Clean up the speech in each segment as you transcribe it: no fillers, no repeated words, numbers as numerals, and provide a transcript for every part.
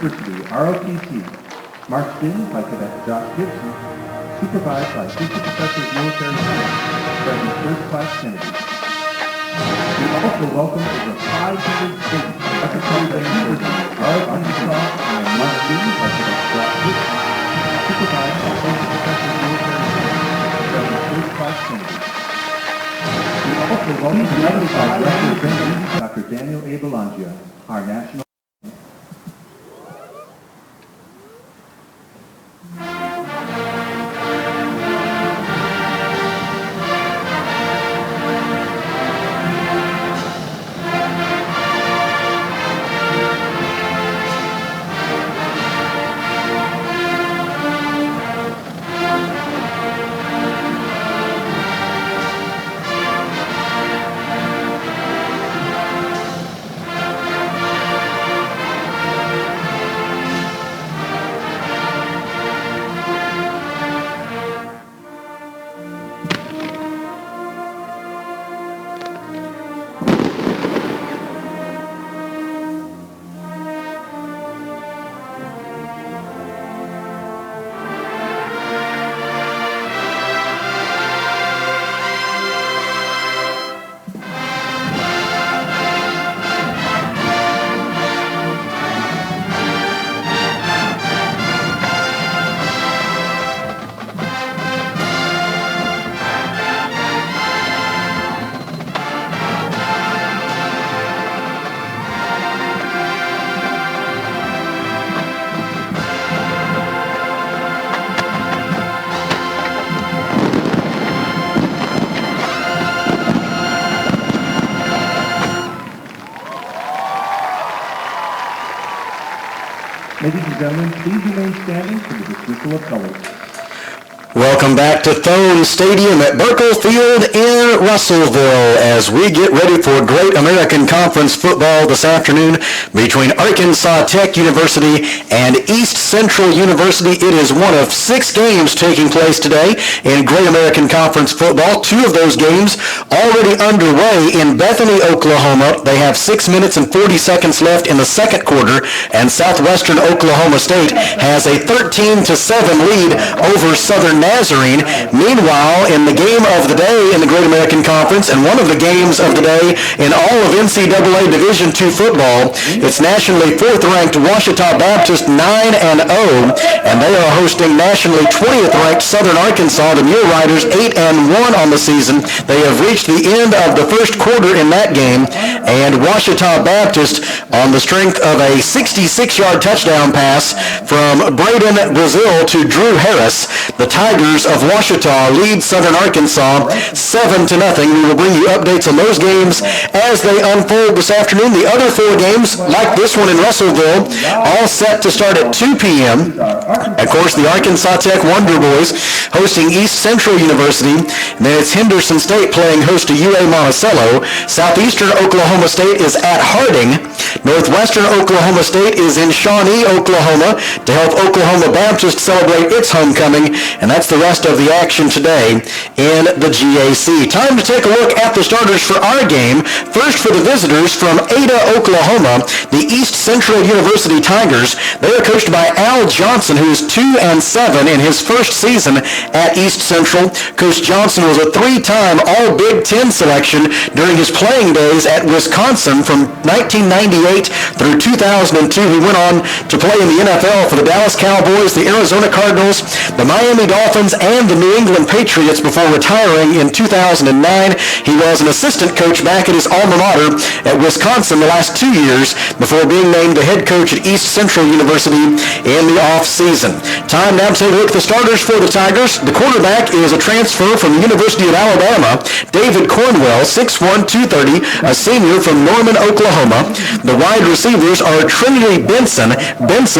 University, ROTC, marched in by Cadet Josh Gibson, supervised by Assistant Professor of Military Science, President First Class Kennedy. We also welcome over 500 students from Secretary University, ROTC, marched in by Cadet Josh Gibson, supervised by Assistant Professor of Military Science, President First Class Kennedy. We also welcome another by Dr. Daniel A. Belangia, our national. Ladies and gentlemen, please remain standing for the dismissal of colors. Welcome back to Thone Stadium at Burkle Field in Russellville as we get ready for Great American Conference football this afternoon between Arkansas Tech University and East Central University. It is one of 6 games taking place today in Great American Conference football. 2 of those games already underway in Bethany, Oklahoma. They have 6 minutes and 40 seconds left in the second quarter, and Southwestern Oklahoma State has a 13-7 lead over Southern Nazarene. Meanwhile, in the game of the day in the Great American Conference and one of the games of the day in all of NCAA Division II football, it's nationally 4th-ranked Ouachita Baptist 9-0, and they are hosting nationally 20th-ranked Southern Arkansas. The Mule Riders 8-1 on the season. They have reached the end of the first quarter in that game, and Ouachita Baptist, on the strength of a 66-yard touchdown pass from Braden Brazil to Drew Harris, the Tigers of Ouachita lead Southern Arkansas 7-0. We will bring you updates on those games as they unfold this afternoon. The other 4 games, like this one in Russellville, all set to start at 2 p.m. Of course, the Arkansas Tech Wonder Boys hosting East Central University. And then it's Henderson State playing host to UA Monticello. Southeastern Oklahoma State is at Harding. Northwestern Oklahoma State is in Shawnee, Oklahoma, to help Oklahoma Baptist celebrate its homecoming. And that's the rest of the action today in the GAC. Time to take a look at the starters for our game. First, for the visitors from Ada, Oklahoma, the East Central University Tigers. They are coached by Al Johnson, who is 2-7 in his first season at East Central. Coach Johnson was a 3-time All-Big Ten selection during his playing days at Wisconsin from 1998 through 2002. He went on to play in the NFL for the Dallas Cowboys, the Arizona Cardinals, the Miami Dolphins, and the New England Patriots before retiring in 2009. He was an assistant coach back at his alma mater at Wisconsin the last 2 years before being named the head coach at East Central University in the off-season. Time now to take a look at the starters for the Tigers. The quarterback is a transfer from the University of Alabama, David Cornwell, 6'1", 230, a senior from Norman, Oklahoma. The wide receivers are Trinity Benson,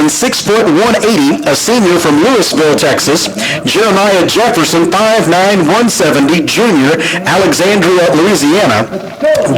6', 180, a senior from Louisville, Texas. Jeremiah Jefferson, 5'9", 170, junior, Alexandria, Louisiana.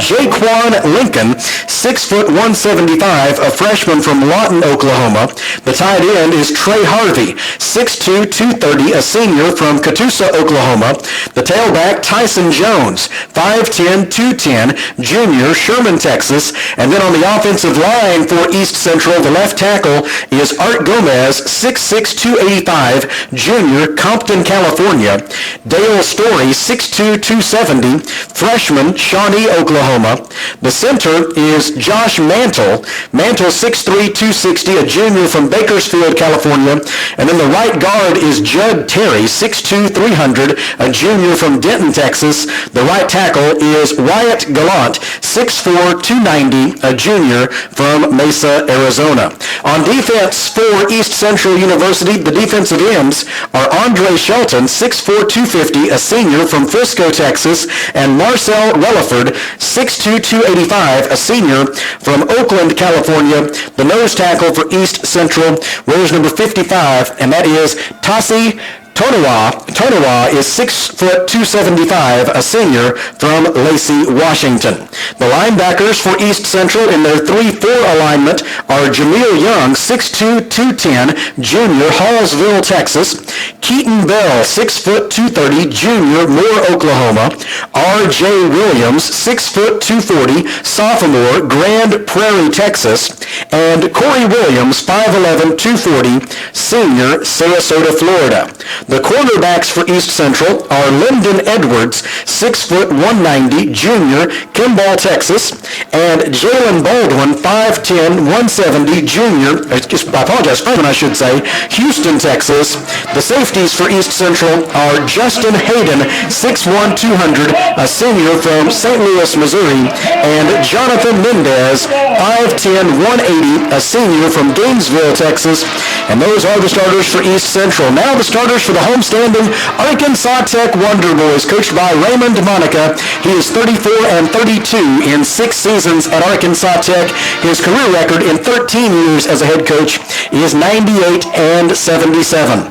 Jaquan Lincoln, 6 foot 175, a freshman from Lawton, Oklahoma. The tight end is Trey Harvey, 6'2", 230, a senior from Catoosa, Oklahoma. The tailback, Tyson Jones, 5'10", 210, junior, Sherman, Texas. And then on the offensive line for East Central, the left tackle is Art Gomez, 6'6", 285, junior, Compton, California. Dale Story, 6'2", 270, freshman, Shawnee, Oklahoma. The center is Josh Mantle, 6'3", 260, a junior from Bakersfield, California. And then the right guard is Judd Terry, 6'2", 300, a junior from Denton, Texas. The right tackle is Wyatt Gallant, 6'4", 290, a junior from Mesa, Arizona. On defense for East Central University, the defensive ends are Andre Shelton, 6'4", 250, a senior from Frisco, Texas, and Marcel Relaford, 6'2", 285, a senior from Oakland, California. The nose tackle for East Central wears number 55, and that is Tassi Tonawa. Tonawa is 6 foot 275, a senior from Lacey, Washington. The linebackers for East Central in their 3-4 alignment are Jameel Young, 6'2", 210, junior, Hallsville, Texas. Keaton Bell, 6 foot 230, junior, Moore, Oklahoma. R.J. Williams, 6 foot 240, sophomore, Grand Prairie, Texas. And Corey Williams, 5'11", 240, senior, Sarasota, Florida. The cornerbacks for East Central are Lyndon Edwards, 6 foot 190, junior, Kimball, Texas, and Jalen Baldwin, 5'10", 170, junior, freshman, I should say, Houston, Texas. The safeties for East Central are Justin Hayden, 6'1", 200, a senior from St. Louis, Missouri, and Jonathan Mendez, 5'10", 180, a senior from Gainesville, Texas. And those are the starters for East Central. Now the starters for the homestanding Arkansas Tech Wonder Boys, coached by Raymond Monica. He is 34-32 in 6 seasons at Arkansas Tech. His career record in 13 years as a head coach is 98-77.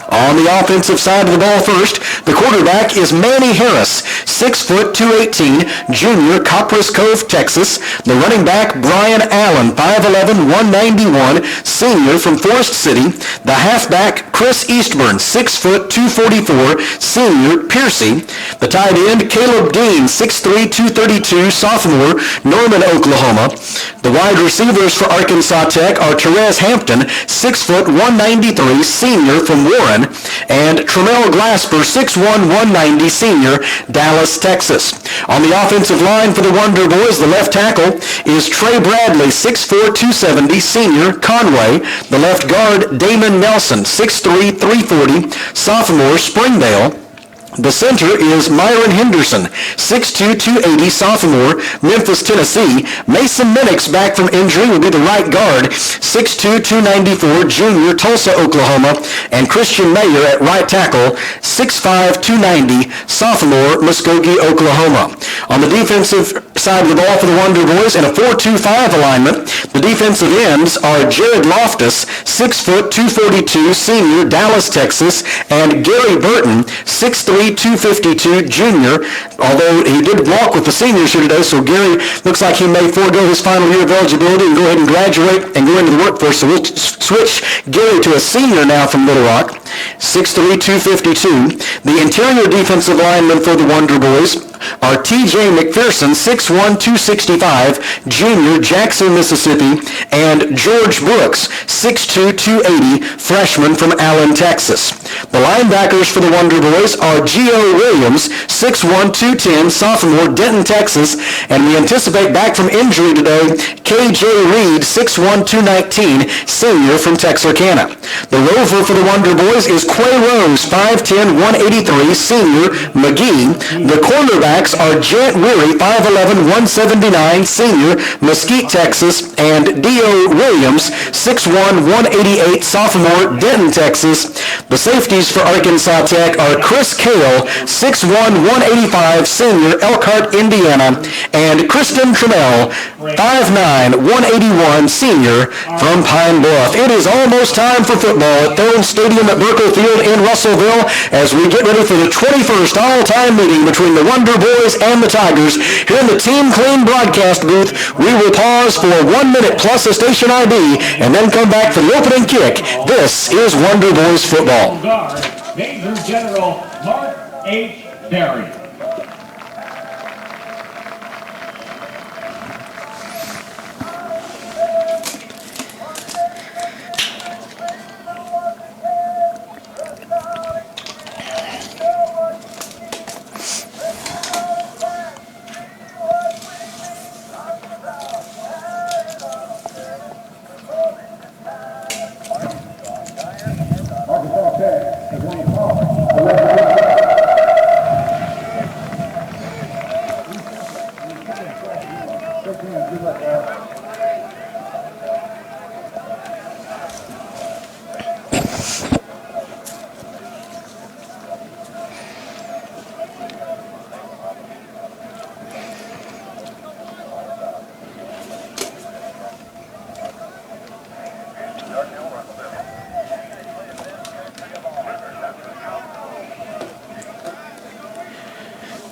On the offensive side of the ball first, the quarterback is Manny Harris, 6 foot 218, junior, Copperas Cove, Texas. The running back, Brian Allen, 5'11", 191, senior from Forest City. The halfback, Chris Eastburn, 6 foot 244, senior, Piercy. The tight end, Caleb Dean, 6'3", 232, sophomore, Norman, Oklahoma. The wide receivers for Arkansas Tech are Therese Hampton, 6 foot 193, senior from Warren, and Tremel Glasper, 6'1", 190, senior, Dallas, Texas. On the offensive line for the Wonder Boys, the left tackle is Trey Bradley, 6'4", 270, senior, Conway. The left guard, Damon Nelson, 6'3", 340, sophomore, Springdale. The center is Myron Henderson, 6'2", 280, sophomore, Memphis, Tennessee. Mason Minix, back from injury, will be the right guard, 6'2", 294, junior, Tulsa, Oklahoma. And Christian Mayer at right tackle, 6'5", 290, sophomore, Muskogee, Oklahoma. On the defensive side of the ball for the Wonder Boys, in a 4-2-5 alignment, the defensive ends are Jared Loftus, 6 foot 242, senior, Dallas, Texas, and Gary Burton, 6'3", 252, junior, although he did walk with the seniors here today, so Gary looks like he may forego his final year of eligibility and go ahead and graduate and go into the workforce. So we'll switch Gary to a senior now from Little Rock, 6'3", 252. The interior defensive linemen for the Wonder Boys are T.J. McPherson, 6'1", 265, junior, Jackson, Mississippi, and George Brooks, 6'2", 280, freshman from Allen, Texas. The linebackers for the Wonder Boys are Gio Williams, 6'1", 210, sophomore, Denton, Texas, and we anticipate back from injury today, K.J. Reed, 6'1", 219, senior from Texarkana. The rover for the Wonder Boys is Quay Rose, 5'10", 183, senior, McGee. The cornerbacks are Jant Weary, 5'11", 179, senior, Mesquite, Texas, and Dio Williams, 6'1", 188, sophomore, Denton, Texas. The safety safeties for Arkansas Tech are Chris Cale, 6'1", 185, senior, Elkhart, Indiana, and Kristen Trammell, 5'9", 181, senior, from Pine Bluff. It is almost time for football at Thorne Stadium at Burkle Field in Russellville as we get ready for the 21st all-time meeting between the Wonder Boys and the Tigers. Here in the Team Clean broadcast booth, we will pause for 1 minute plus a station ID and then come back for the opening kick. This is Wonder Boys football. Guard, Major General Mark H. Berry.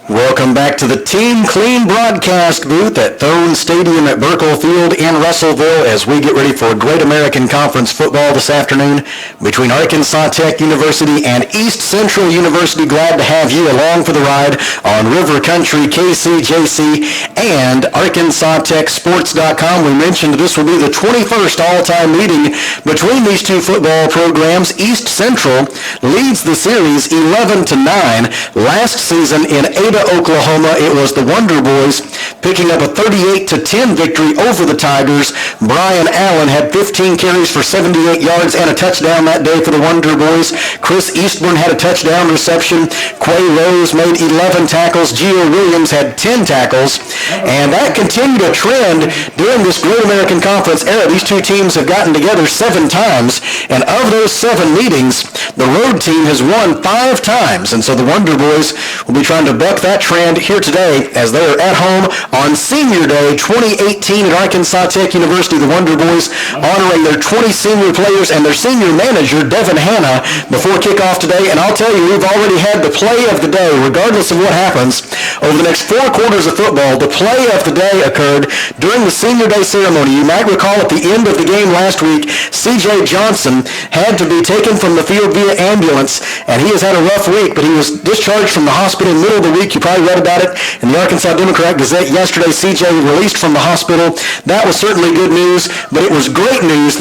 Welcome back to the Team Clean broadcast booth at Thorne Stadium at Burkle Field in Russellville as we get ready for a great American Conference football this afternoon between Arkansas Tech University and East Central University. Glad to have you along for the ride on River Country, KCJC, and ArkansasTechSports.com. We mentioned this will be the 21st all-time meeting between these two football programs. East Central leads the series 11-9. Last season in Ada, Oklahoma, it was the Wonder Boys picking up a 38-10 victory over the Tigers. Brian Allen had 15 carries for 78 yards and a touchdown that day for the Wonder Boys. Chris Eastburn had a touchdown reception. Quay Rose made 11 tackles. Gio Williams had 10 tackles. And that continued a trend during this Great American Conference era. These two teams have gotten together 7 times, and of those 7 meetings, the road team has won 5 times. And so the Wonder Boys will be trying to buck that trend here today as they are at home on Senior Day 2018 at Arkansas Tech University. The Wonder Boys honoring their 20 senior players and their senior manager, Devin Hanna, before kickoff today. And I'll tell you, we've already had the play of the day, regardless of what happens. Over the next 4 quarters of football, the play of the day occurred during the Senior Day ceremony. You might recall at the end of the game last week, C.J. Johnson had to be taken from the field via ambulance, and he has had a rough week, but he was discharged from the hospital in the middle of the week. You probably read about it in the Arkansas Democrat-Gazette yesterday. C.J. released from the hospital. That was certainly good news, but it was great news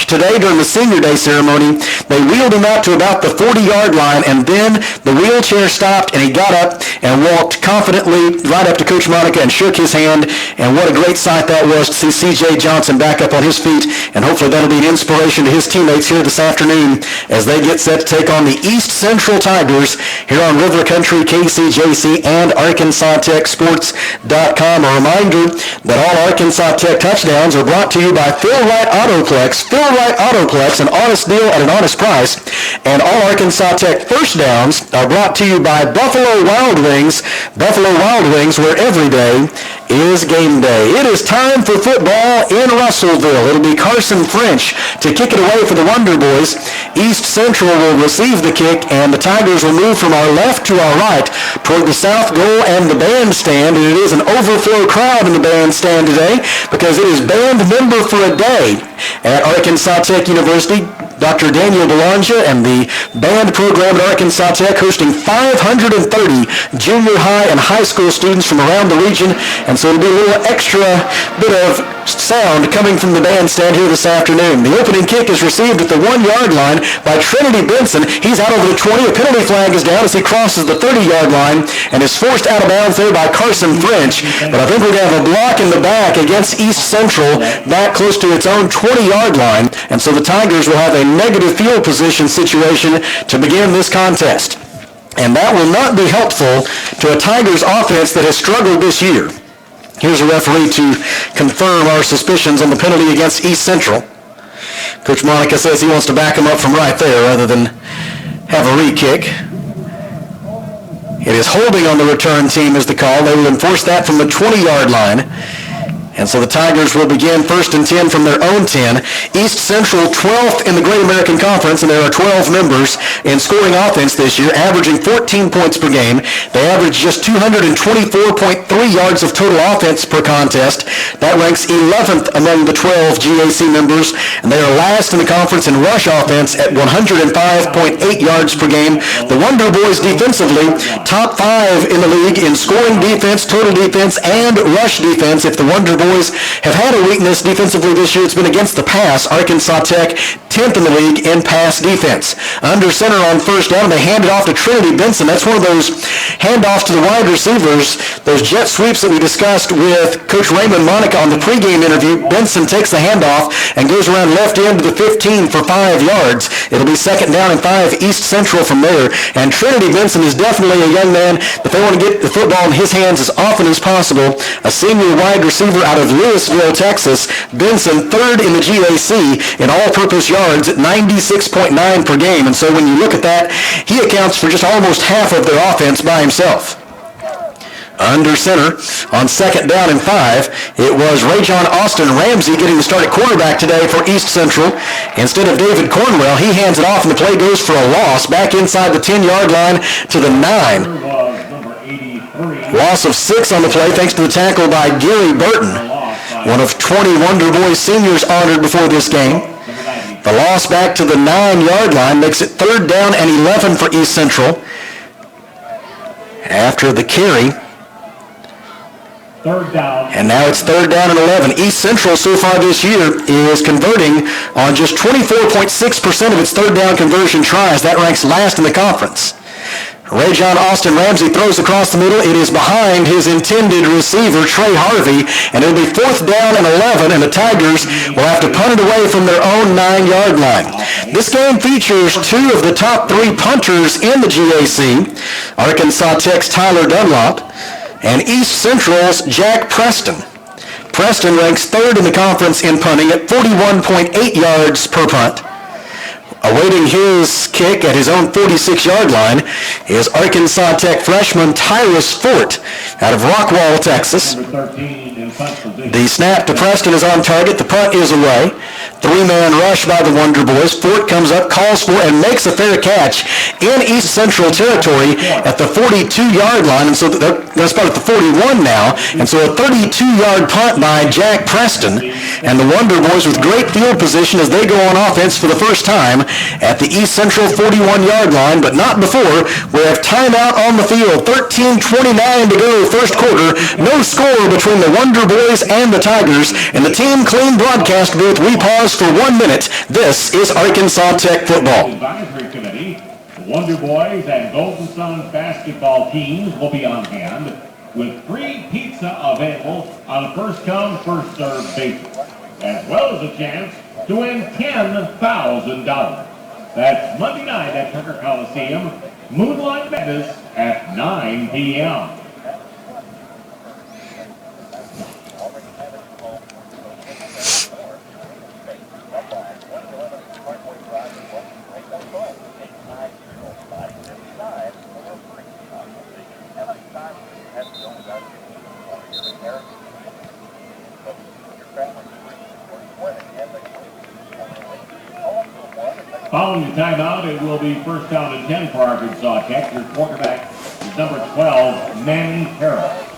today during the Senior Day ceremony. They wheeled him out to about the 40-yard line, and then the wheelchair stopped, and he got up and walked confidently right up to Coach Monica and shook his hand. And what a great sight that was to see C.J. Johnson back up on his feet, and hopefully that'll be an inspiration to his teammates here this afternoon as they get set to take on the East Central Tigers here on River Country, KCJC, and ArkansasTechSports.com. A reminder that all Arkansas Tech touchdowns are brought to you by Phil Wright Autoplex. Phil Wright Autoplex, an honest deal at an honest price. And all Arkansas Tech first downs are brought to you by Buffalo Wild Wings. Buffalo Wild Wings, where every day is game day. It is time for football in Russellville. It'll be Carson French to kick it away for the Wonder Boys. East Central will receive the kick, and the Tigers will move from our left to our right toward the south goal and the bandstand. And it is an overflow crowd in the bandstand today because it is band member for a day at Arkansas Tech University. Dr. Daniel Belongia and the band program at Arkansas Tech hosting 530 junior high and high school students from around the region. And so it'll be a little extra bit of sound coming from the bandstand here this afternoon. The opening kick is received at the 1-yard line by Trinity Benson. He's out over the 20. A penalty flag is down as he crosses the 30-yard line and is forced out of bounds there by Carson French. But I think we're going to have a block in the back against East Central back close to its own 20-yard line. And so the Tigers will have a negative field position situation to begin this contest. And that will not be helpful to a Tigers offense that has struggled this year. Here's a referee to confirm our suspicions on the penalty against East Central. Coach Monica says he wants to back him up from right there rather than have a re-kick. It is holding on the return team is the call. They will enforce that from the 20-yard line. And so the Tigers will begin 1st and 10 from their own 10. East Central 12th in the Great American Conference, and there are 12 members in scoring offense this year, averaging 14 points per game. They average just 224.3 yards of total offense per contest. That ranks 11th among the 12 GAC members, and they are last in the conference in rush offense at 105.8 yards per game. The Wonder Boys defensively, top 5 in the league in scoring defense, total defense, and rush defense. If the Wonder Boys have had a weakness defensively this year, it's been against the pass. Arkansas Tech 10th in the league in pass defense. Under center on 1st down, they hand it off to Trinity Benson. That's one of those handoffs to the wide receivers, those jet sweeps that we discussed with Coach Raymond Monica on the pregame interview. Benson takes the handoff and goes around left end to the 15 for 5 yards. It'll be 2nd down and 5 East Central from there. And Trinity Benson is definitely a young man that they want to get the football in his hands as often as possible. A senior wide receiver out of Louisville, Texas. Benson 3rd in the GAC in all-purpose yards at 96.9 per game. And so when you look at that, he accounts for just almost half of their offense by himself. Under center on 2nd down and 5, it was Rajon Austin Ramsey getting the start at quarterback today for East Central. Instead of David Cornwell, he hands it off and the play goes for a loss back inside the 10-yard line to the 9. Loss of 6 on the play thanks to the tackle by Gary Burton, one of 20 Wonder Boys seniors honored before this game. The loss back to the 9-yard line makes it 3rd down and 11 for East Central. After the carry, 3rd down. and now it's 3rd down and 11. East Central so far this year is converting on just 24.6% of its 3rd down conversion tries. That ranks last in the conference. Rajon Austin Ramsey throws across the middle. It is behind his intended receiver, Trey Harvey, and it'll be 4th down and 11, and the Tigers will have to punt it away from their own 9-yard line. This game features 2 of the top 3 punters in the GAC, Arkansas Tech's Tyler Dunlop and East Central's Jack Preston. Preston ranks 3rd in the conference in punting at 41.8 yards per punt. Awaiting his kick at his own 46-yard line is Arkansas Tech freshman Tyrus Fort out of Rockwall, Texas. The snap to Preston is on target. The punt is away. 3-man rush by the Wonder Boys. Fort comes up, calls for, and makes a fair catch in East Central territory at the 42-yard line. And so they're going to start at the 41 now. And so a 32-yard punt by Jack Preston. And the Wonder Boys with great field position as they go on offense for the first time at the East Central 41-yard line, but not before. We have timeout on the field. 13:29 to go, first quarter. No score between the Wonder Boys and the Tigers. And the Team Clean broadcast booth, we pause for 1 minute. This is Arkansas Tech football. Advisory Committee, the Wonder Boys and Golden Suns basketball teams will be on hand with free pizza available on a first-come, first-served basis, as well as a chance to win $10,000. That's Monday night at Tucker Coliseum, Moonlight Madness at 9 p.m. Following the timeout, it will be 1st down and 10 for Arkansas Tech. Your quarterback is number 12, Manny Harrell.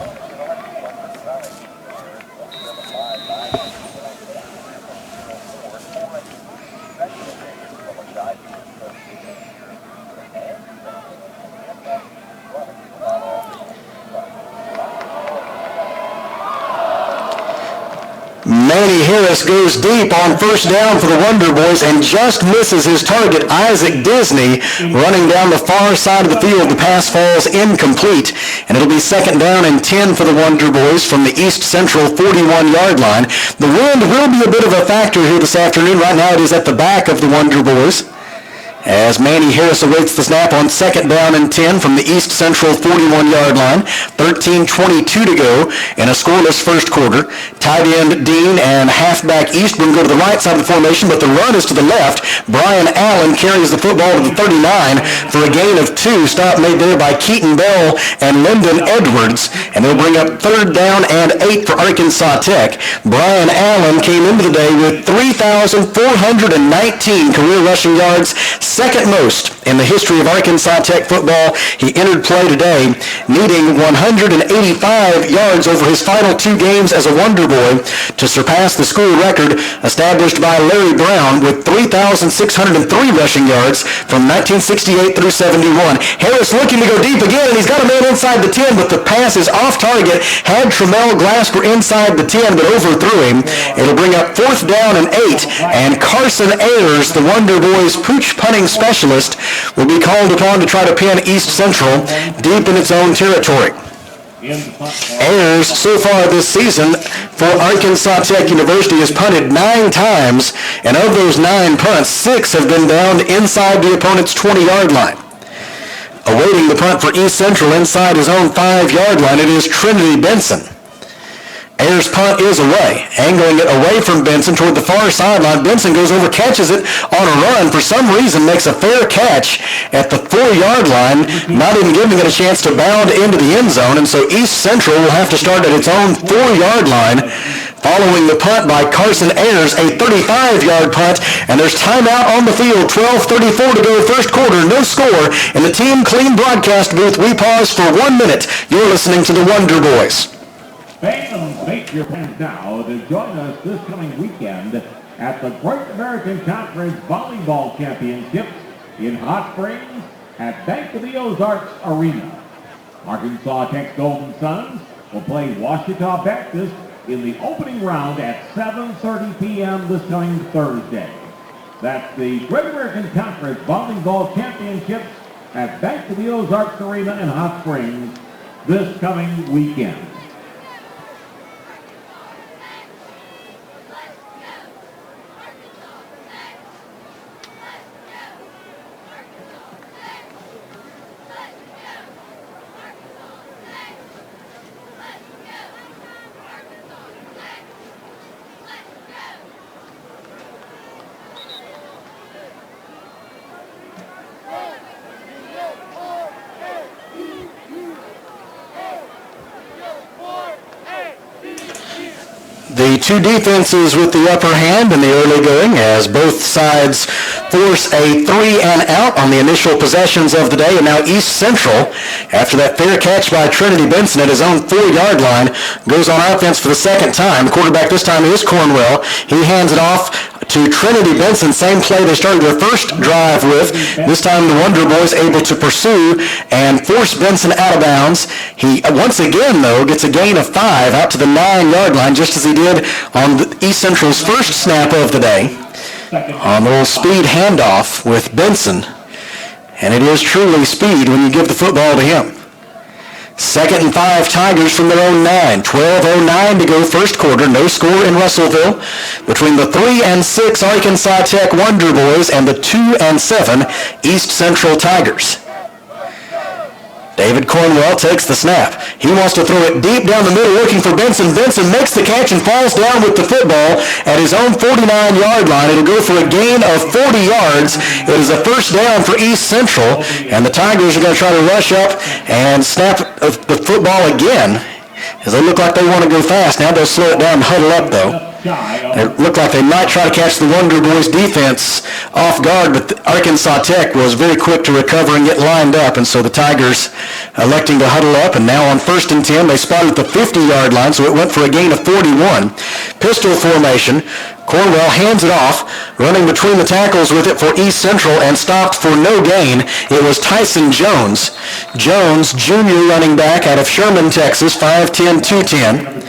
Manny Harris goes deep on 1st down for the Wonder Boys and just misses his target, Isaac Disney, running down the far side of the field. The pass falls incomplete, and it'll be 2nd down and 10 for the Wonder Boys from the East Central 41-yard line. The wind will be a bit of a factor here this afternoon. Right now it is at the back of the Wonder Boys. as Manny Harris awaits the snap on 2nd down and 10 from the East Central 41-yard line. 13:22 to go in a scoreless first quarter. Tight end Dean and halfback Eastman go to the right side of the formation, but the run is to the left. Brian Allen carries the football to the 39 for a gain of 2. Stop made there by Keaton Bell and Lyndon Edwards, and they'll bring up 3rd down and 8 for Arkansas Tech. Brian Allen came into the day with 3,419 career rushing yards, second most in the history of Arkansas Tech football. He entered play today needing 185 yards over his final 2 games as a Wonder Boy to surpass the school record established by Larry Brown with 3,603 rushing yards from 1968 through 71. Harris looking to go deep again, and he's got a man inside the 10, but the pass is off target. Had Tremel Glasper inside the 10, but overthrew him. It'll bring up 4th down and 8, and Carson Ayers, the Wonder Boys pooch punting specialist, will be called upon to try to pin East Central deep in its own territory. Ayers, so far this season for Arkansas Tech University, has punted 9 times, and of those 9 punts, 6 have been downed inside the opponent's 20-yard line. Awaiting the punt for East Central inside his own 5-yard line, it is Trinity Benson. Ayers' punt is away, angling it away from Benson toward the far sideline. Benson goes over, catches it on a run. For some reason, makes a fair catch at the 4-yard line, not even giving it a chance to bound into the end zone. And so East Central will have to start at its own 4-yard line, following the punt by Carson Ayers, a 35-yard punt. And there's timeout on the field, 12:34 to go, first quarter, no score. In the Team Clean broadcast booth, we pause for 1 minute. You're listening to the Wonder Boys. Fans, make your plans now to join us this coming weekend at the Great American Conference Volleyball Championships in Hot Springs at Bank of the Ozarks Arena. Arkansas Tech's Golden Suns will play Washita Baptist in the opening round at 7:30 p.m. this coming Thursday. That's the Great American Conference Volleyball Championships at Bank of the Ozarks Arena in Hot Springs this coming weekend. The two defenses with the upper hand in the early going as both sides force a 3 and out on the initial possessions of the day. And now East Central, after that fair catch by Trinity Benson at his own 4-yard line, goes on offense for the second time. Quarterback this time is Cornwell. He hands it off to Trinity Benson, same play they started their first drive with. This time the Wonder Boys able to pursue and force Benson out of bounds. He once again, though, gets a gain of 5 out to the 9-yard line, just as he did on East Central's first snap of the day on the little speed handoff with Benson. And it is truly speed when you give the football to him. 2nd and 5 Tigers from their own 9. 12:09 to go first quarter. No score in Russellville between the 3 and 6 Arkansas Tech Wonder Boys and the 2 and 7 East Central Tigers. David Cornwell takes the snap. He wants to throw it deep down the middle looking for Benson. Benson makes the catch and falls down with the football at his own 49-yard line. It'll go for a gain of 40 yards. It is a first down for East Central, and the Tigers are going to try to rush up and snap the football again as they look like they want to go fast. Now they'll slow it down and huddle up, though. It looked like they might try to catch the Wonder Boys defense off guard, but Arkansas Tech was very quick to recover and get lined up, and so the Tigers electing to huddle up, and now on 1st and 10, they spotted the 50-yard line, so it went for a gain of 41. Pistol formation. Cornwell hands it off, running between the tackles with it for East Central and stopped for no gain. It was Tyson Jones. Jones, junior running back out of Sherman, Texas, 5'10", 210.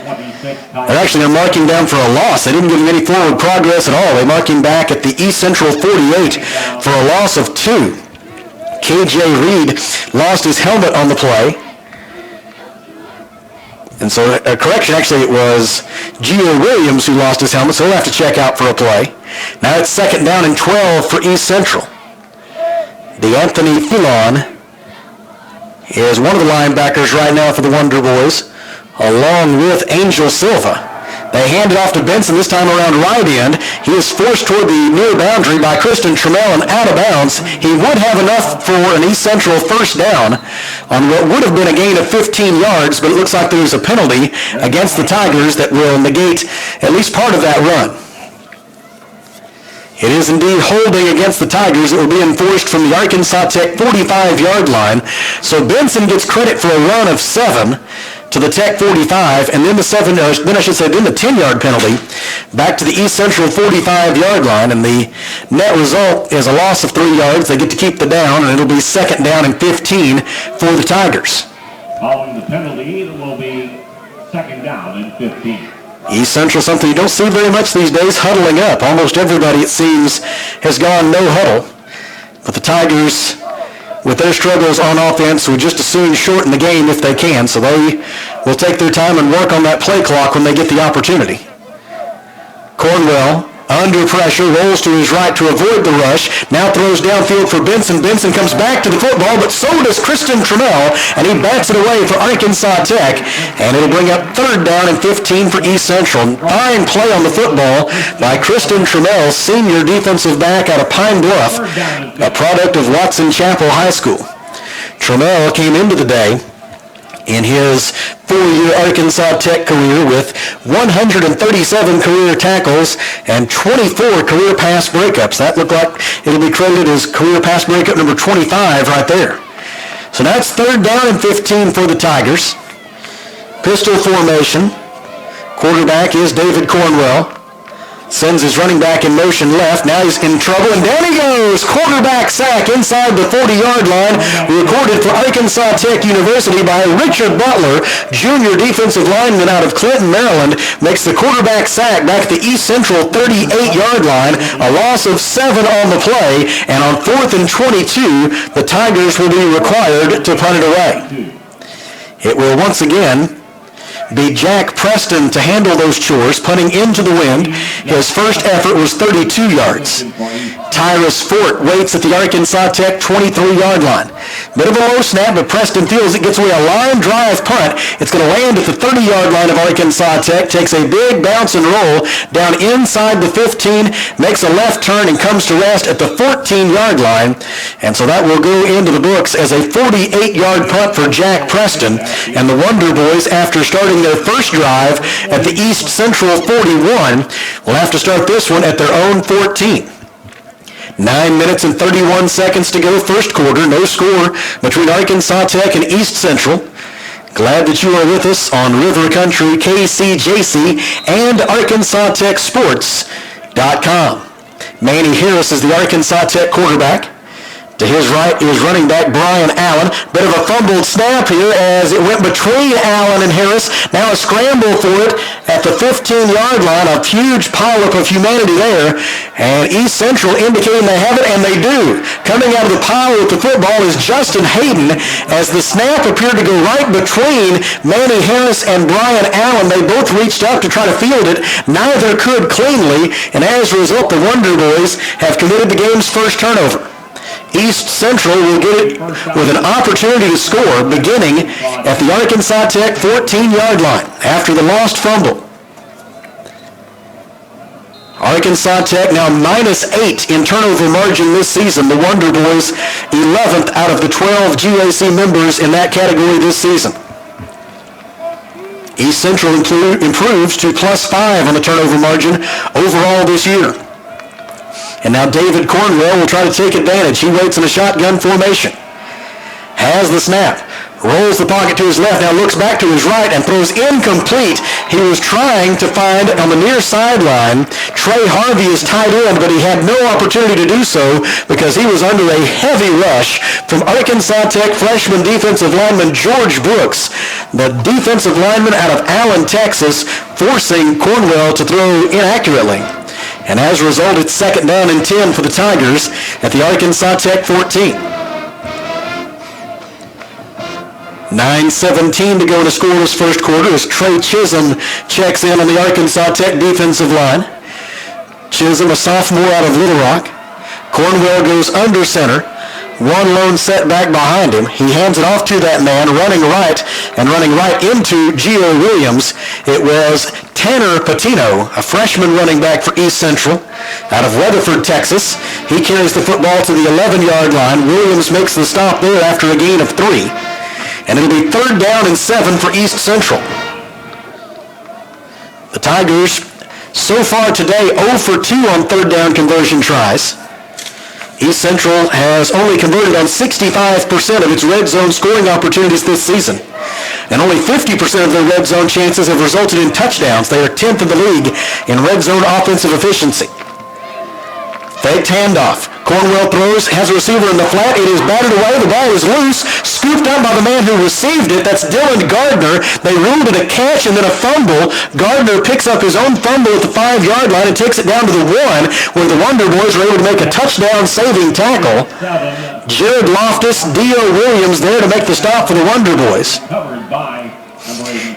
They're marking down for a loss. They didn't give him any forward progress at all. They mark him back at the East Central 48 for a loss of 2. KJ Reed lost his helmet on the play. And so, a correction, actually it was Gio Williams who lost his helmet, so he'll have to check out for a play. Now it's 2nd down and 12 for East Central. DeAnthony Filon is one of the linebackers right now for the Wonder Boys, along with Angel Silva. They hand it off to Benson, this time around right end. He is forced toward the near boundary by Kristen Trammell and out of bounds. He would have enough for an East Central first down on what would have been a gain of 15 yards, but it looks like there's a penalty against the Tigers that will negate at least part of that run. It is indeed holding against the Tigers. It will be enforced from the Arkansas Tech 45-yard line. So Benson gets credit for a run of 7 to the Tech 45, and then the 10-yard penalty back to the East Central 45-yard line, and the net result is a loss of 3 yards. They get to keep the down, and it'll be second down and 15 for the Tigers. Following the penalty, it will be second down and 15. East Central, something you don't see very much these days, huddling up. Almost everybody, it seems, has gone no huddle. But the Tigers, with their struggles on offense, would just as soon shorten the game if they can. So they will take their time and work on that play clock when they get the opportunity. Cornwell, under pressure, rolls to his right to avoid the rush. Now throws downfield for Benson. Benson comes back to the football, but so does Kristen Trammell, and he bats it away for Arkansas Tech. And it'll bring up third down and 15 for East Central. Fine play on the football by Kristen Trammell, senior defensive back out of Pine Bluff, a product of Watson Chapel High School. Trammell came into the day in his 4-year Arkansas Tech career with 137 career tackles and 24 career pass breakups. That looked like it'll be credited as career pass breakup number 25 right there. So that's third down and 15 for the Tigers. Pistol formation. Quarterback is David Cornwell. Sends his running back in motion left. Now he's in trouble, and down he goes. Quarterback sack inside the 40-yard line, recorded for Arkansas Tech University by Richard Butler, junior defensive lineman out of Clinton, Maryland, makes the quarterback sack back at the East Central 38-yard line. A loss of 7 on the play, and on 4th and 22, the Tigers will be required to punt it away. It will once again be Jack Preston to handle those chores, punting into the wind. His first effort was 32 yards. Tyrus Fort waits at the Arkansas Tech 23-yard line. Bit of a low snap, but Preston feels it, gets away a line drive punt. It's going to land at the 30-yard line of Arkansas Tech, takes a big bounce and roll down inside the 15, makes a left turn and comes to rest at the 14-yard line. And so that will go into the books as a 48-yard punt for Jack Preston. And the Wonder Boys, after starting their first drive at the East Central 41, will have to start this one at their own 14. 9 minutes and 31 seconds to go, first quarter. No score between Arkansas Tech and East Central. Glad that you are with us on River Country, KCJC, and ArkansasTechSports.com. Manny Harris is the Arkansas Tech quarterback. To his right is running back Brian Allen. Bit of a fumbled snap here as it went between Allen and Harris. Now a scramble for it at the 15-yard line. A huge pileup of humanity there. And East Central indicating they have it, and they do. Coming out of the pile with the football is Justin Hayden as the snap appeared to go right between Manny Harris and Brian Allen. They both reached up to try to field it. Neither could cleanly, and as a result, the Wonder Boys have committed the game's first turnover. East Central will get it with an opportunity to score beginning at the Arkansas Tech 14-yard line after the lost fumble. Arkansas Tech now -8 in turnover margin this season. The Wonder Boys 11th out of the 12 GAC members in that category this season. East Central improves to +5 on the turnover margin overall this year. And now David Cornwell will try to take advantage. He waits in a shotgun formation. Has the snap. Rolls the pocket to his left. Now looks back to his right and throws incomplete. He was trying to find on the near sideline. Trey Harvey is tied in, but he had no opportunity to do so because he was under a heavy rush from Arkansas Tech freshman defensive lineman George Brooks, the defensive lineman out of Allen, Texas, forcing Cornwell to throw inaccurately. And as a result, it's second down and 10 for the Tigers at the Arkansas Tech 14. 9:17 to go in the scoreless first quarter as Trey Chisholm checks in on the Arkansas Tech defensive line. Chisholm, a sophomore out of Little Rock. Cornwell goes under center. one lone setback behind him. He hands it off to that man running right into Gio Williams. It was Tanner Patino, a freshman running back for East Central out of Weatherford, Texas. He carries the football to the 11-yard line. Williams makes the stop there after a gain of 3. And it'll be 3rd down and 7 for East Central. The Tigers, so far today, 0 for 2 on 3rd down conversion tries. East Central has only converted on 65% of its red zone scoring opportunities this season. And only 50% of their red zone chances have resulted in touchdowns. They are 10th in the league in red zone offensive efficiency. Faked handoff. Cornwell throws, has a receiver in the flat. It is batted away. The ball is loose. Scooped up by the man who received it. That's Dylan Gardner. They ruled it a catch and then a fumble. Gardner picks up his own fumble at the 5-yard line and takes it down to the 1, where the Wonder Boys were able to make a touchdown-saving tackle. Jared Loftus, Dio Williams there to make the stop for the Wonder Boys. Covered by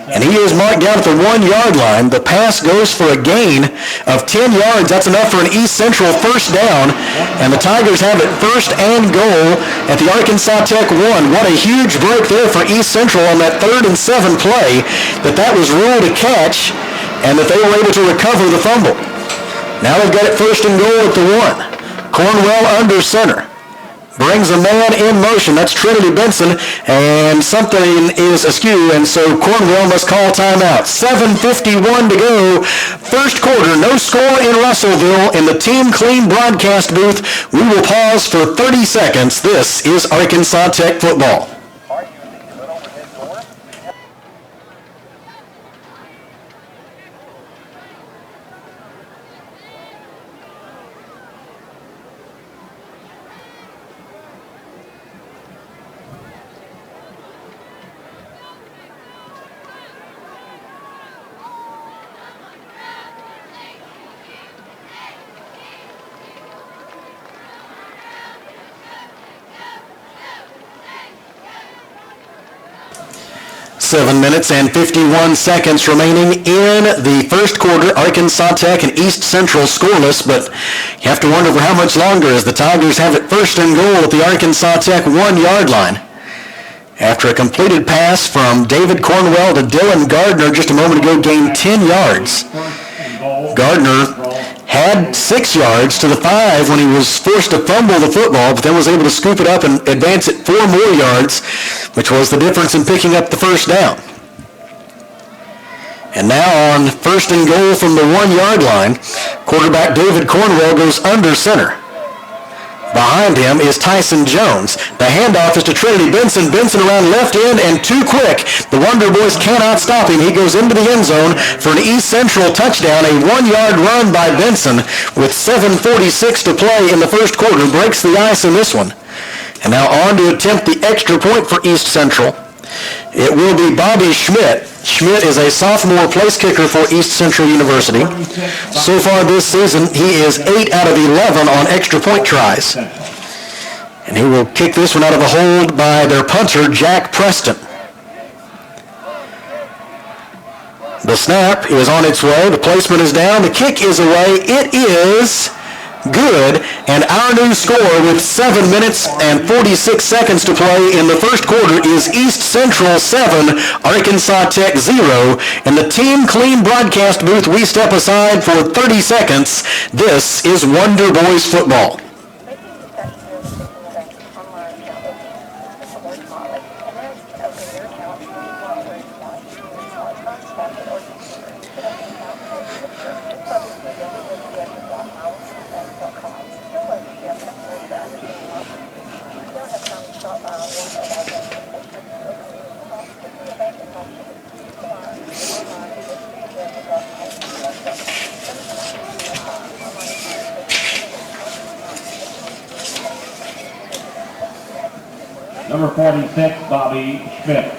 And he is marked down at the 1-yard line. The pass goes for a gain of 10 yards. That's enough for an East Central first down. And the Tigers have it 1st and goal at the Arkansas Tech 1. What a huge break there for East Central on that 3rd and 7 play. That was ruled a catch and that they were able to recover the fumble. Now they've got it 1st and goal at the 1. Cornwell under center. Brings a man in motion. That's Trinity Benson, and something is askew, and so Cornwell must call timeout. 7:51 to go. First quarter, no score in Russellville in the Team Clean broadcast booth. We will pause for 30 seconds. This is Arkansas Tech football. 7 minutes and 51 seconds remaining in the first quarter. Arkansas Tech and East Central scoreless, but you have to wonder for how much longer as the Tigers have it 1st and goal at the Arkansas Tech 1-yard line. After a completed pass from David Cornwell to Dylan Gardner just a moment ago gained 10 yards. Gardner had 6 yards to the 5 when he was forced to fumble the football, but then was able to scoop it up and advance it 4 more yards, which was the difference in picking up the first down. And now on 1st and goal from the 1-yard line, quarterback David Cornwell goes under center. Behind him is Tyson Jones. The handoff is to Trinity Benson. Benson around left end and too quick. The Wonder Boys cannot stop him. He goes into the end zone for an East Central touchdown. A 1-yard run by Benson with 7:46 to play in the first quarter. Breaks the ice in this one. And now on to attempt the extra point for East Central. It will be Bobby Schmidt. Schmidt is a sophomore place kicker for East Central University. So far this season, he is 8 out of 11 on extra point tries. And he will kick this one out of a hold by their punter, Jack Preston. The snap is on its way. The placement is down. The kick is away. It is good, and our new score with 7 minutes and 46 seconds to play in the first quarter is East Central 7, Arkansas Tech 0. In the Team Clean broadcast booth, we step aside for 30 seconds. This is Wonder Boys football. Number 46, Bobby Schmidt,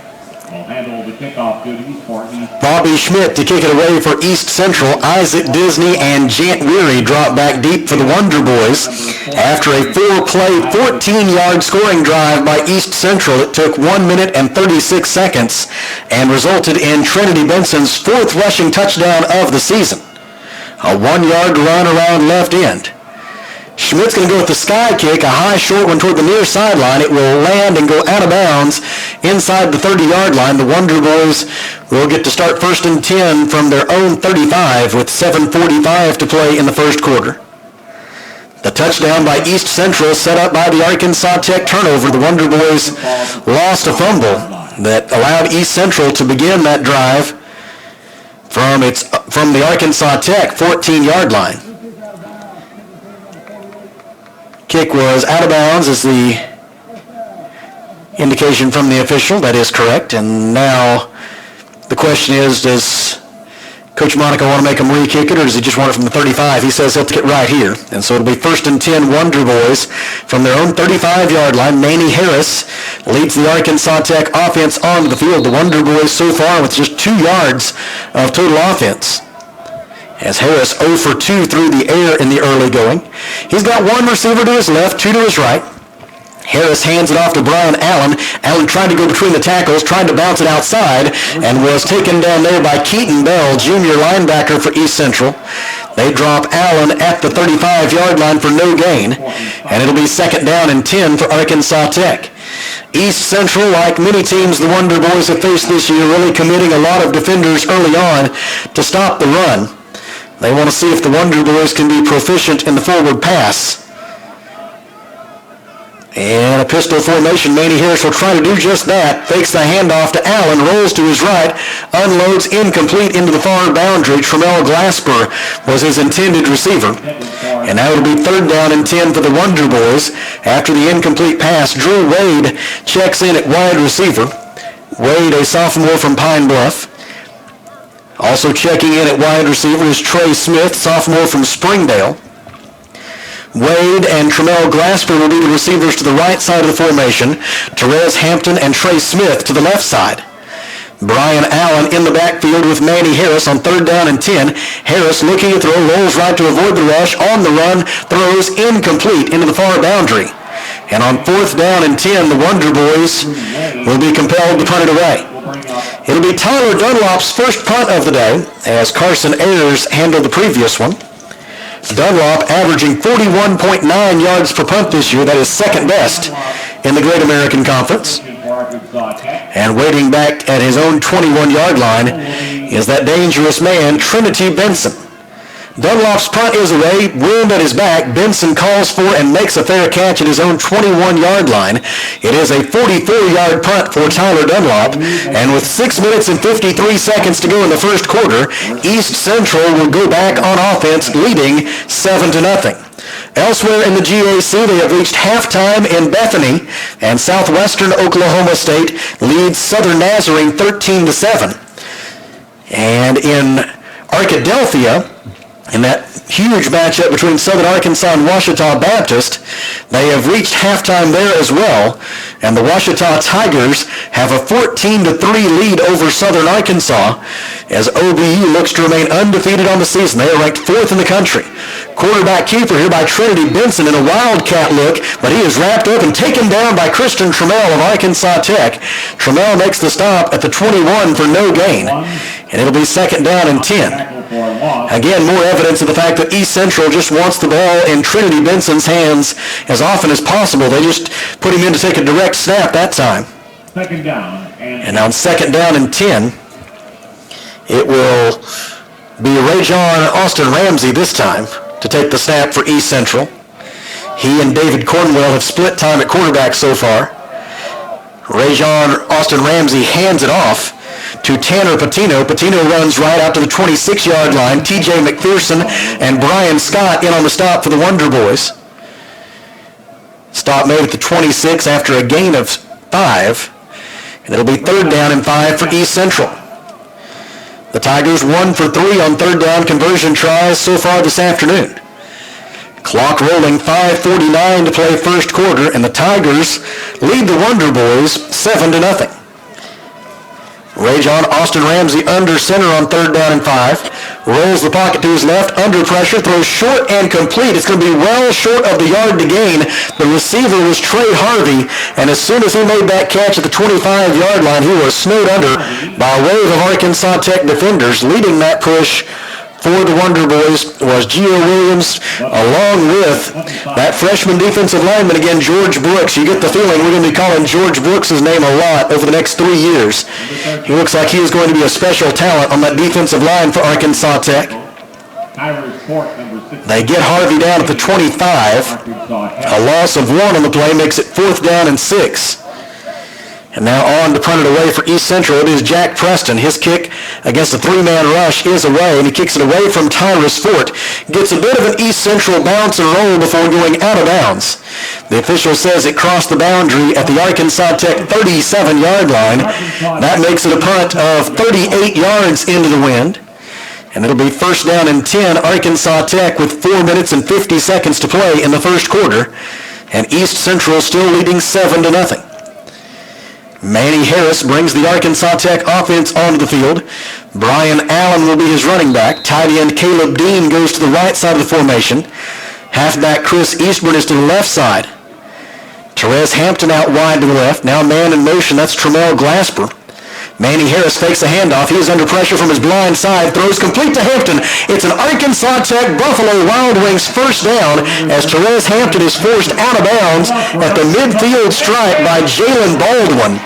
will handle the kickoff duties for East. Bobby Schmidt to kick it away for East Central. Isaac Disney and Jant Weary drop back deep for the Wonder Boys. After a 4-play, 14-yard scoring drive by East Central, it took 1 minute and 36 seconds and resulted in Trinity Benson's 4th rushing touchdown of the season. A 1-yard run around left end. Schmidt's going to go with the sky kick, a high short one toward the near sideline. It will land and go out of bounds inside the 30-yard line. The Wonder Boys will get to start 1st and 10 from their own 35 with 7:45 to play in the first quarter. The touchdown by East Central set up by the Arkansas Tech turnover. The Wonder Boys lost a fumble that allowed East Central to begin that drive from the Arkansas Tech 14-yard line. Kick was out of bounds is the indication from the official. That is correct. And now the question is, does Coach Monaco want to make him re-kick it, or does he just want it from the 35? He says he'll kick it right here. And so it'll be 1st and 10 Wonder Boys from their own 35-yard line. Manny Harris leads the Arkansas Tech offense onto the field. The Wonder Boys so far with just 2 yards of total offense, as Harris 0 for 2 through the air in the early going. He's got 1 receiver to his left, 2 to his right. Harris hands it off to Brian Allen. Allen tried to go between the tackles, tried to bounce it outside, and was taken down there by Keaton Bell, junior linebacker for East Central. They drop Allen at the 35-yard line for no gain, and it'll be 2nd down and 10 for Arkansas Tech. East Central, like many teams the Wonder Boys have faced this year, really committing a lot of defenders early on to stop the run. They want to see if the Wonder Boys can be proficient in the forward pass. And a pistol formation. Manny Harris will try to do just that. Fakes the handoff to Allen, rolls to his right, unloads incomplete into the far boundary. Tremel Glasper was his intended receiver. And now it'll be 3rd down and 10 for the Wonder Boys. After the incomplete pass, Drew Wade checks in at wide receiver. Wade, a sophomore from Pine Bluff. Also checking in at wide receiver is Trey Smith, sophomore from Springdale. Wade and Tremel Glasper will be the receivers to the right side of the formation. Therese Hampton and Trey Smith to the left side. Brian Allen in the backfield with Manny Harris on 3rd down and 10. Harris looking to throw, rolls right to avoid the rush, on the run, throws incomplete into the far boundary. And on 4th down and 10, the Wonder Boys will be compelled to punt it away. It'll be Tyler Dunlop's first punt of the day, as Carson Ayers handled the previous one. Dunlop averaging 41.9 yards per punt this year. That is 2nd best in the Great American Conference. And waiting back at his own 21-yard line is that dangerous man, Trinity Benson. Dunlop's punt is away, wind at his back. Benson calls for and makes a fair catch at his own 21-yard line. It is a 44-yard punt for Tyler Dunlop. And with 6 minutes and 53 seconds to go in the first quarter, East Central will go back on offense, leading 7-0. Elsewhere in the GAC, they have reached halftime in Bethany, and Southwestern Oklahoma State leads Southern Nazarene 13-7. And in Arkadelphia, in that huge matchup between Southern Arkansas and Ouachita Baptist, they have reached halftime there as well, and the Ouachita Tigers have a 14-3 lead over Southern Arkansas, as OBU looks to remain undefeated on the season. They are ranked 4th in the country. Quarterback keeper here by Trinity Benson in a wildcat look, but he is wrapped up and taken down by Christian Tremel of Arkansas Tech. Tremel makes the stop at the 21 for no gain, and it'll be 2nd down and 10. Again, more evidence of the fact that East Central just wants the ball in Trinity Benson's hands as often as possible. They just put him in to take a direct snap that time. 2nd down. And on 2nd down and 10, it will be Rajon Austin Ramsey this time to take the snap for East Central. He and David Cornwell have split time at quarterback so far. Rajon Austin Ramsey hands it off to Tanner Patino. Patino runs right out to the 26-yard line. TJ McPherson and Brian Scott in on the stop for the Wonder Boys. Stop made at the 26 after a gain of 5. And it'll be 3rd down and 5 for East Central. The Tigers 1 for 3 on 3rd down conversion tries so far this afternoon. Clock rolling, 5:49 to play first quarter, and the Tigers lead the Wonder Boys 7-0. Rajon Austin Ramsey under center on 3rd down and 5. Rolls the pocket to his left, under pressure, throws short and complete. It's going to be well short of the yard to gain. The receiver was Trey Harvey, and as soon as he made that catch at the 25-yard line, he was snowed under by a wave of Arkansas Tech defenders, leading that push for the Wonder Boys was Gio Williams, along with that freshman defensive lineman, again, George Brooks. You get the feeling we're going to be calling George Brooks' name a lot over the next 3 years. He looks like he is going to be a special talent on that defensive line for Arkansas Tech. They get Harvey down at the 25. A loss of 1 on the play makes it 4th down and 6. And now on to punt it away for East Central. It is Jack Preston. His kick against a 3-man rush is away, and he kicks it away from Tyrus Fort. Gets a bit of an East Central bounce and roll before going out of bounds. The official says it crossed the boundary at the Arkansas Tech 37-yard line. That makes it a punt of 38 yards into the wind. And it'll be 1st down and 10, Arkansas Tech with 4 minutes and 50 seconds to play in the first quarter. And East Central still leading 7-0. Manny Harris brings the Arkansas Tech offense onto the field. Brian Allen will be his running back. Tight end Caleb Dean goes to the right side of the formation. Halfback Chris Eastburn is to the left side. Therese Hampton out wide to the left. Now man in motion, that's Tremel Glasper. Manny Harris fakes a handoff. He is under pressure from his blind side. Throws complete to Hampton. It's an Arkansas Tech Buffalo Wild Wings 1st down as Therese Hampton is forced out of bounds at the midfield stripe by Jalen Baldwin.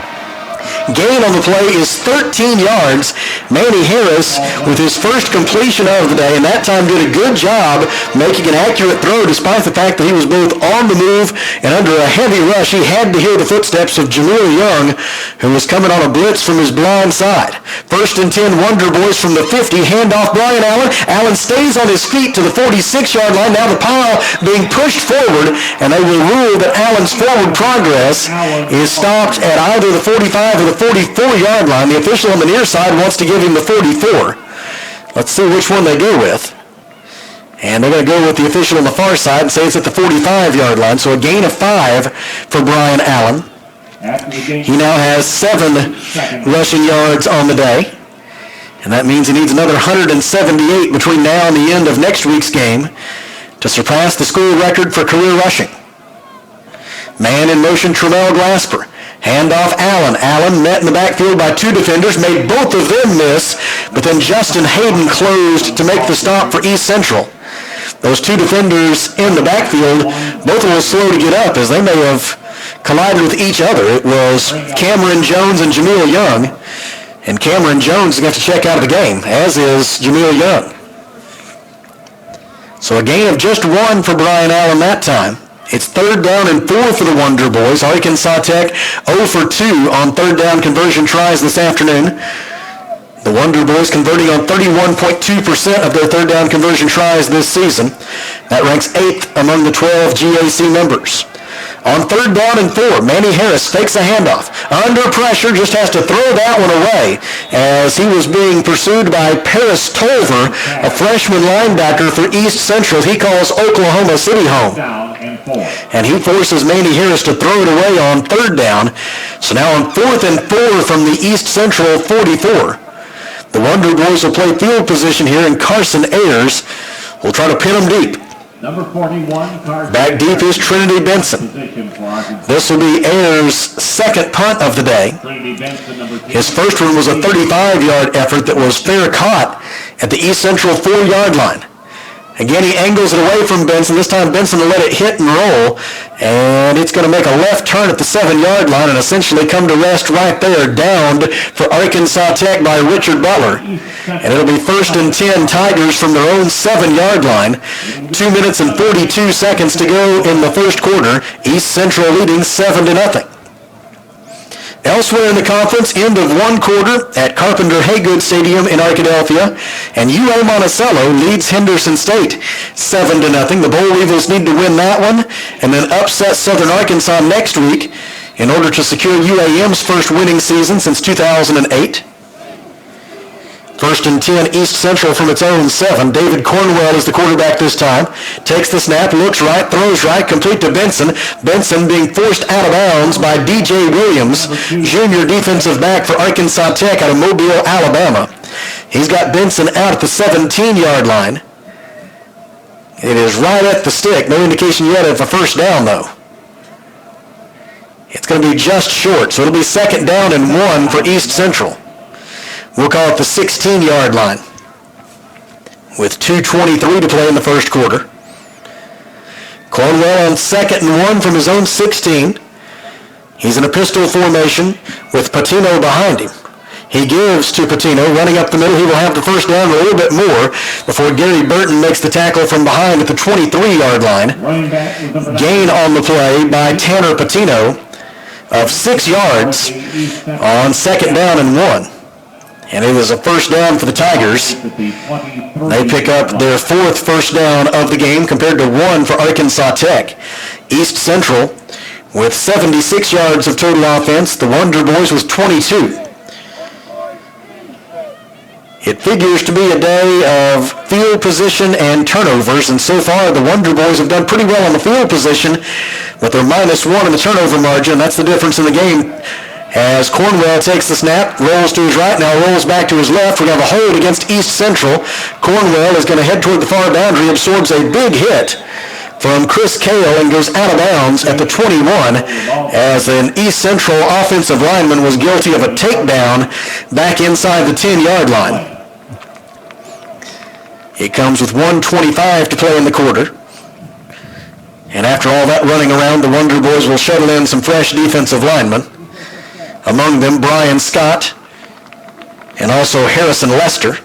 Gain on the play is 13 yards. Manny Harris with his first completion of the day, and that time did a good job making an accurate throw despite the fact that he was both on the move and under a heavy rush. He had to hear the footsteps of Jamil Young, who was coming on a blitz from his blind side. 1st and 10, Wonder Boys from the 50. Handoff Brian Allen. Allen stays on his feet to the 46-yard line. Now the pile being pushed forward, and they will rule that Allen's forward progress is stopped at either the 45 or the 44-yard line. The official on the near side wants to give him the 44. Let's see which one they go with. And they're going to go with the official on the far side and say it's at the 45-yard line. So a gain of 5 for Brian Allen. He now has 7 rushing yards on the day. And that means he needs another 178 between now and the end of next week's game to surpass the school record for career rushing. Man in motion, Tremel Glasper. Handoff Allen. Allen met in the backfield by 2 defenders, made both of them miss, but then Justin Hayden closed to make the stop for East Central. Those 2 defenders in the backfield, both of them slow to get up as they may have collided with each other. It was Cameron Jones and Jamil Young, and Cameron Jones is going to have to check out of the game, as is Jamil Young. So a gain of just 1 for Brian Allen that time. It's 3rd down and 4 for the Wonder Boys. Arkansas Tech 0 for 2 on 3rd down conversion tries this afternoon. The Wonder Boys converting on 31.2% of their 3rd down conversion tries this season. That ranks 8th among the 12 GAC members. On 3rd down and 4, Manny Harris fakes a handoff. Under pressure, just has to throw that one away as he was being pursued by Paris Tolver, a freshman linebacker for East Central. He calls Oklahoma City home. And he forces Manny Harris to throw it away on 3rd down. So now on 4th and 4 from the East Central 44. The Wonder Boys will play field position here, and Carson Ayers will try to pin them deep. Number 41, back deep is Trinity Benson. This will be Ayers' 2nd punt of the day. His first one was a 35-yard effort that was fair caught at the East Central 4-yard line. Again, he angles it away from Benson. This time Benson will let it hit and roll, and it's going to make a left turn at the 7-yard line and essentially come to rest right there, downed for Arkansas Tech by Richard Butler. And it'll be 1st and 10, Tigers from their own 7-yard line. 2 minutes and 42 seconds to go in the first quarter. East Central leading 7-0. Elsewhere in the conference, end of 1 quarter at Carpenter Haygood Stadium in Arkadelphia, and UA Monticello leads Henderson State 7-0. The Boll Weevils need to win that one and then upset Southern Arkansas next week in order to secure UAM's first winning season since 2008. 1st and 10, East Central from its own 7. David Cornwell is the quarterback this time. Takes the snap, looks right, throws right, complete to Benson. Benson being forced out of bounds by DJ Williams, junior defensive back for Arkansas Tech out of Mobile, Alabama. He's got Benson out at the 17-yard line. It is right at the stick. No indication yet of a first down, though. It's going to be just short, so it'll be 2nd down and 1 for East Central. We'll call it the 16-yard line. with 2:23 to play in the first quarter. Cornwell on 2nd and 1 from his own 16. He's in a pistol formation with Patino behind him. He gives to Patino, running up the middle. He will have the first down a little bit more before Gary Burton makes the tackle from behind at the 23-yard line. Gain on the play by Tanner Patino of 6 yards on 2nd down and 1. And it was a first down for the Tigers. They pick up their 4th first down of the game compared to 1 for Arkansas Tech. East Central with 76 yards of total offense. The Wonder Boys with 22. It figures to be a day of field position and turnovers, and so far the Wonder Boys have done pretty well on the field position, but they're -1 in the turnover margin. That's the difference in the game. As Cornwell takes the snap, rolls to his right, now rolls back to his left. We have a hold against East Central. Cornwell is going to head toward the far boundary, absorbs a big hit from Chris Cale and goes out of bounds at the 21 as an East Central offensive lineman was guilty of a takedown back inside the 10-yard line. It comes with 1:25 to play in the quarter. And after all that running around, the Wonder Boys will shuttle in some fresh defensive linemen. Among them, Brian Scott and also Harrison Lester.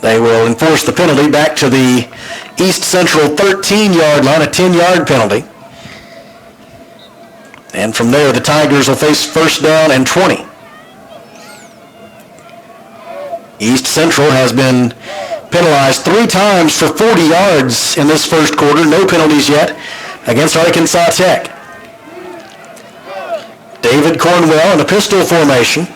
They will enforce the penalty back to the East Central 13-yard line, a 10-yard penalty. And from there, the Tigers will face first down and 20. East Central has been penalized 3 times for 40 yards in this first quarter. No penalties yet against Arkansas Tech. David Cornwell in a pistol formation.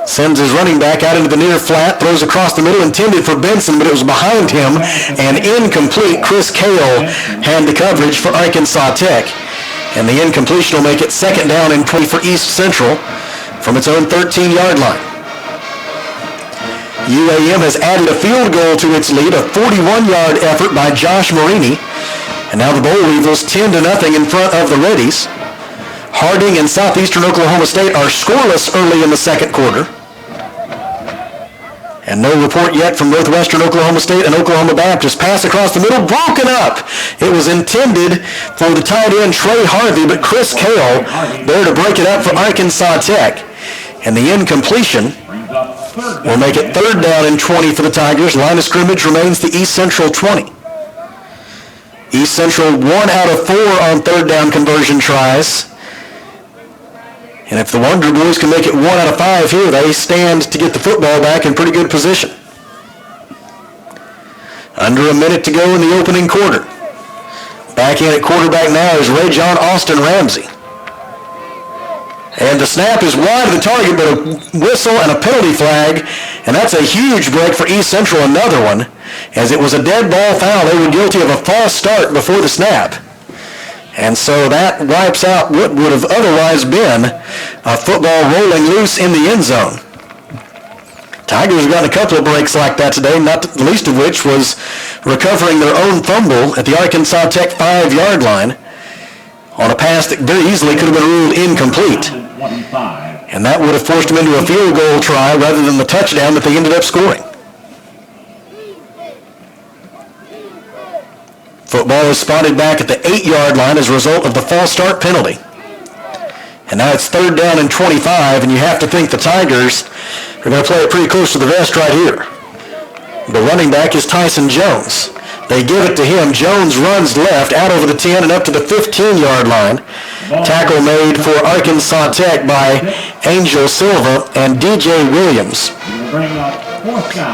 Sends his running back out into the near flat, throws across the middle, intended for Benson, but it was behind him and incomplete. Chris Cale had the coverage for Arkansas Tech. And the incompletion will make it 2nd down and 20 for East Central from its own 13-yard line. UAM has added a field goal to its lead, a 41-yard effort by Josh Marini. And now the Boll Weevils 10-0 in front of the Reddies. Harding and Southeastern Oklahoma State are scoreless early in the second quarter. And no report yet from Northwestern Oklahoma State and Oklahoma Baptist. Pass across the middle, broken up. It was intended for the tight end Trey Harvey, but Chris Cale there to break it up for Arkansas Tech. And the incompletion will make it 3rd down and 20 for the Tigers. Line of scrimmage remains the East Central 20. East Central 1 out of 4 on 3rd down conversion tries. And if the Wonder Boys can make it 1 out of 5 here, they stand to get the football back in pretty good position. Under a minute to go in the opening quarter. Back in at quarterback now is Ray John Austin Ramsey. And the snap is wide of the target, but a whistle and a penalty flag. And that's a huge break for East Central, another one. As it was a dead ball foul, they were guilty of a false start before the snap. And so that wipes out what would have otherwise been a football rolling loose in the end zone. Tigers have gotten a couple of breaks like that today, not the least of which was recovering their own fumble at the Arkansas Tech 5-yard line on a pass that very easily could have been ruled incomplete. And that would have forced them into a field goal try rather than the touchdown that they ended up scoring. Football is spotted back at the 8-yard line as a result of the false start penalty. And now it's 3rd down and 25, and you have to think the Tigers are going to play it pretty close to the vest right here. The running back is Tyson Jones. They give it to him. Jones runs left out over the 10 and up to the 15-yard line. Tackle made for Arkansas Tech by Angel Silva and DJ Williams.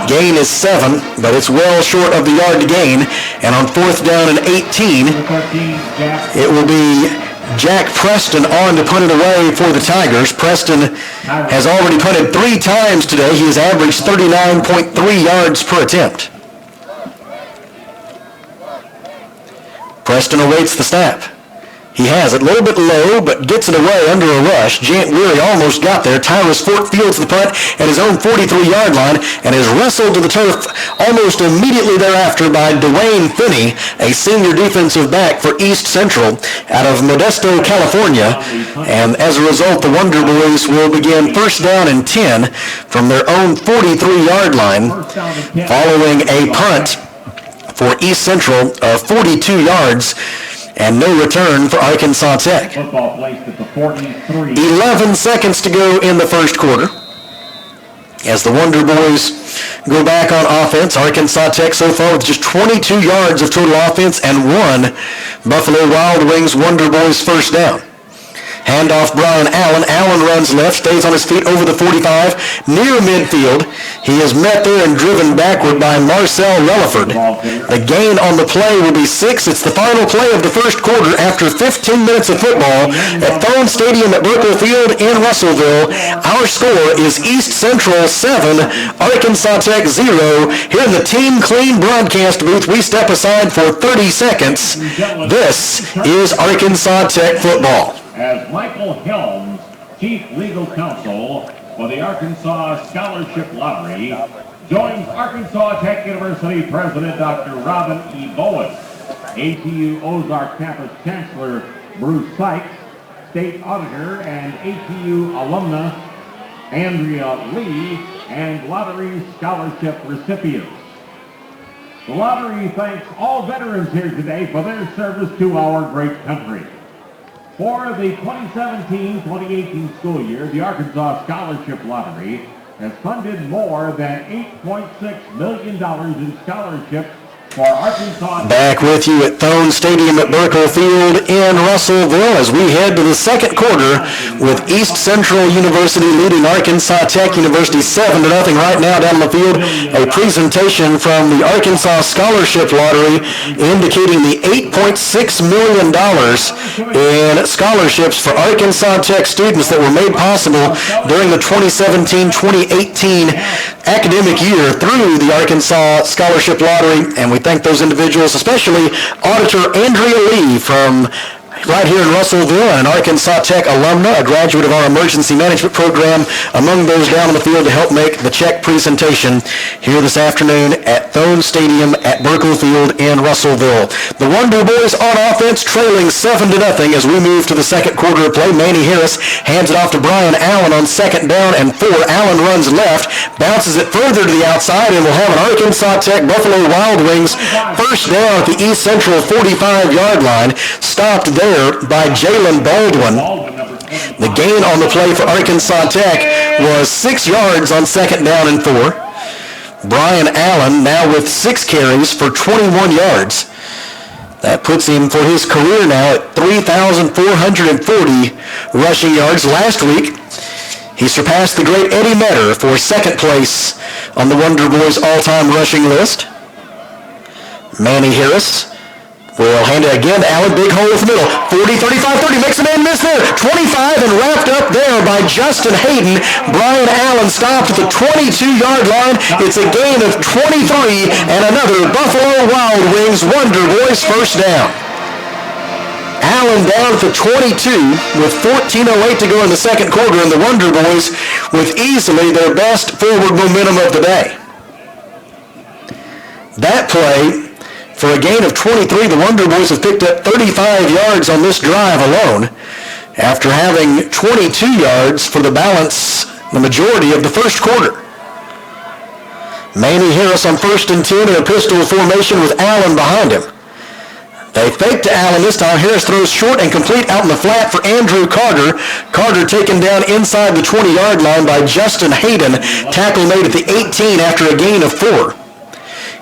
Gain is 7, but it's well short of the yard to gain. And on 4th down and 18, it will be Jack Preston on to punt it away for the Tigers. Preston has already punted 3 times today. He has averaged 39.3 yards per attempt. Preston awaits the snap. He has it a little bit low, but gets it away under a rush. Jant Weary almost got there. Tyrus Fort fields the punt at his own 43-yard line and is wrestled to the turf almost immediately thereafter by Dwayne Finney, a senior defensive back for East Central out of Modesto, California. And as a result, the Wonder Boys will begin first down and 10 from their own 43-yard line, following a punt for East Central of 42 yards and no return for Arkansas Tech. Football placed at the 43. 11 seconds to go in the first quarter. As the Wonder Boys go back on offense, Arkansas Tech so far with just 22 yards of total offense and one Buffalo Wild Wings Wonder Boys first down. Handoff Brian Allen. Allen runs left, stays on his feet over the 45, near midfield. He is met there and driven backward by Marcel Relaford. The gain on the play will be 6. It's the final play of the first quarter after 15 minutes of football at Thone Stadium at Burkle Field in Russellville. Our score is East Central 7, Arkansas Tech 0. Here in the Team Clean broadcast booth, we step aside for 30 seconds. This is Arkansas Tech football. As Michael Helms, Chief Legal Counsel for the Arkansas Scholarship Lottery, joins Arkansas Tech University President Dr. Robin E. Bowen, ATU Ozark Campus Chancellor Bruce Sykes, State Auditor and ATU alumna Andrea Lee, and lottery scholarship recipients. The lottery thanks all veterans here today for their service to our great country. For the 2017-2018 school year, the Arkansas Scholarship Lottery has funded more than $8.6 million in scholarships for Arkansas. Back with you at Thone Stadium at Burkle Field in Russellville as we head to the second quarter with East Central University leading Arkansas Tech University 7-0 right now down the field. A presentation from the Arkansas Scholarship Lottery indicating the $8.6 million in scholarships for Arkansas Tech students that were made possible during the 2017-2018 academic year through the Arkansas Scholarship Lottery, and we thank those individuals, especially Auditor Andrea Lee from right here in Russellville, and an Arkansas Tech alumna, a graduate of our emergency management program, among those down on the field to help make the check presentation here this afternoon at Thone Stadium at Burkle Field in Russellville. The Wonder Boys on offense trailing 7-0 as we move to the second quarter of play. Manny Harris hands it off to Brian Allen on second down and 4. Allen runs left, bounces it further to the outside, and we'll have an Arkansas Tech Buffalo Wild Wings first down at the East Central 45-yard line, stopped there by Jalen Baldwin. The gain on the play for Arkansas Tech was 6 yards on second down and 4. Brian Allen now with 6 carries for 21 yards. That puts him for his career now at 3,440 rushing yards. Last week, he surpassed the great Eddie Metter for second place on the Wonder Boys all-time rushing list. Manny Harris will hand it again to Allen. Big hole in the middle. 40, 35, 30. Makes a man miss there. 25 and wrapped up there by Justin Hayden. Brian Allen stopped at the 22-yard line. It's a gain of 23 and another Buffalo Wild Wings Wonder Boys first down. Allen down at the 22 with 14:08 to go in the second quarter, and the Wonder Boys with easily their best forward momentum of the day. That play, for a gain of 23, the Wonder Boys have picked up 35 yards on this drive alone after having 22 yards for the balance, the majority of the first quarter. Manny Harris on 1st and 10 in a pistol formation with Allen behind him. They fake to Allen this time. Harris throws short and complete out in the flat for Andrew Carter. Carter taken down inside the 20-yard line by Justin Hayden. Tackle made at the 18 after a gain of 4.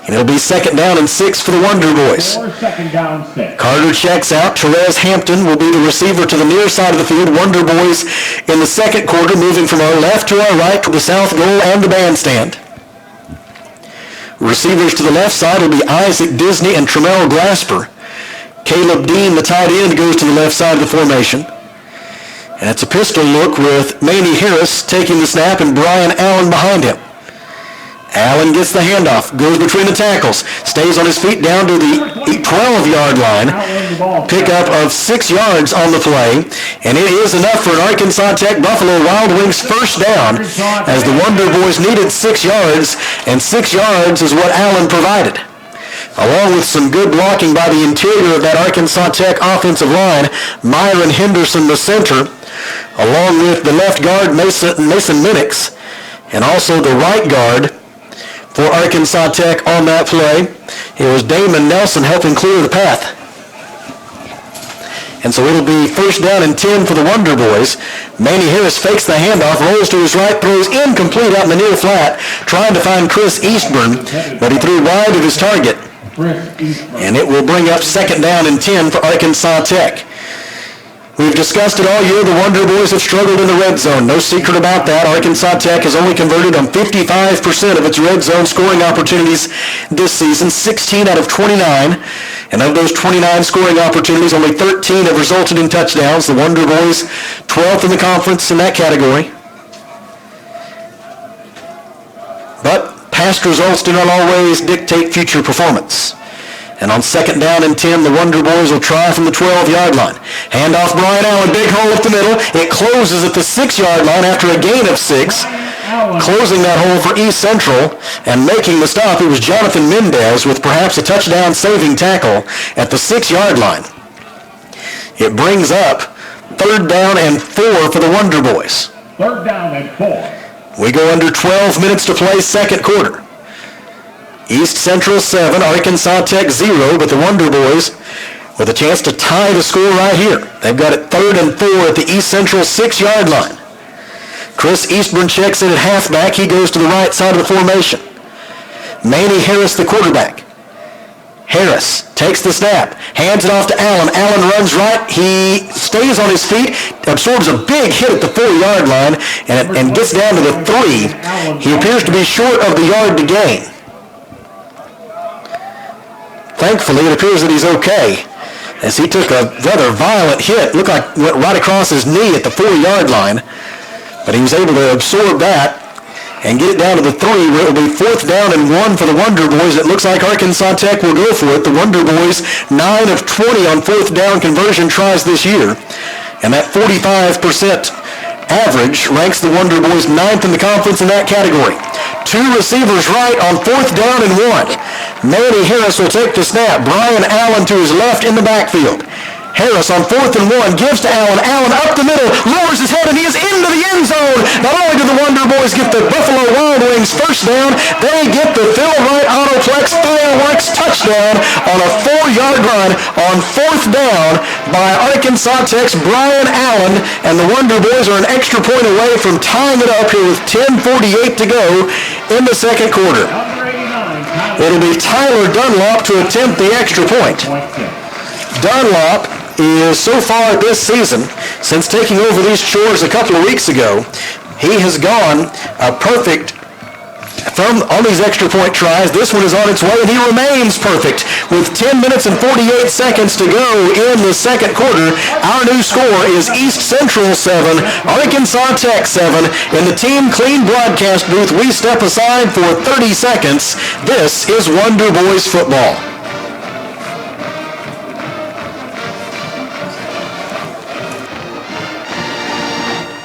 And it'll be second down and 6 for the Wonder Boys. Second down, 6. Carter checks out. Therese Hampton will be the receiver to the near side of the field. Wonder Boys in the second quarter moving from our left to our right to the south goal and the bandstand. Receivers to the left side will be Isaac Disney and Tremel Glasper. Caleb Dean, the tight end, goes to the left side of the formation. And it's a pistol look with Manny Harris taking the snap and Brian Allen behind him. Allen gets the handoff, goes between the tackles, stays on his feet down to the 12-yard line. Pickup of 6 yards on the play, and it is enough for an Arkansas Tech Buffalo Wild Wings first down, as the Wonder Boys needed 6 yards, and 6 yards is what Allen provided. Along with some good blocking by the interior of that Arkansas Tech offensive line, Myron Henderson, the center, along with the left guard, Mason Minix, and also the right guard for Arkansas Tech on that play. It was Damon Nelson helping clear the path. And so it'll be first down and 10 for the Wonder Boys. Manny Harris fakes the handoff, rolls to his right, throws incomplete out in the near flat, trying to find Chris Eastburn, but he threw wide of his target. And it will bring up second down and 10 for Arkansas Tech. We've discussed it all year. The Wonder Boys have struggled in the red zone. No secret about that. Arkansas Tech has only converted on 55% of its red zone scoring opportunities this season, 16 out of 29. And of those 29 scoring opportunities, only 13 have resulted in touchdowns. The Wonder Boys, 12th in the conference in that category. But past results do not always dictate future performance. And on second down and 10, the Wonder Boys will try from the 12-yard line. Handoff Brian Allen, big hole up the middle. It closes at the 6-yard line after a gain of 6. Closing that hole for East Central and making the stop, it was Jonathan Mendez with perhaps a touchdown-saving tackle at the 6-yard line. It brings up third down and 4 for the Wonder Boys. Third down and 4. We go under 12 minutes to play second quarter. East Central 7, Arkansas Tech 0, but the Wonder Boys with a chance to tie the score right here. They've got it third and 4 at the East Central 6-yard line. Chris Eastburn checks in at halfback. He goes to the right side of the formation. Manny Harris, the quarterback. Harris takes the snap, hands it off to Allen. Allen runs right. He stays on his feet, absorbs a big hit at the 4-yard line, and gets down to the 3. He appears to be short of the yard to gain. Thankfully, it appears that he's okay, as he took a rather violent hit. Looked like went right across his knee at the 4-yard line, but he was able to absorb that and get it down to the 3, where it will be fourth down and 1 for the Wonder Boys. It looks like Arkansas Tech will go for it. The Wonder Boys, 9 of 20 on fourth down conversion tries this year, and that 45% average ranks the Wonder Boys 9th in the conference in that category. 2 receivers right on fourth down and 1. Manny Harris will take the snap. Brian Allen to his left in the backfield. Harris on fourth and 1 gives to Allen. Allen up the middle, lowers his head, and he is into the end zone. Not only do the Wonder Boys get the Buffalo Wild Wings first down, they get the Phil Wright Autoplex Fireworks touchdown on a 4-yard run on fourth down by Arkansas Tech's Brian Allen, and the Wonder Boys are an extra point away from tying it up here with 10:48 to go in the second quarter. It'll be Tyler Dunlop to attempt the extra point. Dunlop is so far this season, since taking over these chores a couple of weeks ago, he has gone perfect from on these extra point tries. This one is on its way, and he remains perfect with 10 minutes and 48 seconds to go in the second quarter. Our new score is East Central 7, Arkansas Tech 7. In the Team Clean broadcast booth, we step aside for 30 seconds. This is Wonder Boys football.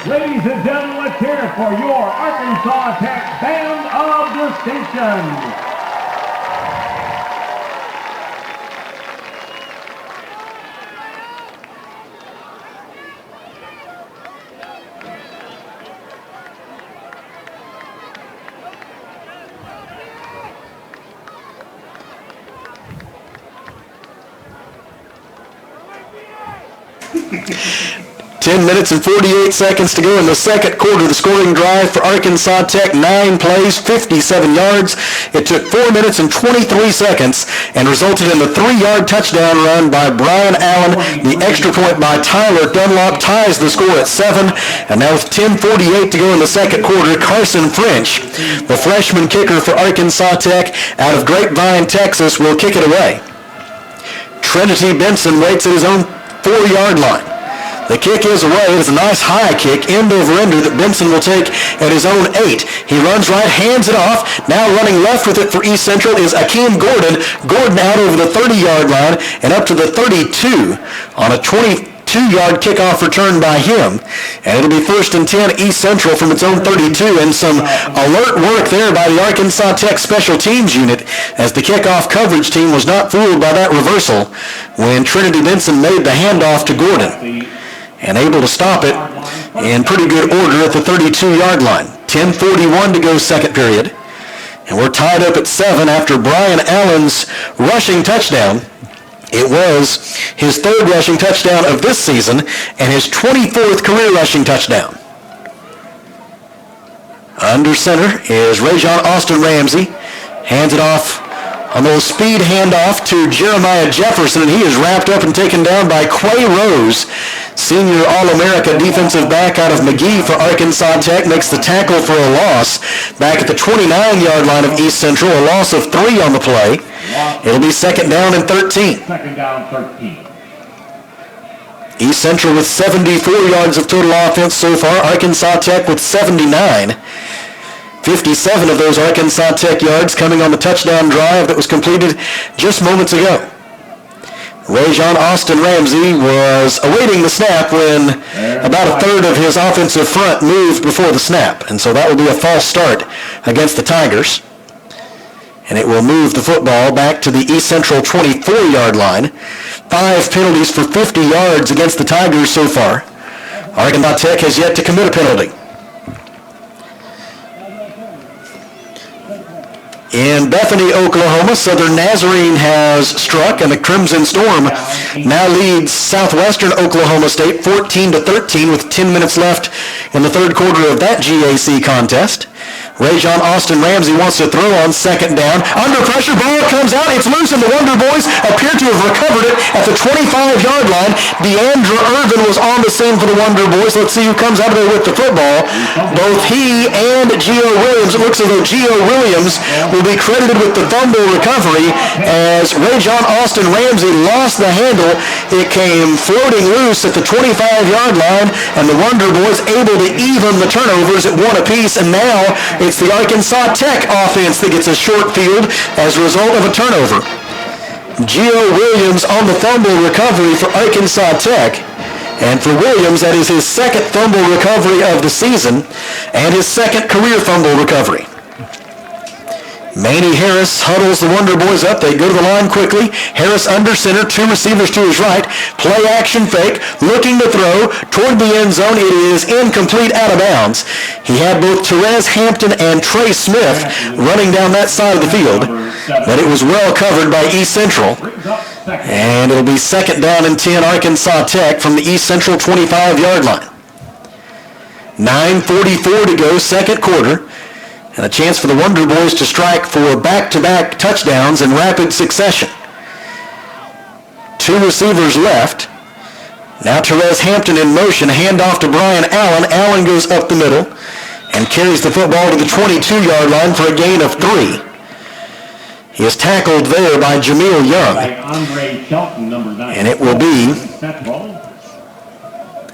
Ladies and gentlemen, let's hear it for your Arkansas Tech Band of Distinction. 10 minutes and 48 seconds to go in the second quarter. The scoring drive for Arkansas Tech, 9 plays, 57 yards. It took 4 minutes and 23 seconds and resulted in the 3-yard touchdown run by Brian Allen. The extra point by Tyler Dunlop ties the score at 7. And now with 10:48 to go in the second quarter, Carson French, the freshman kicker for Arkansas Tech out of Grapevine, Texas, will kick it away. Trinity Benson waits at his own 4-yard line. The kick is away. It's a nice high kick, end over ender, that Benson will take at his own 8. He runs right, hands it off. Now running left with it for East Central is Akeem Gordon. Gordon out over the 30-yard line and up to the 32 on a 22-yard kickoff return by him. And it'll be 1st and 10 East Central from its own 32, and some alert work there by the Arkansas Tech special teams unit, as the kickoff coverage team was not fooled by that reversal when Trinity Benson made the handoff to Gordon, and able to stop it in pretty good order at the 32-yard line. 10:41 to go second period. And we're tied up at 7 after Brian Allen's rushing touchdown. It was his 3rd rushing touchdown of this season and his 24th career rushing touchdown. Under center is Rajon Austin Ramsey. Hands it off on the speed handoff to Jeremiah Jefferson, and he is wrapped up and taken down by Quay Rose. Senior All-America defensive back out of McGee for Arkansas Tech makes the tackle for a loss back at the 29-yard line of East Central, a loss of 3 on the play. It'll be 2nd down and 13. 2nd down, 13. East Central with 74 yards of total offense so far. Arkansas Tech with 79. 57 of those Arkansas Tech yards coming on the touchdown drive that was completed just moments ago. Rajon Austin Ramsey was awaiting the snap when about a third of his offensive front moved before the snap. And so that will be a false start against the Tigers. And it will move the football back to the East Central 24-yard line. 5 penalties for 50 yards against the Tigers so far. Arkansas Tech has yet to commit a penalty. In Bethany, Oklahoma, Southern Nazarene has struck, and the Crimson Storm now leads Southwestern Oklahoma State 14-13 with 10 minutes left in the 3rd quarter of that GAC contest. Rajon Austin Ramsey wants to throw on 2nd down. Under pressure, ball comes out. It's loose, and the Wonder Boys appear to have recovered it at the 25-yard line. DeAndre Irvin was on the scene for the Wonder Boys. Let's see who comes out of there with the football. Both he and Gio Williams, it looks as though Gio Williams will be credited with the fumble recovery as Rajon Austin Ramsey lost the handle. It came floating loose at the 25-yard line, and the Wonder Boys able to even the turnovers at 1 apiece, and now it's the Arkansas Tech offense that gets a short field as a result of a turnover. Gio Williams on the fumble recovery for Arkansas Tech. And for Williams, that is his 2nd fumble recovery of the season and his 2nd career fumble recovery. Manny Harris huddles the Wonder Boys up. They go to the line quickly. Harris under center, 2 receivers to his right. Play action fake, looking to throw toward the end zone. It is incomplete, out of bounds. He had both Therese Hampton and Trey Smith running down that side of the field, but it was well covered by East Central. And it'll be 2nd down and 10 Arkansas Tech from the East Central 25-yard line. 9:44 to go, 2nd quarter. And a chance for the Wonder Boys to strike for back-to-back touchdowns in rapid succession. 2 receivers left. Now Therese Hampton in motion. Handoff to Brian Allen. Allen goes up the middle and carries the football to the 22-yard line for a gain of 3. He is tackled there by Jameel Young. And it will be,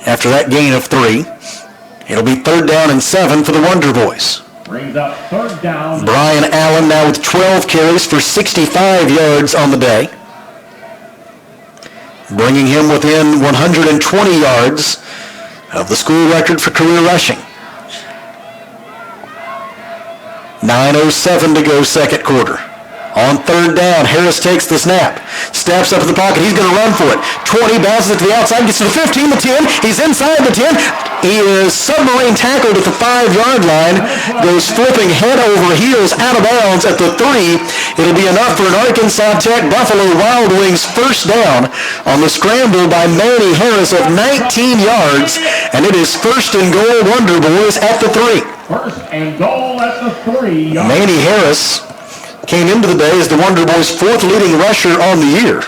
after that gain of 3, it'll be 3rd down and 7 for the Wonder Boys. Brings up 3rd down. Brian Allen now with 12 carries for 65 yards on the day, bringing him within 120 yards of the school record for career rushing. 9:07 to go, 2nd quarter. On 3rd down, Harris takes the snap, steps up to the pocket. He's going to run for it. 20, bounces it to the outside, gets to the 15, the 10. He's inside the 10. He is submarine tackled at the 5-yard line, goes flipping head over heels out of bounds at the 3. It'll be enough for an Arkansas Tech Buffalo Wild Wings 1st down on the scramble by Manny Harris of 19 yards, and it is 1st and goal, Wonder Boys at the 3. 1st and goal at the 3. Manny Harris came into the day as the Wonder Boys' 4th leading rusher on the year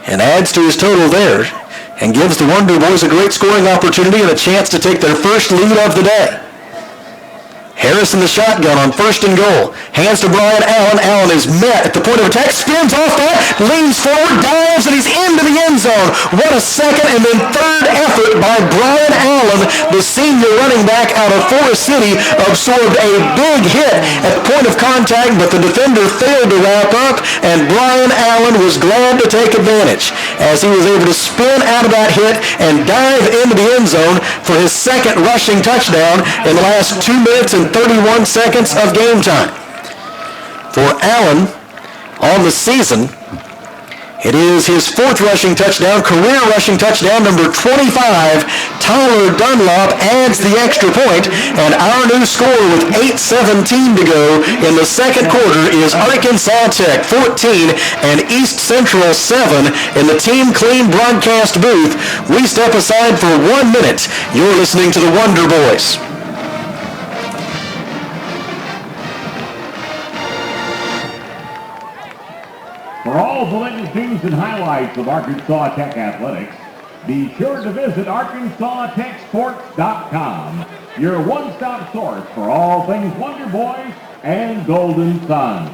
and adds to his total there and gives the Wonder Boys a great scoring opportunity and a chance to take their first lead of the day. Harris in the shotgun on 1st and goal. Hands to Brian Allen. Allen is met at the point of attack. Spins off that. Leans forward. Dives, and he's into the end zone. What a second and then third effort by Brian Allen. The senior running back out of Forest City absorbed a big hit at the point of contact, but the defender failed to wrap up, and Brian Allen was glad to take advantage as he was able to spin out of that hit and dive into the end zone for his second rushing touchdown in the last 2 minutes and 31 seconds of game time. For Allen, on the season, it is his 4th rushing touchdown, career rushing touchdown, number 25. Tyler Dunlop adds the extra point, and our new score with 8:17 to go in the second quarter is Arkansas Tech 14 and East Central 7 in the Team Clean broadcast booth. We step aside for 1 minute. You're listening to the Wonder Boys. For all the latest news and highlights of Arkansas Tech athletics, be sure to visit ArkansasTechSports.com, your one-stop source for all things Wonder Boys and Golden Suns.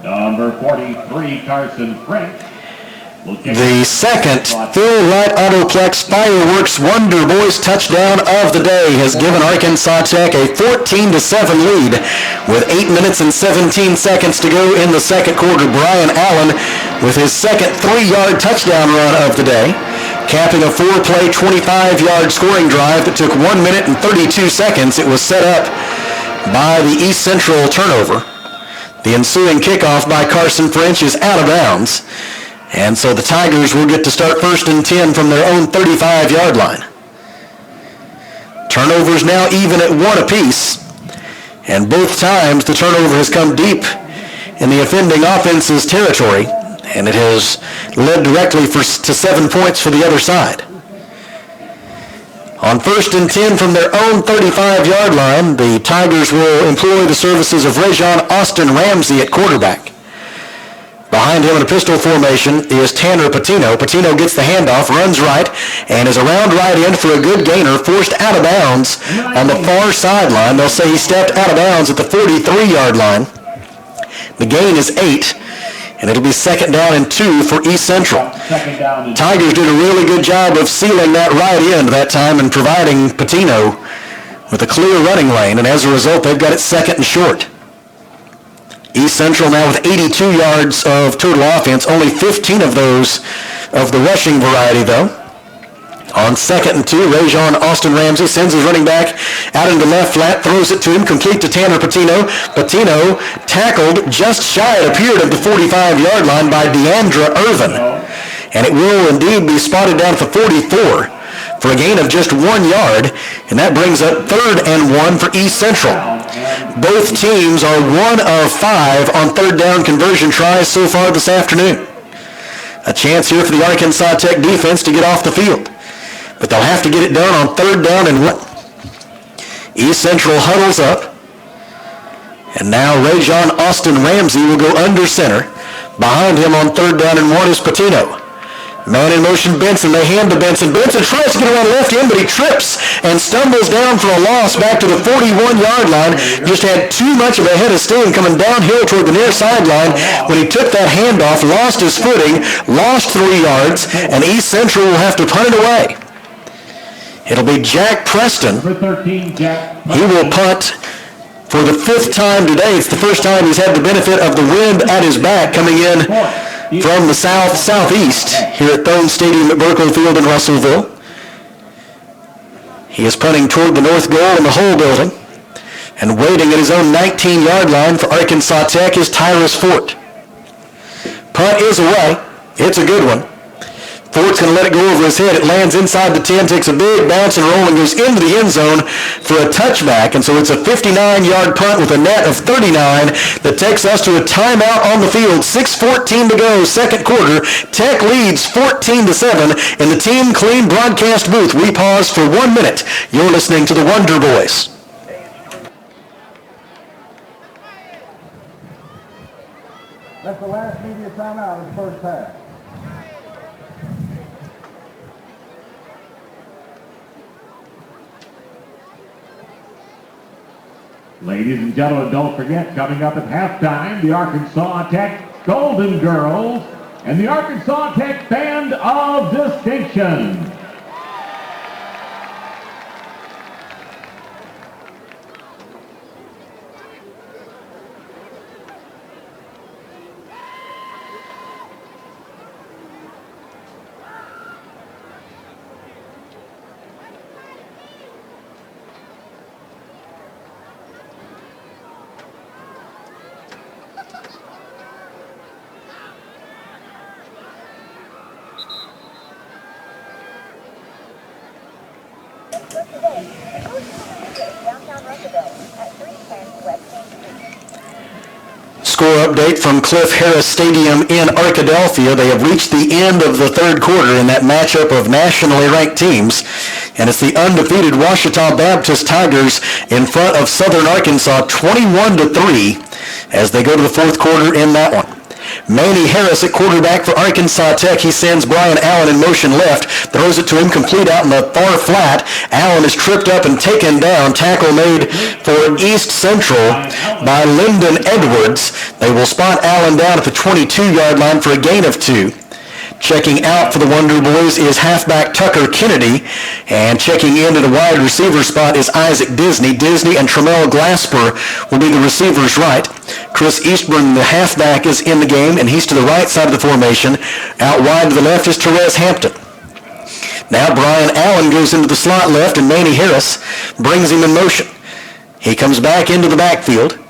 Number 43, Carson French. The second Phil Wright Autoplex Fireworks Wonder Boys touchdown of the day has given Arkansas Tech a 14-7 lead with 8 minutes and 17 seconds to go in the second quarter. Brian Allen with his second 3-yard touchdown run of the day, capping a 4-play, 25-yard scoring drive that took 1 minute and 32 seconds. It was set up by the East Central turnover. The ensuing kickoff by Carson French is out of bounds, and so the Tigers will get to start 1st and 10 from their own 35-yard line. Turnovers now even at 1 apiece, and both times the turnover has come deep in the offending offense's territory, and it has led directly to 7 points for the other side. On 1st and 10 from their own 35-yard line, the Tigers will employ the services of Rajon Austin Ramsey at quarterback. Behind him in a pistol formation is Tanner Patino. Patino gets the handoff, runs right, and is around right end for a good gainer, forced out of bounds on the far sideline. They'll say he stepped out of bounds at the 43-yard line. The gain is 8. And it'll be 2nd down and 2 for East Central. Tigers did a really good job of sealing that right end that time and providing Patino with a clear running lane, and as a result, they've got it 2nd and short. East Central now with 82 yards of total offense, only 15 of those of the rushing variety, though. On 2nd and 2, Rajon Austin Ramsey sends his running back out into left flat, throws it to him, complete to Tanner Patino. Patino tackled just shy, it appeared, of the 45-yard line by Deandra Irvin. And it will indeed be spotted down at the 44 for a gain of just 1 yard, and that brings up 3rd and 1 for East Central. Both teams are 1 of 5 on 3rd down conversion tries so far this afternoon. A chance here for the Arkansas Tech defense to get off the field, but they'll have to get it done on 3rd down and 1. East Central huddles up, and now Rajon Austin Ramsey will go under center. Behind him on 3rd down and 1 is Patino. Man in motion, Benson. They hand to Benson. Benson tries to get around left end, but he trips and stumbles down for a loss back to the 41-yard line. Just had too much of a head of steam coming downhill toward the near sideline. When he took that handoff, lost his footing, lost 3 yards, and East Central will have to punt it away. It'll be Jack Preston. He will punt for the 5th time today. It's the first time he's had the benefit of the wind at his back coming in from the southeast here at Thone Stadium at Burkle Field in Russellville. He is punting toward the north goal in the Hull building. And waiting at his own 19-yard line for Arkansas Tech is Tyrus Fort. Punt is away. It's a good one. Fort's going to let it go over his head. It lands inside the 10, takes a big bounce and roll and goes into the end zone for a touchback. And so it's a 59-yard punt with a net of 39 that takes us to a timeout on the field. 6:14 to go, second quarter. Tech leads 14-7 in the Team Clean broadcast booth. We pause for 1 minute. You're listening to the Wonder Boys. That's the last media timeout of the first half. Ladies and gentlemen, don't forget, coming up at halftime, the Arkansas Tech Golden Girls and the Arkansas Tech Band of Distinction. Score update from Cliff Harris Stadium in Arkadelphia. They have reached the end of the third quarter in that matchup of nationally ranked teams. And it's the undefeated Ouachita Baptist Tigers in front of Southern Arkansas 21-3 as they go to the fourth quarter in that one. Manny Harris at quarterback for Arkansas Tech. He sends Brian Allen in motion left, throws it to him complete out in the far flat. Allen is tripped up and taken down. Tackle made for East Central by Lyndon Edwards. They will spot Allen down at the 22-yard line for a gain of 2. Checking out for the Wonder Boys is halfback Tucker Kennedy, and checking in at a wide receiver spot is Isaac Disney. Disney and Tremel Glasper will be the receivers right. Chris Eastburn, the halfback, is in the game, and he's to the right side of the formation. Out wide to the left is Therese Hampton. Now Brian Allen goes into the slot left, and Manny Harris brings him in motion. He comes back into the backfield.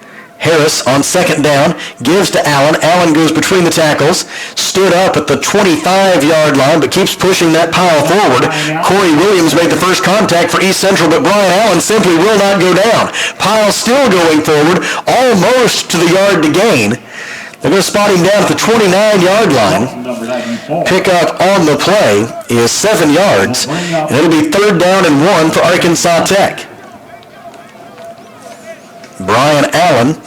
Harris on second down, gives to Allen. Allen goes between the tackles, stood up at the 25-yard line, but keeps pushing that pile forward. Corey Williams made the first contact for East Central, but Brian Allen simply will not go down. Pile still going forward, almost to the yard to gain. They're going to spot him down at the 29-yard line. Pick up on the play is 7 yards, and it'll be 3rd down and 1 for Arkansas Tech. Brian Allen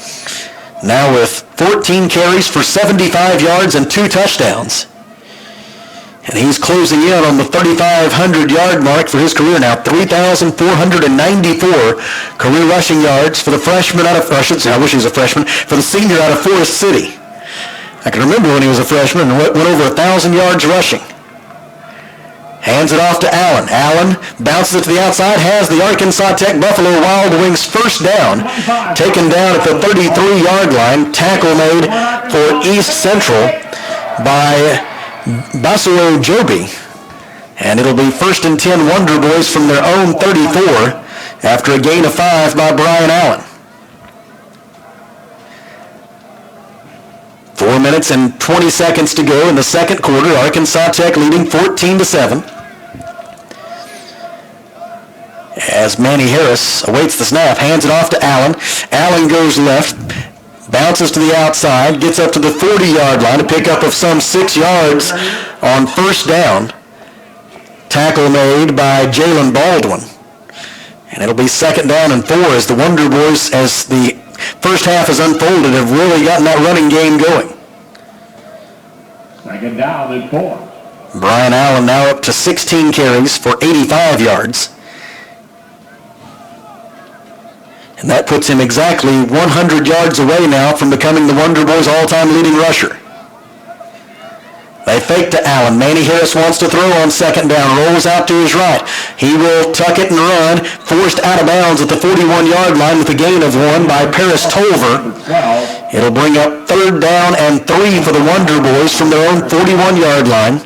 now with 14 carries for 75 yards and 2 touchdowns. And he's closing in on the 3,500-yard mark for his career now. 3,494 career rushing yards for the freshman out of, I wish he was a freshman, for the senior out of Forest City. I can remember when he was a freshman and went over 1,000 yards rushing. Hands it off to Allen. Allen bounces it to the outside, has the Arkansas Tech Buffalo Wild Wings first down. Taken down at the 33-yard line. Tackle made for East Central by Basuro Joby. And it'll be 1st and 10 Wonder Boys from their own 34 after a gain of 5 by Brian Allen. 4 minutes and 20 seconds to go in the second quarter. Arkansas Tech leading 14-7. As Manny Harris awaits the snap, hands it off to Allen. Allen goes left, bounces to the outside, gets up to the 40-yard line, a pickup of some 6 yards on first down. Tackle made by Jalen Baldwin. And it'll be 2nd down and 4 as the Wonder Boys, as the first half has unfolded, have really gotten that running game going. 2nd down and 4. Brian Allen now up to 16 carries for 85 yards. And that puts him exactly 100 yards away now from becoming the Wonder Boys' all-time leading rusher. They fake to Allen. Manny Harris wants to throw on 2nd down. Rolls out to his right. He will tuck it and run. Forced out of bounds at the 41-yard line with a gain of 1 by Paris Tolver. It'll bring up 3rd down and 3 for the Wonder Boys from their own 41-yard line.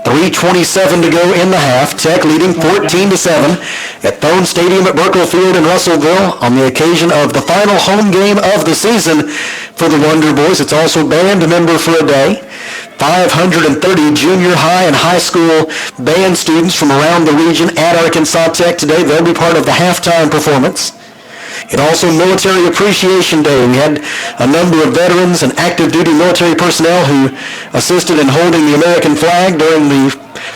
3:27 to go in the half. Tech leading 14-7 at Thone Stadium at Burkle Field in Russellville on the occasion of the final home game of the season for the Wonder Boys. It's also band member for a day. 530 junior high and high school band students from around the region at Arkansas Tech today. They'll be part of the halftime performance. And also Military Appreciation Day. We had a number of veterans and active duty military personnel who assisted in holding the American flag during the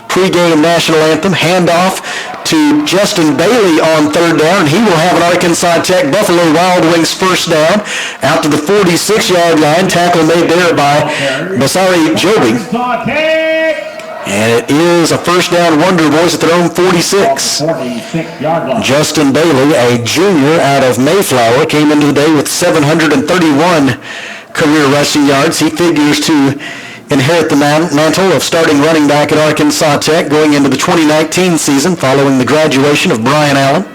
pregame national anthem. Handoff to Justin Bailey on third down. He will have an Arkansas Tech Buffalo Wild Wings first down out to the 46-yard line. Tackle made there by Basari Joby. And it is a first down Wonder Boys at their own 46. Justin Bailey, a junior out of Mayflower, came into the day with 731 career rushing yards. He figures to inherit the mantle of starting running back at Arkansas Tech going into the 2019 season following the graduation of Brian Allen.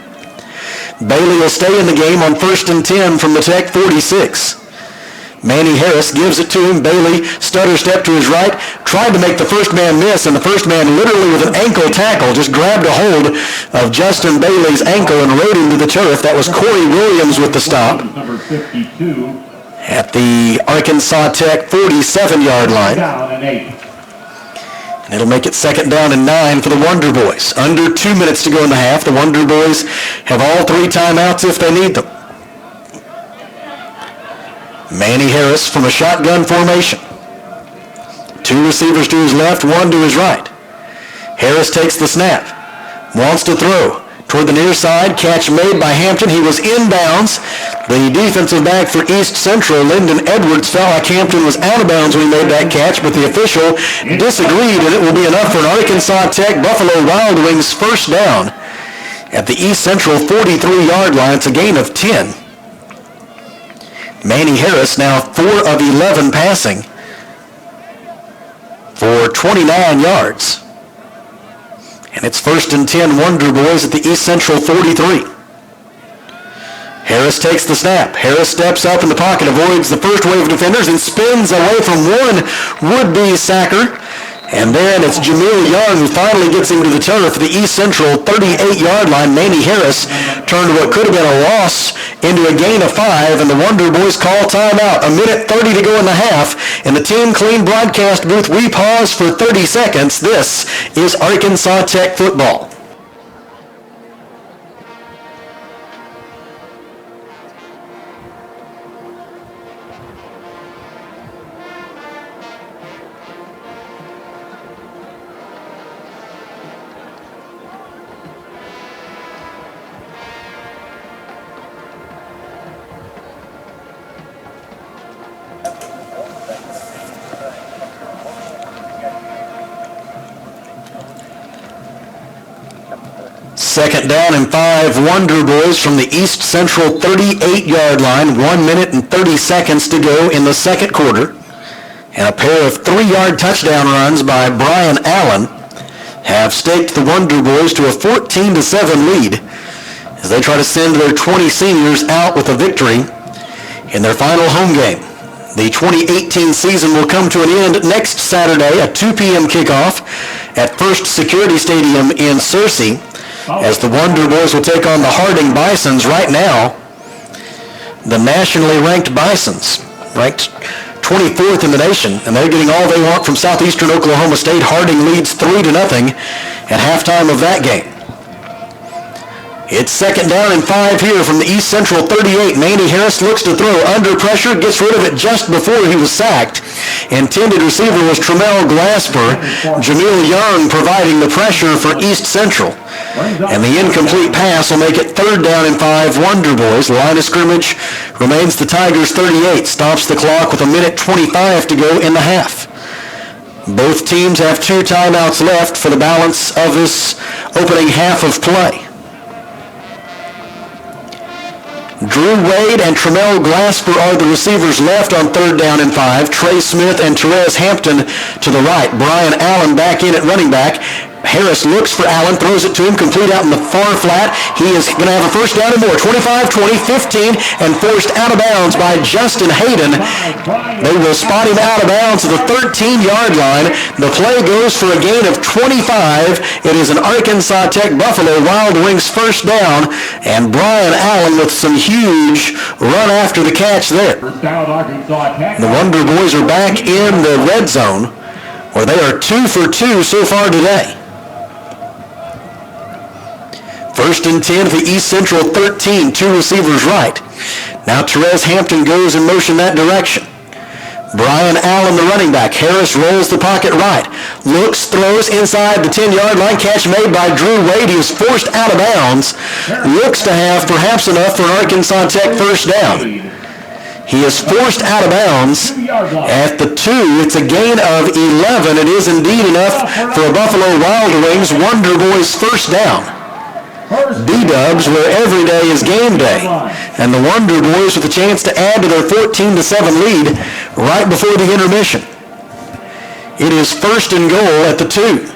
Bailey will stay in the game on 1st and 10 from the Tech 46. Manny Harris gives it to him. Bailey stutter step to his right, tried to make the first man miss, and the first man literally with an ankle tackle just grabbed a hold of Justin Bailey's ankle and rode him to the turf. That was Corey Williams with the stop Number 52. at the Arkansas Tech 47-yard line. And it'll make it 2nd down and 9 for the Wonder Boys. Under 2 minutes to go in the half. The Wonder Boys have all 3 timeouts if they need them. Manny Harris from a shotgun formation. 2 receivers to his left, 1 to his right. Harris takes the snap. Wants to throw. Toward the near side, catch made by Hampton. He was inbounds. The defensive back for East Central, Lyndon Edwards, felt like Hampton was out of bounds when he made that catch, but the official disagreed, and it will be enough for an Arkansas Tech Buffalo Wild Wings first down at the East Central 43-yard line. It's a gain of 10. Manny Harris now 4 of 11 passing for 29 yards. And it's 1st and 10 Wonder Boys at the East Central 43. Harris takes the snap. Harris steps up in the pocket, avoids the first wave of defenders, and spins away from one would-be sacker. And then it's Jamil Young who finally gets him to the turf. The East Central 38-yard line. Manny Harris turned what could have been a loss into a gain of 5, and the Wonder Boys call timeout. 1:30 to go in the half. In the Team Clean broadcast booth, we pause for 30 seconds. This is Arkansas Tech football. Second down and 5 Wonder Boys from the East Central 38-yard line. 1 minute and 30 seconds to go in the second quarter. And a pair of 3-yard touchdown runs by Brian Allen have staked the Wonder Boys to a 14-7 lead as they try to send their 20 seniors out with a victory in their final home game. The 2018 season will come to an end next Saturday at 2 p.m. kickoff at First Security Stadium in Searcy, as the Wonder Boys will take on the Harding Bisons. Right now, the nationally ranked Bisons, ranked 24th in the nation, and they're getting all they want from Southeastern Oklahoma State. Harding leads 3-0 at halftime of that game. It's 2nd down and 5 here from the East Central 38. Manny Harris looks to throw under pressure, gets rid of it just before he was sacked. Intended receiver was Tremel Glasper. Jamil Young providing the pressure for East Central. And the incomplete pass will make it 3rd down and 5 Wonder Boys. Line of scrimmage remains the Tigers 38. Stops the clock with 1:25 to go in the half. Both teams have 2 timeouts left for the balance of this opening half of play. Drew Wade and Tremel Glasper are the receivers left on 3rd down and 5. Trey Smith and Therese Hampton to the right. Brian Allen back in at running back. Harris looks for Allen, throws it to him, complete out in the far flat. He is going to have a first down and more. 25, 20, 15, and forced out of bounds by Justin Hayden. They will spot him out of bounds at the 13-yard line. The play goes for a gain of 25. It is an Arkansas Tech Buffalo Wild Wings first down, and Brian Allen with some huge run after the catch there. The Wonder Boys are back in the red zone, where they are 2 for 2 so far today. First and 10 for East Central 13, 2 receivers right. Now Therese Hampton goes in motion that direction. Brian Allen, the running back. Harris rolls the pocket right. Looks, throws inside the 10-yard line. Catch made by Drew Wade. He is forced out of bounds. Looks to have perhaps enough for an Arkansas Tech first down. He is forced out of bounds at the 2. It's a gain of 11. It is indeed enough for a Buffalo Wild Wings Wonder Boys first down. B-Dubs, where every day is game day. And the Wonder Boys with a chance to add to their 14-7 lead right before the intermission. It is first and goal at the 2.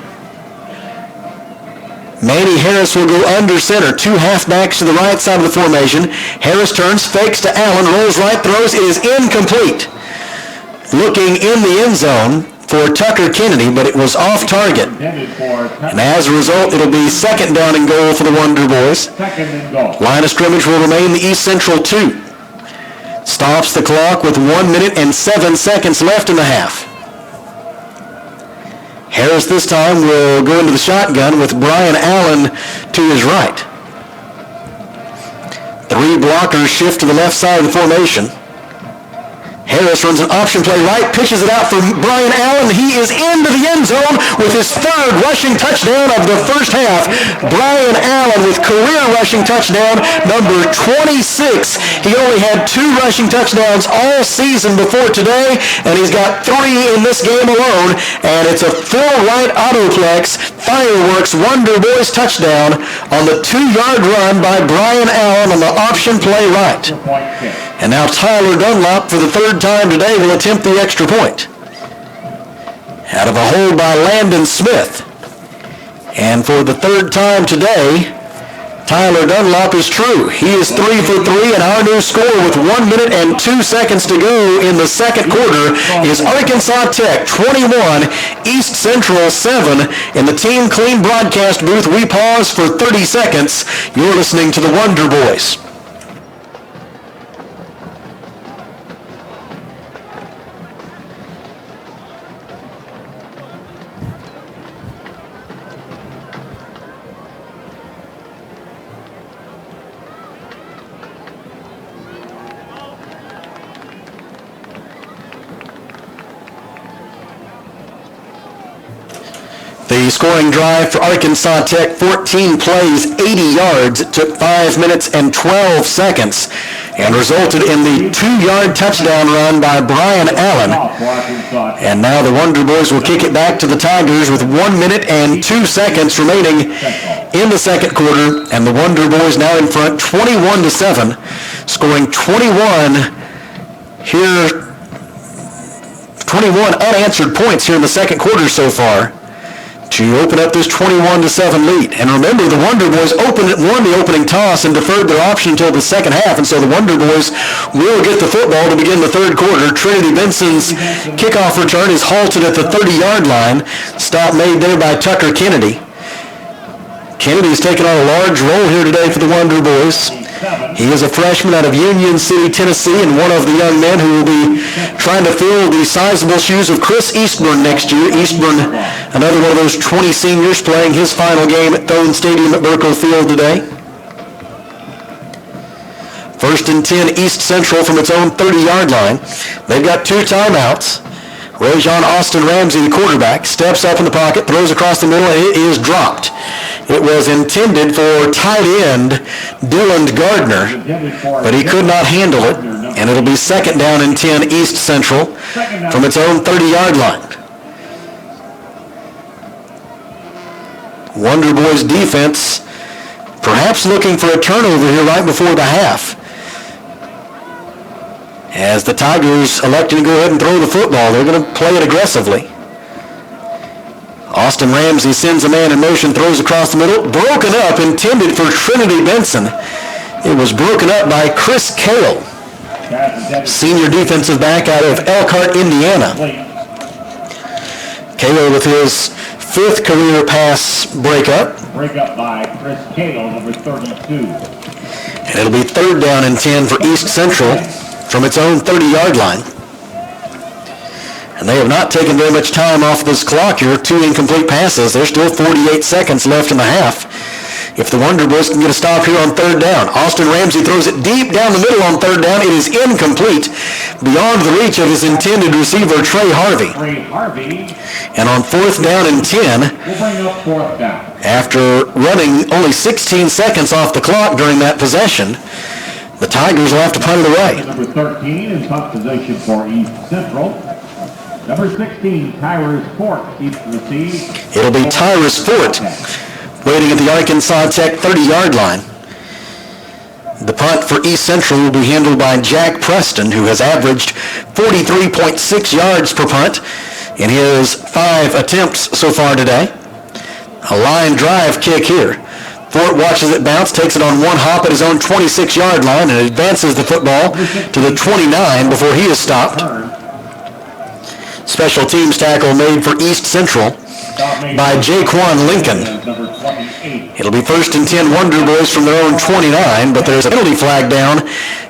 Manny Harris will go under center. 2 halfbacks to the right side of the formation. Harris turns, fakes to Allen, rolls right, throws. It is incomplete. Looking in the end zone for Tucker Kennedy, but it was off target. And as a result, it'll be second down and goal for the Wonder Boys. Line of scrimmage will remain the East Central 2. Stops the clock with 1 minute and 7 seconds left in the half. Harris this time will go into the shotgun with Brian Allen to his right. 3 blockers shift to the left side of the formation. Harris runs an option play right, pitches it out for Brian Allen. He is into the end zone with his 3rd rushing touchdown of the first half. Brian Allen with career rushing touchdown number 26. He only had 2 rushing touchdowns all season before today, and he's got 3 in this game alone, and it's a full right autoplex fireworks Wonder Boys touchdown on the 2-yard run by Brian Allen on the option play right. And now Tyler Dunlop, for the 3rd time today, will attempt the extra point. Out of a hold by Landon Smith. And for the 3rd time today, Tyler Dunlop is true. He is 3 for 3, and our new score with 1 minute and 2 seconds to go in the second quarter is Arkansas Tech 21, East Central 7. In the Team Clean broadcast booth, we pause for 30 seconds. You're listening to the Wonder Boys. The scoring drive for Arkansas Tech, 14 plays, 80 yards. It took 5 minutes and 12 seconds and resulted in the 2-yard touchdown run by Brian Allen. And now the Wonder Boys will kick it back to the Tigers with 1 minute and 2 seconds remaining in the second quarter. And the Wonder Boys now in front 21-7, scoring 21 unanswered points here in the second quarter so far, to open up this 21-7 lead. And remember, the Wonder Boys won the opening toss and deferred their option until the second half, and so the Wonder Boys will get the football to begin the third quarter. Trinity Benson's kickoff return is halted at the 30-yard line. Stop made there by Tucker Kennedy. Kennedy has taken on a large role here today for the Wonder Boys. He is a freshman out of Union City, Tennessee, and one of the young men who will be trying to fill the sizable shoes of Chris Eastburn next year. Eastburn, another one of those 20 seniors, playing his final game at Thone Stadium at Burkle Field today. First and 10, East Central from its own 30-yard line. They've got 2 timeouts. Rajon Austin Ramsey, the quarterback, steps up in the pocket, throws across the middle, and it is dropped. It was intended for tight end Dylan Gardner, but he could not handle it, and it'll be second down and 10 East Central from its own 30-yard line. Wonder Boys defense perhaps looking for a turnover here right before the half, as the Tigers electing to go ahead and throw the football. They're going to play it aggressively. Austin Ramsey sends a man in motion, throws across the middle, broken up, intended for Trinity Benson. It was broken up by Chris Cale, senior defensive back out of Elkhart, Indiana. Cale with his 5th career pass breakup. Breakup by Chris Cale, number 32. And it'll be 3rd down and 10 for East Central from its own 30-yard line. And they have not taken very much time off this clock here. 2 incomplete passes. There's still 48 seconds left in the half. If the Wonder Boys can get a stop here on 3rd down. Austin Ramsey throws it deep down the middle on 3rd down. It is incomplete, beyond the reach of his intended receiver, Trey Harvey. And on 4th down and 10, we'll bring up 4th down. After running only 16 seconds off the clock during that possession, the Tigers will have to punt it away. Number 13 in punt position for East Central. Number 16, Tyrus Fort keeps the receive. It'll be Tyrus Fort waiting at the Arkansas Tech 30-yard line. The punt for East Central will be handled by Jack Preston, who has averaged 43.6 yards per punt in his 5 attempts so far today. A line drive kick here. Fort watches it bounce, takes it on one hop at his own 26-yard line, and advances the football to the 29 before he is stopped. Special teams tackle made for East Central by Jaquan Lincoln. It'll be 1st and 10 Wonder Boys from their own 29, but there's a penalty flag down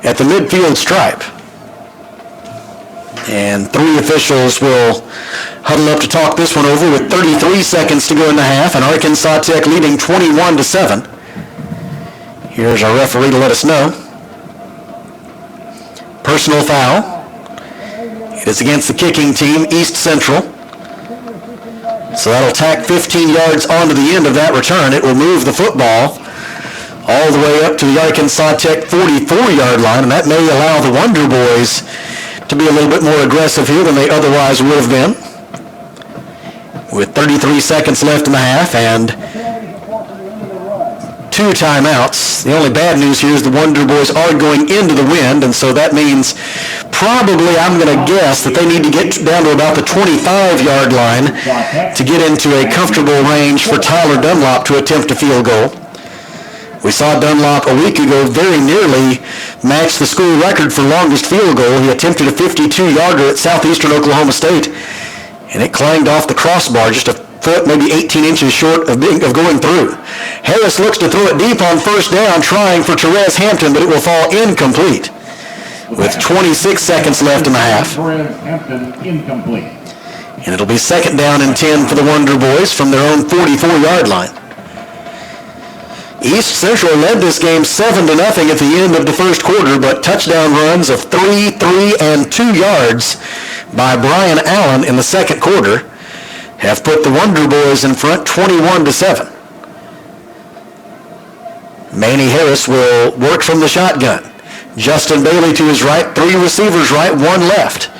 at the midfield stripe. And 3 officials will huddle up to talk this one over with 33 seconds to go in the half, and Arkansas Tech leading 21-7. Here's our referee to let us know. Personal foul. It is against the kicking team, East Central. So that'll tack 15 yards onto the end of that return. It will move the football all the way up to the Arkansas Tech 44-yard line, and that may allow the Wonder Boys to be a little bit more aggressive here than they otherwise would have been. With 33 seconds left in the half and 2 timeouts. The only bad news here is the Wonder Boys are going into the wind, and so that means probably, I'm going to guess, that they need to get down to about the 25-yard line to get into a comfortable range for Tyler Dunlop to attempt a field goal. We saw Dunlop a week ago very nearly match the school record for longest field goal. He attempted a 52-yarder at Southeastern Oklahoma State, and it clanged off the crossbar just a foot, maybe 18 inches short of going through. Harris looks to throw it deep on 1st down, trying for Therese Hampton, but it will fall incomplete with 26 seconds left in the half. Therese Hampton incomplete. And it'll be 2nd down and 10 for the Wonder Boys from their own 44-yard line. East Central led this game 7-0 at the end of the 1st quarter, but touchdown runs of 3, 3, and 2 yards by Brian Allen in the 2nd quarter have put the Wonder Boys in front 21-7. Manny Harris will work from the shotgun. Justin Bailey to his right, 3 receivers right, 1 left.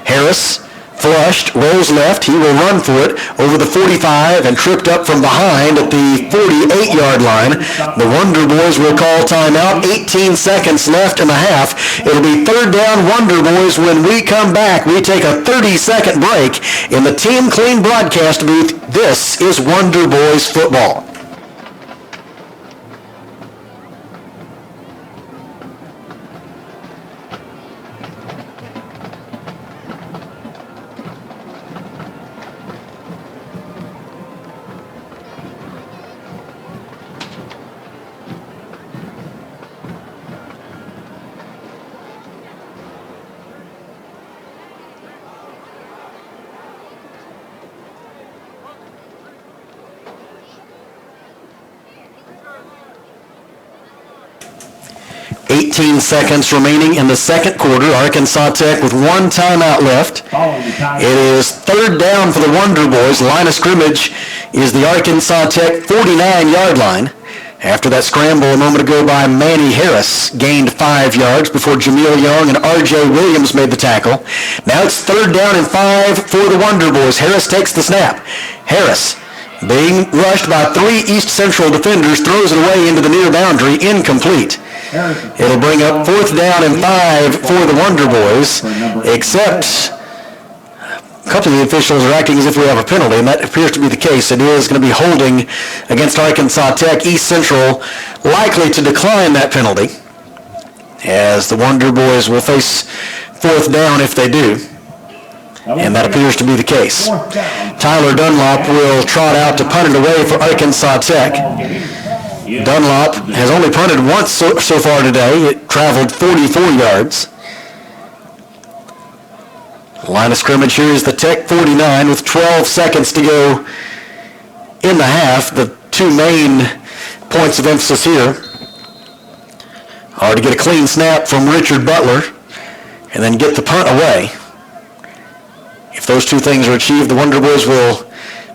Harris flushed, rolls left. He will run for it over the 45 and tripped up from behind at the 48-yard line. The Wonder Boys will call timeout. 18 seconds left in the half. It'll be 3rd down Wonder Boys. When we come back, we take a 30-second break in the Team Clean broadcast booth. This is Wonder Boys football. Seconds remaining in the 2nd quarter. Arkansas Tech with 1 timeout left. It is 3rd down for the Wonder Boys. Line of scrimmage is the Arkansas Tech 49-yard line. After that scramble a moment ago by Manny Harris, gained 5 yards before Jameel Young and R.J. Williams made the tackle. Now it's 3rd down and 5 for the Wonder Boys. Harris takes the snap. Harris, being rushed by 3 East Central defenders, throws it away into the near boundary, incomplete. It'll bring up 4th down and 5 for the Wonder Boys, except a couple of the officials are acting as if we have a penalty, and that appears to be the case. It is going to be holding against Arkansas Tech. East Central likely to decline that penalty, as the Wonder Boys will face fourth down if they do. And that appears to be the case. Tyler Dunlop will trot out to punt it away for Arkansas Tech. Dunlop has only punted once so far today. It traveled 44 yards. Line of scrimmage here is the Tech 49 with 12 seconds to go in the half. The two main points of emphasis here are to get a clean snap from Richard Butler and then get the punt away. If those two things are achieved, the Wonder Boys will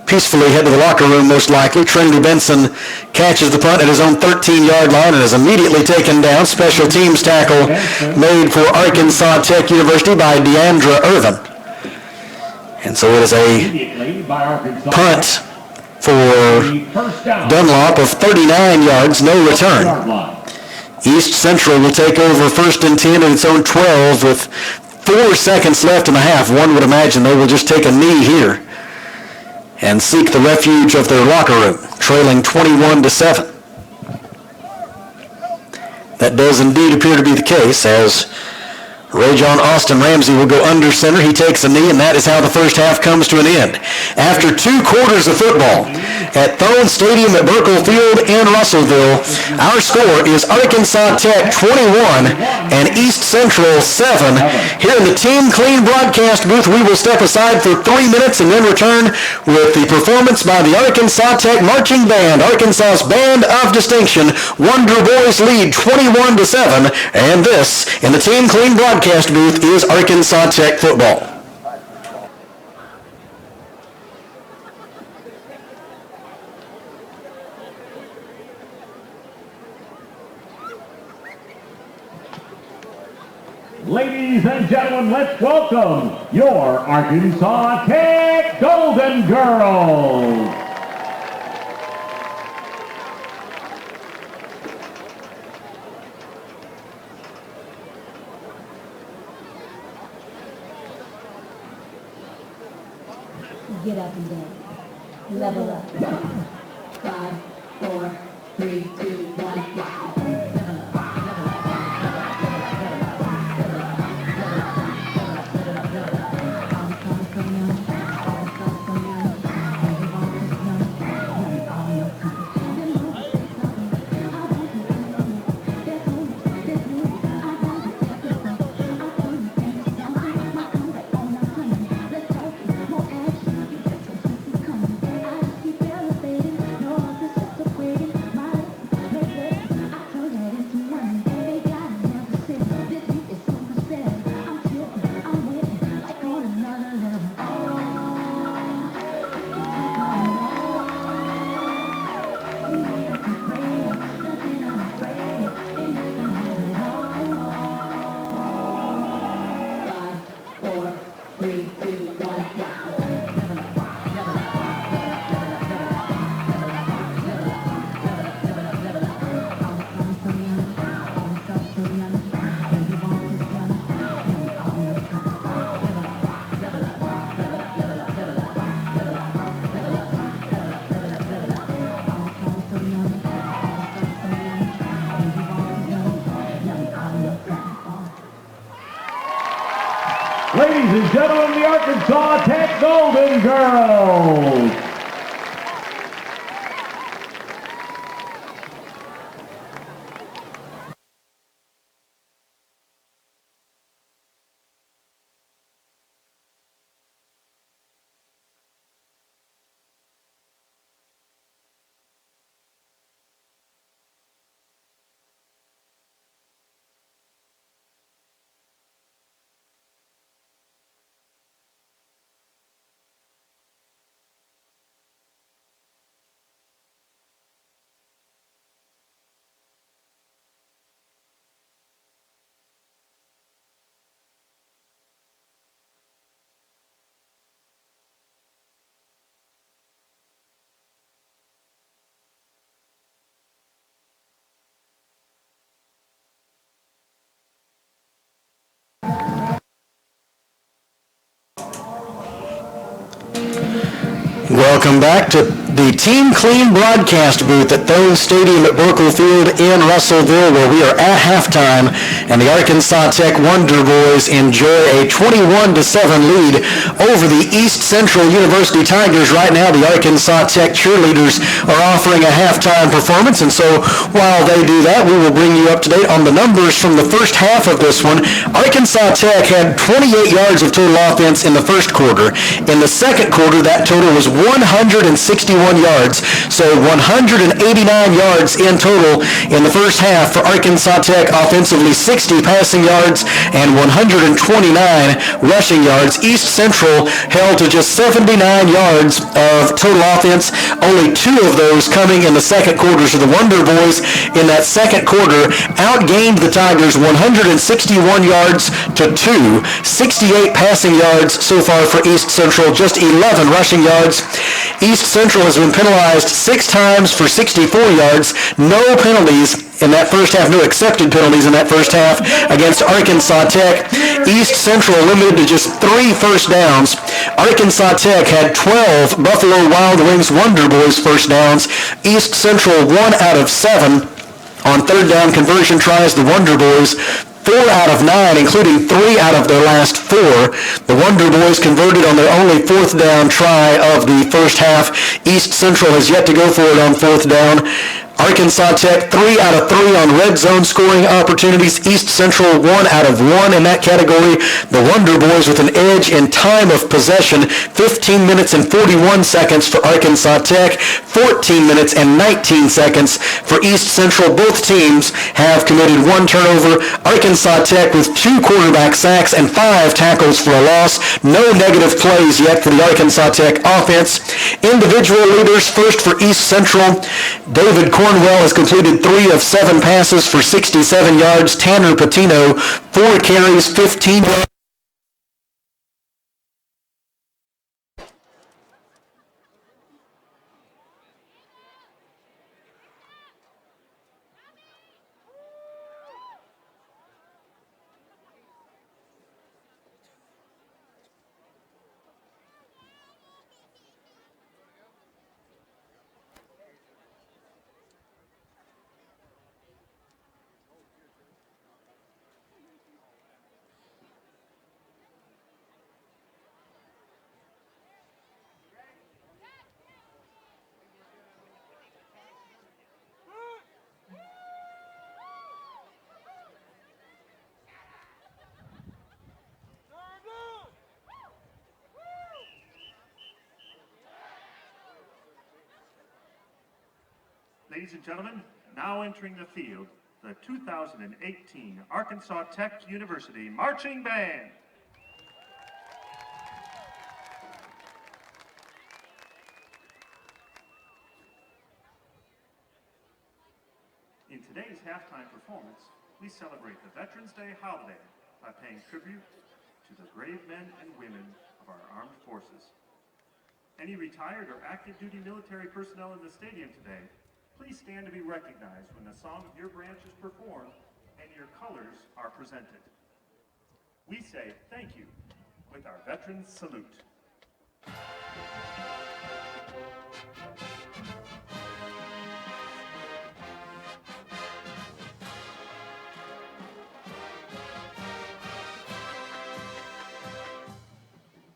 peacefully head to the locker room most likely. Trinity Benson catches the punt at his own 13-yard line and is immediately taken down. Special teams tackle made for Arkansas Tech University by Deandra Irvin. And so it is a punt for Dunlop of 39 yards, no return. East Central will take over first and 10 at its own 12 with 4 seconds left in the half. One would imagine they will just take a knee here and seek the refuge of their locker room, trailing 21-7. That does indeed appear to be the case, as Rajon Austin Ramsey will go under center. He takes a knee, and that is how the first half comes to an end. After 2 quarters of football at Thone Stadium at Burkle Field in Russellville, our score is Arkansas Tech 21 and East Central 7. Here in the Team Clean broadcast booth, we will step aside for 3 minutes and then return with the performance by the Arkansas Tech Marching Band. Arkansas's Band of Distinction. Wonder Boys lead 21-7, and this in the Team Clean broadcast booth is Arkansas Tech football. Ladies and gentlemen, let's welcome your Arkansas Tech Golden Girls. Get up and dance. Level up. 5, 4, 3, 2, 1, wow. Ladies and gentlemen, the Arkansas Tech Golden Girls. Welcome back to the Team Clean broadcast booth at Thone Stadium at Burkle Field in Russellville, where we are at halftime, and the Arkansas Tech Wonder Boys enjoy a 21-7 lead over the East Central University Tigers. Right now, the Arkansas Tech cheerleaders are offering a halftime performance, and so while they do that, we will bring you up to date on the numbers from the first half of this one. Arkansas Tech had 28 yards of total offense in the first quarter. In the second quarter, that total was 161 yards, so 189 yards in total in the first half for Arkansas Tech offensively, 60 passing yards and 129 rushing yards. East Central held to just 79 yards of total offense, only 2 of those coming in the second quarter. So the Wonder Boys in that second quarter outgained the Tigers 161 yards to 2, 68 passing yards so far for East Central, just 11 rushing yards. East Central has been penalized 6 times for 64 yards. No penalties in that first half, no accepted penalties in that first half against Arkansas Tech. East Central limited to just 3 first downs. Arkansas Tech had 12 Buffalo Wild Wings Wonder Boys first downs. East Central 1 out of 7 on third down conversion tries. The Wonder Boys 4 out of 9, including 3 out of their last 4. The Wonder Boys converted on their only fourth down try of the first half. East Central has yet to go for it on fourth down. Arkansas Tech 3 out of 3 on red zone scoring opportunities. East Central 1 out of 1 in that category. The Wonder Boys with an edge in time of possession, 15 minutes and 41 seconds for Arkansas Tech, 14 minutes and 19 seconds for East Central. Both teams have committed 1 turnover. Arkansas Tech with 2 quarterback sacks and 5 tackles for a loss. No negative plays yet for the Arkansas Tech offense. Individual leaders first for East Central. David Cornwell has completed 3 of 7 passes for 67 yards. Tanner Patino, 4 carries, 15 yards. Ladies and gentlemen, now entering the field, the 2018 Arkansas Tech University Marching Band. In today's halftime performance, we celebrate the Veterans Day holiday by paying tribute to the brave men and women of our armed forces. Any retired or active duty military personnel in the stadium today, please stand to be recognized when the song of your branch is performed and your colors are presented. We say thank you with our Veterans Salute.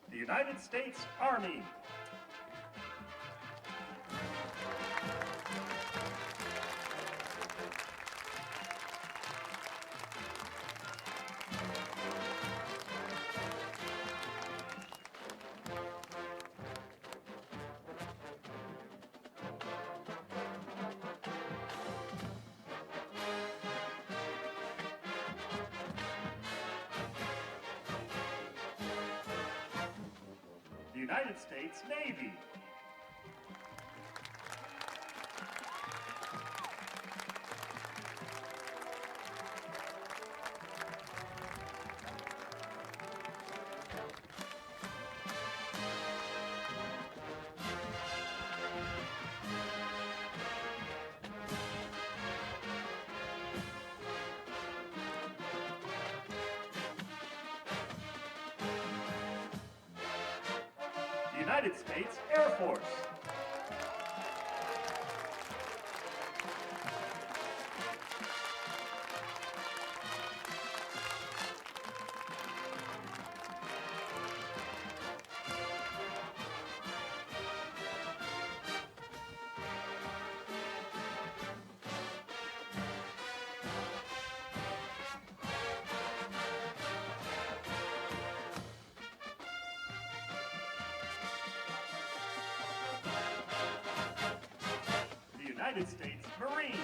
The United States Army. United States Navy. United States Air Force. United States Marines.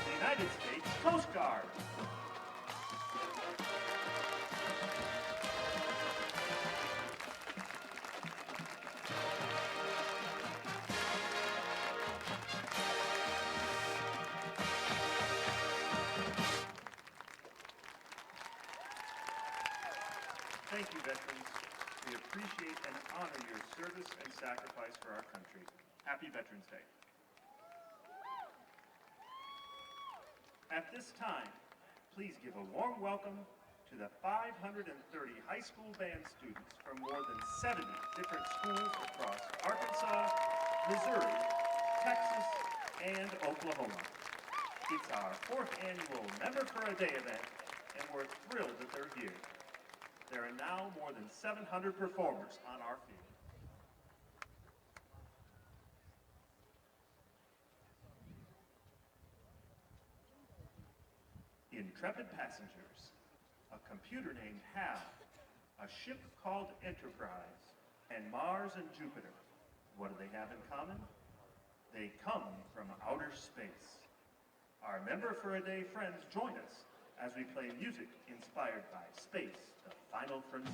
The United States Coast Guard. Thank you, veterans. We appreciate and honor your service and sacrifice for our country. Happy Veterans Day. At this time, please give a warm welcome to the 530 high school band students from more than 70 different schools across Arkansas, Missouri, Texas, and Oklahoma. It's our 4th annual Member for a Day event, and we're thrilled that they're here. There are now more than 700 performers on our field. Intrepid passengers, a computer named Hal, a ship called Enterprise, and Mars and Jupiter. What do they have in common? They come from outer space. Our Member for a Day friends join us as we play music inspired by space, the final frontier.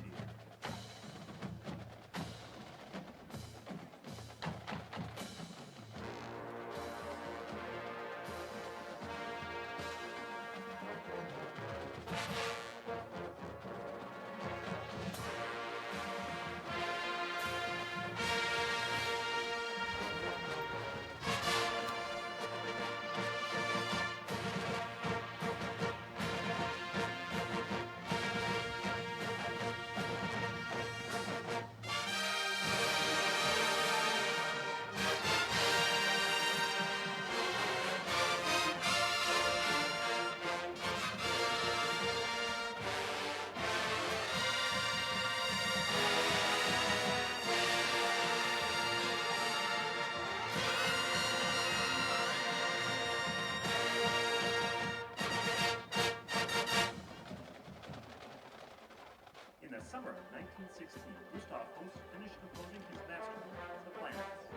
In the summer of 1916, Gustav Holst finished composing his masterwork, The Planets.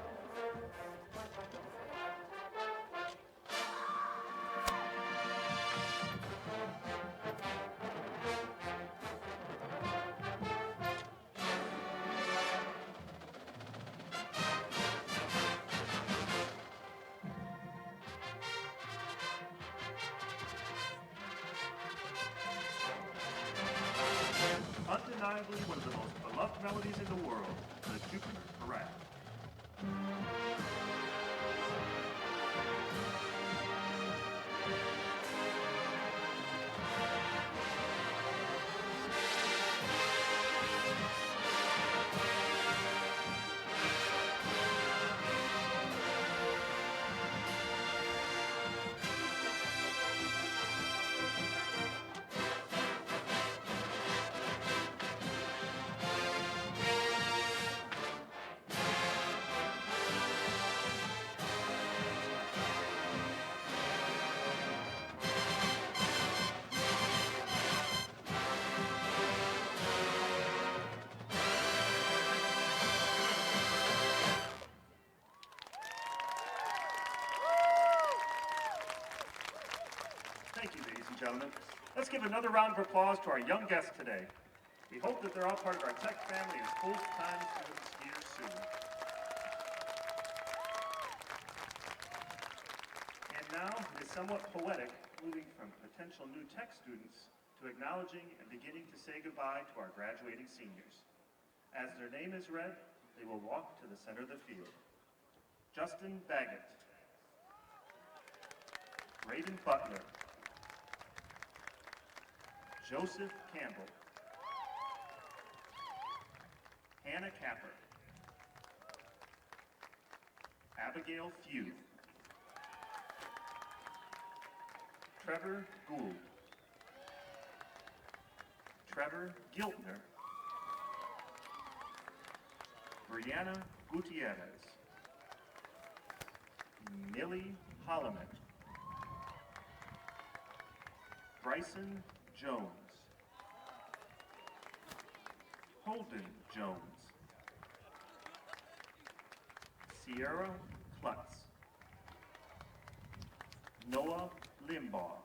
Undeniably one of the most beloved melodies in the world, the Jupiter Parade. Thank you, ladies and gentlemen. Let's give another round of applause to our young guests today. We hope that they're all part of our tech family as full-time students here soon. And Now, it is somewhat poetic, moving from potential new tech students to acknowledging and beginning to say goodbye to our graduating seniors. As their name is read, they will walk to the center of the field. Justin Baggett, Braden Butler, Joseph Campbell, Hannah Capper, Abigail Few, Trevor Gould, Trevor Giltner, Brianna Gutierrez, Millie Holloman, Bryson Jones, Holden Jones, Sierra Klutz, Noah Limbaugh,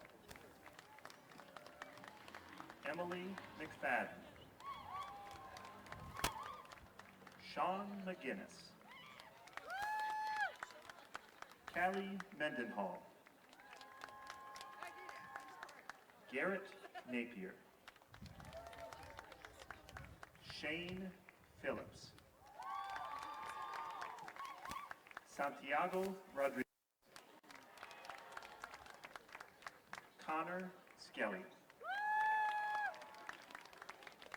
Emily McFadden, Sean McGinnis, Callie Mendenhall, Garrett Napier, Shane Phillips, Santiago Rodriguez, Connor Skelly,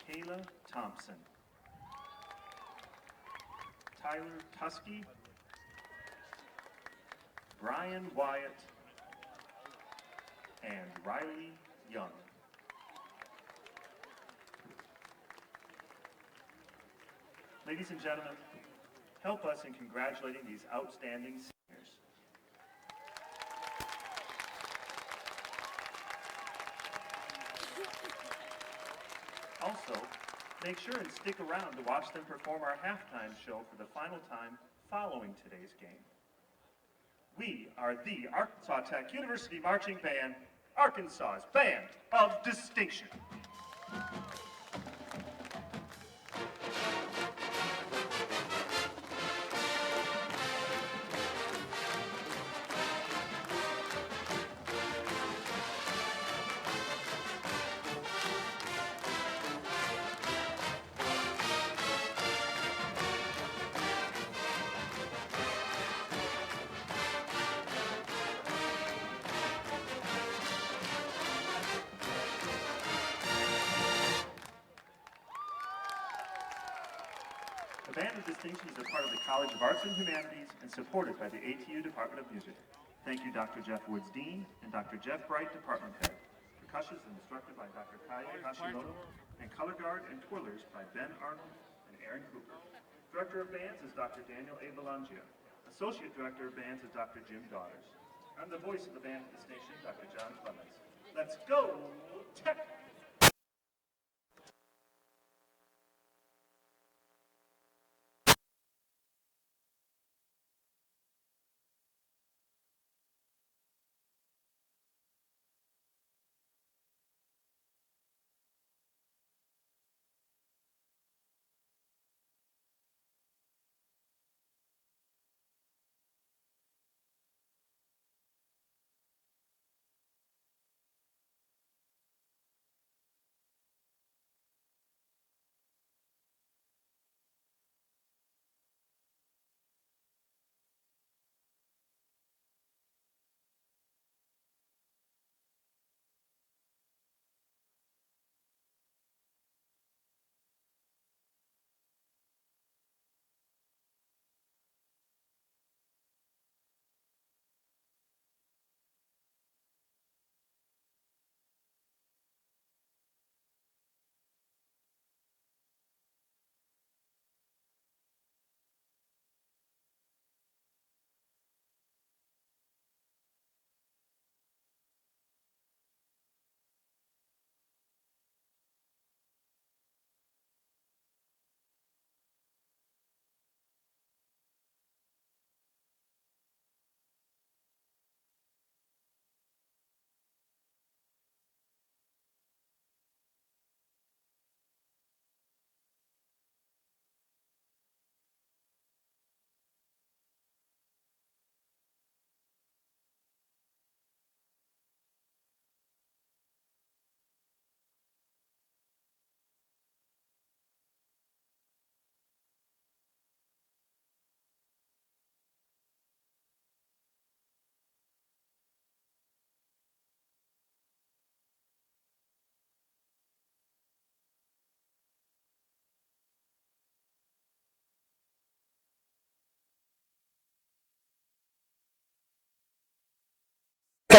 Kayla Thompson, Tyler Tusky, Brian Wyatt, and Riley Young. Ladies and gentlemen, help us in congratulating these outstanding seniors. Also, make sure and stick around to watch them perform our halftime show for the final time following today's game. We are the Arkansas Tech University Marching Band, Arkansas's Band of Distinction. The Band of Distinction is a part of the College of Arts and Humanities and supported by the ATU Department of Music. Thank you, Dr. Jeff Woods, Dean, and Dr. Jeff Bright, Department Head. Percussion is instructed by Dr. Kaye Hashimoto, and color guard and twirlers by Ben Arnold and Aaron Cooper. Director of Bands is Dr. Daniel A. Belangia. Associate Director of Bands is Dr. Jim Daughters. I'm the voice of the Band of Distinction, Dr. John Clements. Let's go, Tech!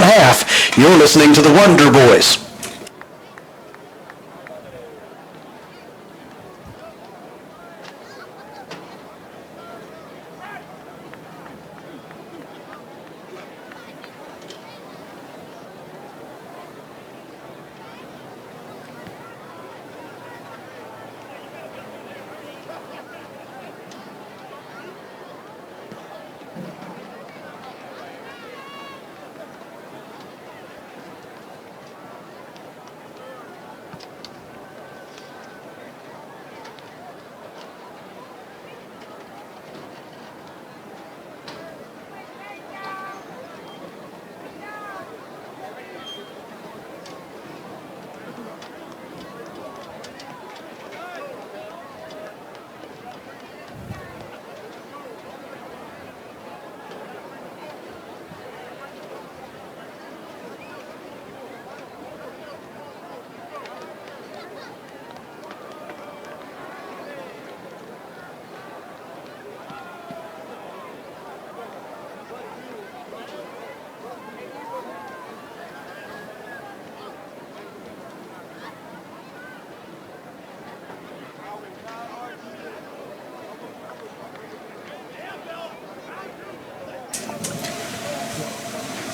second half. You're listening to the Wonder Boys.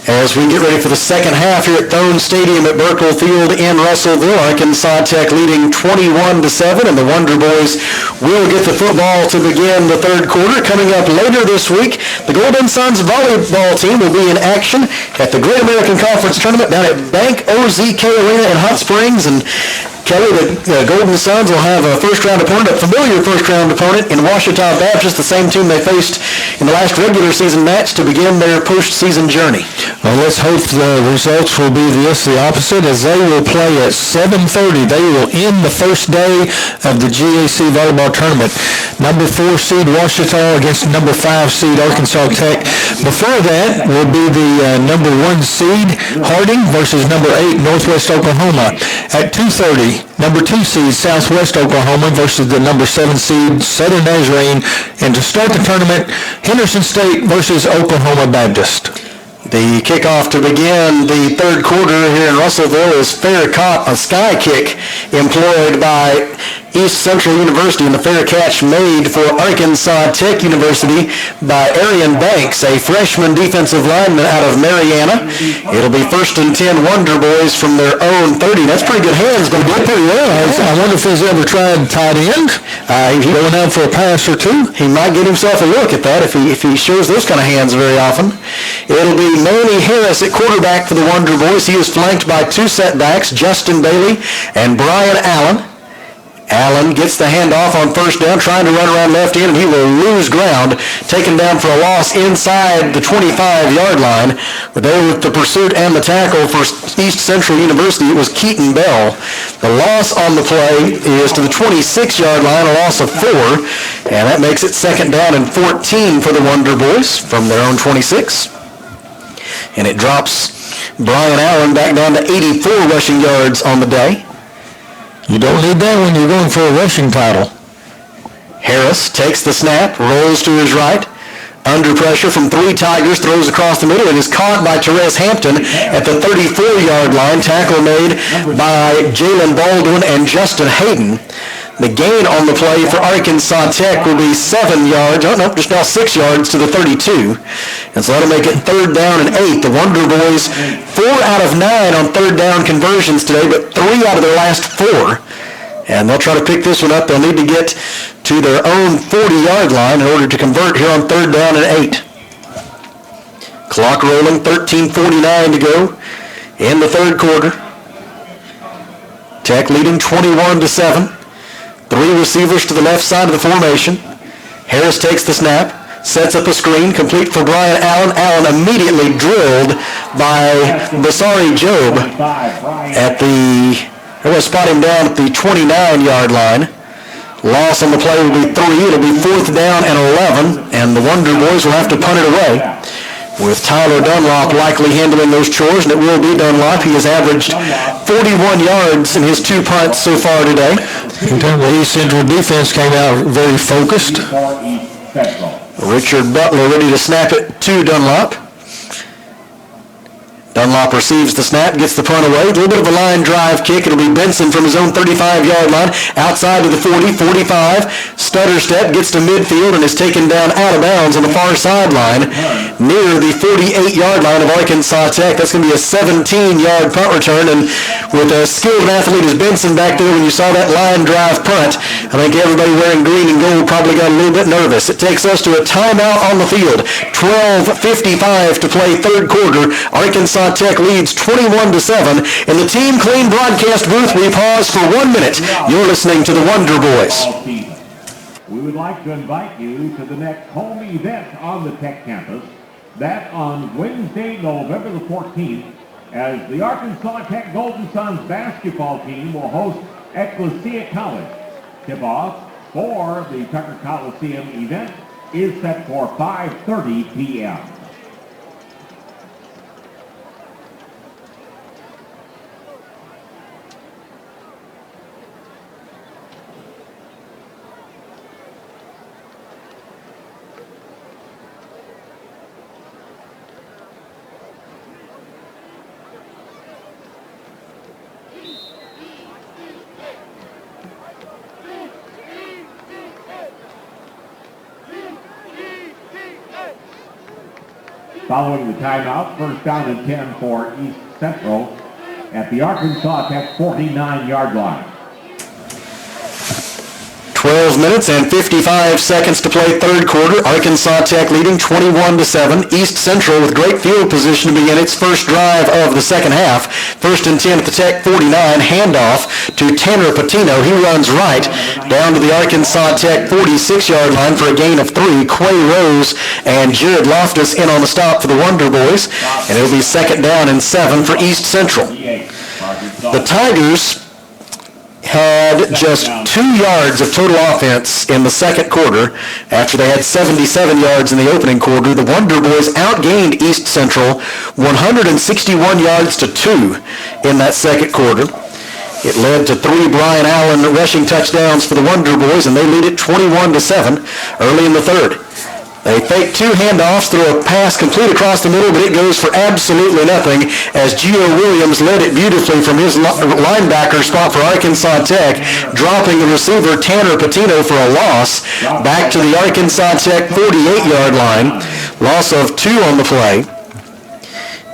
As we get ready for the second half here at Thone Stadium at Burkle Field in Russellville, Arkansas Tech leading 21-7, and the Wonder Boys will get the football to begin the third quarter. Coming up later this week, the Golden Suns volleyball team will be in action at the Great American Conference Tournament down at Bank OZK Arena in Hot Springs, and Kelly, the Golden Suns will have a first-round opponent, a familiar first-round opponent in Ouachita Baptist, the same team they faced in the last regular season match to begin their postseason journey. Well, let's hope the results will be the opposite, as they will play at 7:30. They will end the first day of the GAC volleyball tournament. Number 4 seed Ouachita against number 5 seed Arkansas Tech. Before that will be the number 1 seed Harding versus number 8 Northwest Oklahoma. At 2:30, number 2 seed Southwest Oklahoma versus the number 7 seed Southern Nazarene. And to start the tournament, Henderson State versus Oklahoma Baptist. The kickoff to begin the third quarter here in Russellville is fair caught, a sky kick employed by East Central University, and the fair catch made for Arkansas Tech University by Arian Banks, a freshman defensive lineman out of Mariana. It'll be 1st and 10 Wonder Boys from their own 30. That's pretty good hands. Going to do pretty well. I wonder if he's ever tried tight end. Going out for a pass or two. He might get himself a look at that if he shows those kind of hands very often. It'll be Manny Harris at quarterback for the Wonder Boys. He is flanked by 2 setbacks, Justin Bailey and Brian Allen. Allen gets the handoff on first down, trying to run around left end, and he will lose ground, taken down for a loss inside the 25-yard line. But there with the pursuit and the tackle for East Central University, it was Keaton Bell. The loss on the play is to the 26-yard line, a loss of 4, and that makes it 2nd down and 14 for the Wonder Boys from their own 26. And it drops Brian Allen back down to 84 rushing yards on the day. You don't need that when you're going for a rushing title. Harris takes the snap, rolls to his right. Under pressure from 3 Tigers, throws across the middle, and is caught by Therese Hampton at the 34-yard line. Tackle made by Jalen Baldwin and Justin Hayden. The gain on the play for Arkansas Tech will be 7 yards. Oh, no, just now 6 yards to the 32. And so that'll make it 3rd down and 8. The Wonder Boys, 4 out of 9 on 3rd down conversions today, but 3 out of their last 4. And they'll try to pick this one up. They'll need to get to their own 40-yard line in order to convert here on 3rd down and 8. Clock rolling, 13:49 to go in the third quarter. Tech leading 21-7. 3 receivers to the left side of the formation. Harris takes the snap, sets up a screen, complete for Brian Allen. Allen immediately drilled by Basari Job at the, they're going to spot him down at the 29-yard line. Loss on the play will be 3. It'll be 4th down and 11, and the Wonder Boys will have to punt it away, with Tyler Dunlop likely handling those chores, and it will be Dunlop. He has averaged 41 yards in his 2 punts so far today. The East Central defense came out very focused. Richard Butler ready to snap it to Dunlop. Dunlop receives the snap, gets the punt away. A little bit of a line drive kick. It'll be Benson from his own 35-yard line, outside to the 40, 45. Stutter step, gets to midfield, and is taken down out of bounds on the far sideline near the 48-yard line of Arkansas Tech. That's going to be a 17-yard punt return, and with a skilled athlete as Benson back there, when you saw that line drive punt, I think everybody wearing green and gold probably got a little bit nervous. It takes us to a timeout on the field. 12:55 to play third quarter. Arkansas Tech leads 21-7. In the Team Clean broadcast booth, we pause for 1 minute. You're listening to the Wonder Boys. We would like to invite you to the next home event on the Tech campus. That on Wednesday, November the 14th, as the Arkansas Tech Golden Suns basketball team will host Ecclesia College. Tip-off for the Tucker Coliseum event is set for 5:30 p.m. Following the timeout, first down and 10 for East Central at the Arkansas Tech 49-yard line. 12 minutes and 55 seconds to play third quarter. Arkansas Tech leading 21-7. East Central with great field position to begin its first drive of the second half. First and 10 at the Tech 49. Handoff to Tanner Patino. He runs right down to the Arkansas Tech 46-yard line for a gain of 3. Quay Rose and Jared Loftus in on the stop for the Wonder Boys. And it'll be second down and 7 for East Central. The Tigers had just 2 yards of total offense in the second quarter after they had 77 yards in the opening quarter. The Wonder Boys outgained East Central 161 yards to 2 in that second quarter. It led to 3 Brian Allen rushing touchdowns for the Wonder Boys, and they lead it 21-7 early in the third. They fake 2 handoffs, throw a pass complete across the middle, but it goes for absolutely nothing as Gio Williams led it beautifully from his linebacker spot for Arkansas Tech, dropping the receiver Tanner Patino for a loss back to the Arkansas Tech 48-yard line. Loss of 2 on the play.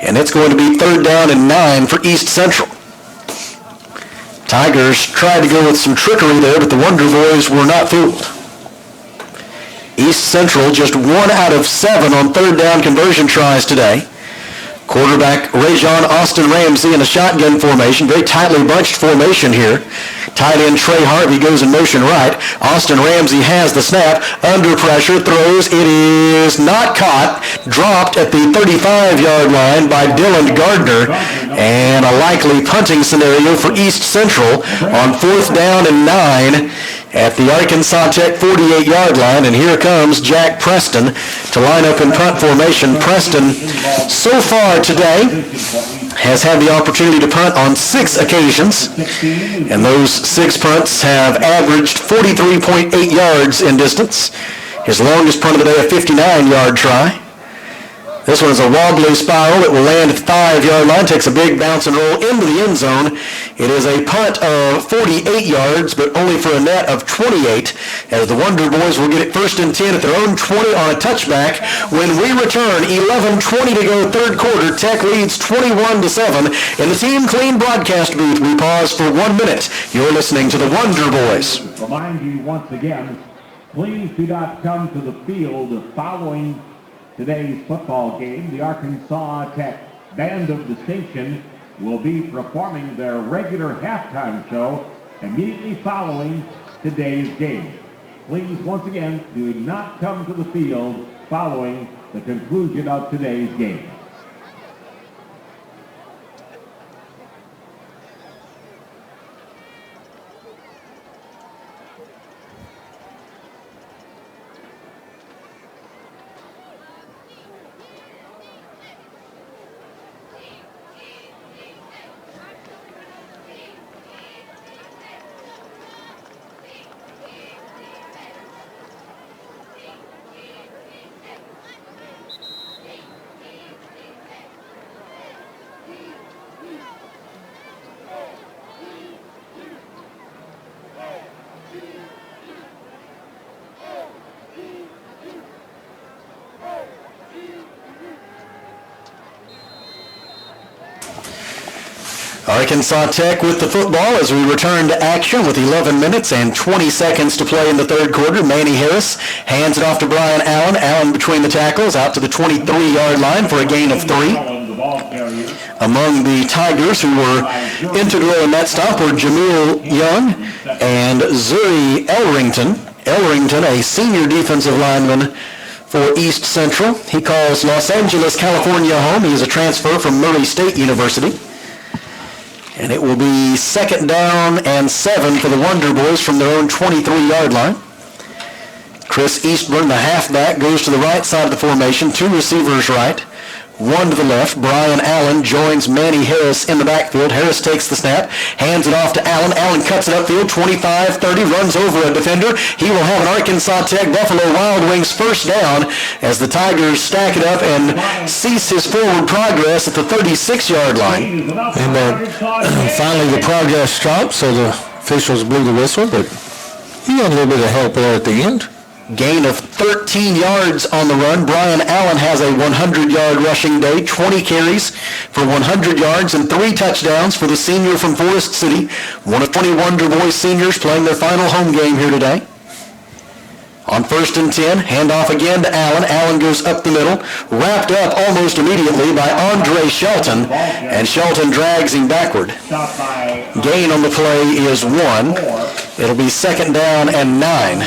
And it's going to be third down and 9 for East Central. Tigers tried to go with some trickery there, but the Wonder Boys were not fooled. East Central just 1 out of 7 on third down conversion tries today. Quarterback Rajon Austin Ramsey in a shotgun formation, very tightly bunched formation here. Tight end Trey Harvey goes in motion right. Austin Ramsey has the snap, under pressure, throws. It is not caught, dropped at the 35-yard line by Dylan Gardner, and a likely punting scenario for East Central on fourth down and 9 at the Arkansas Tech 48-yard line, and here comes Jack Preston to line up in punt formation. Preston, so far today, has had the opportunity to punt on 6 occasions, and those 6 punts have averaged 43.8 yards in distance. His longest punt of the day, a 59-yard try. This one is a wobbly spiral that will land at the 5-yard line, takes a big bounce and roll into the end zone. It is a punt of 48 yards, but only for a net of 28, as the Wonder Boys will get it first and 10 at their own 20 on a touchback. When we return, 11:20 to go third quarter, Tech leads 21-7. In the Team Clean broadcast booth, we pause for 1 minute. You're listening to the Wonder Boys. Remind you once again, please do not come to the field following today's football game. The Arkansas Tech Band of Distinction will be performing their regular halftime show immediately following today's game. Please, once again, do not come to the field following the conclusion of today's game. Arkansas Tech with the football as we return to action with 11 minutes and 20 seconds to play in the third quarter. Manny Harris hands it off to Brian Allen. Allen between the tackles out to the 23-yard line for a gain of 3. Among the Tigers who were integral in that stop were Jamil Young and Zuri Elrington. Elrington, a senior defensive lineman for East Central. He calls Los Angeles, California home. He is a transfer from Murray State University. And it will be 2nd down and 7 for the Wonder Boys from their own 23-yard line. Chris Eastburn, the halfback, goes to the right side of the formation. 2 receivers right, 1 to the left. Brian Allen joins Manny Harris in the backfield. Harris takes the snap, hands it off to Allen. Allen cuts it upfield, 25-30, runs over a defender. He will have an Arkansas Tech Buffalo Wild Wings first down as the Tigers stack it up and cease his forward progress at the 36-yard line. And finally the progress stopped, so the officials blew the whistle, but he got a little bit of help there at the end. Gain of 13 yards on the run. Brian Allen has a 100-yard rushing day, 20 carries for 100 yards and 3 touchdowns for the senior from Forest City, one of 20 Wonder Boys seniors playing their final home game here today. On 1st and 10, handoff again to Allen. Allen goes up the middle, wrapped up almost immediately by Andre Shelton, and Shelton drags him backward. Gain on the play is 1. It'll be 2nd down and 9.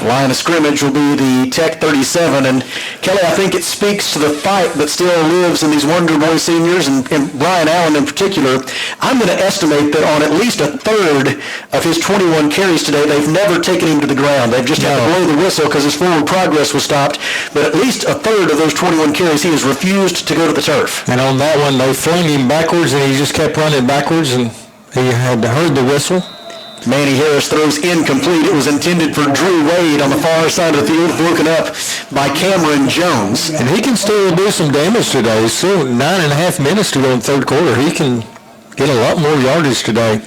Line of scrimmage will be the Tech 37, and Kelly, I think it speaks to the fight that still lives in these Wonder Boy seniors, and Brian Allen in particular. I'm going to estimate that on at least a third of his 21 carries today, they've never taken him to the ground. They've just had to blow the whistle because his forward progress was stopped, but at least a third of those 21 carries, he has refused to go to the turf. And on that one, they flung him backwards, and he just kept running backwards, and he had heard the whistle. Manny Harris throws incomplete. It was intended for Drew Wade on the far side of the field, broken up by Cameron Jones. And he can still do some damage today. Still 9.5 minutes to go in the third quarter. He can get a lot more yardage today.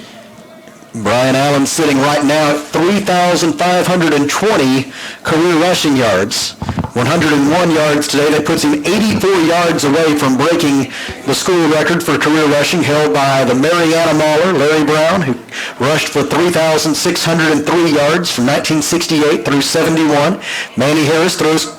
Brian Allen sitting right now at 3,520 career rushing yards. 101 yards today. That puts him 84 yards away from breaking the school record for career rushing held by the Mariana Mauler, Larry Brown, who rushed for 3,603 yards from 1968 through 71. Manny Harris throws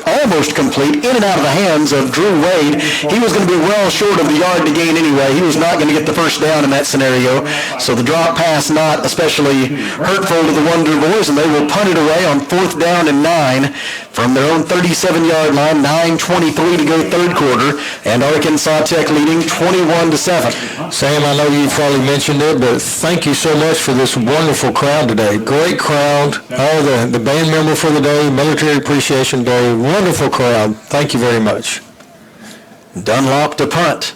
almost complete, in and out of the hands of Drew Wade. He was going to be well short of the yard to gain anyway. He was not going to get the first down in that scenario. So the drop pass not especially hurtful to the Wonder Boys, and they will punt it away on 4th down and 9 from their own 37-yard line. 9:23 to go third quarter, and Arkansas Tech leading 21-7. Sam, I know you've probably mentioned it, but thank you so much for this wonderful crowd today. Great crowd. All the band member for the day, Military Appreciation Day. Wonderful crowd. Thank you very much. Dunlop to punt.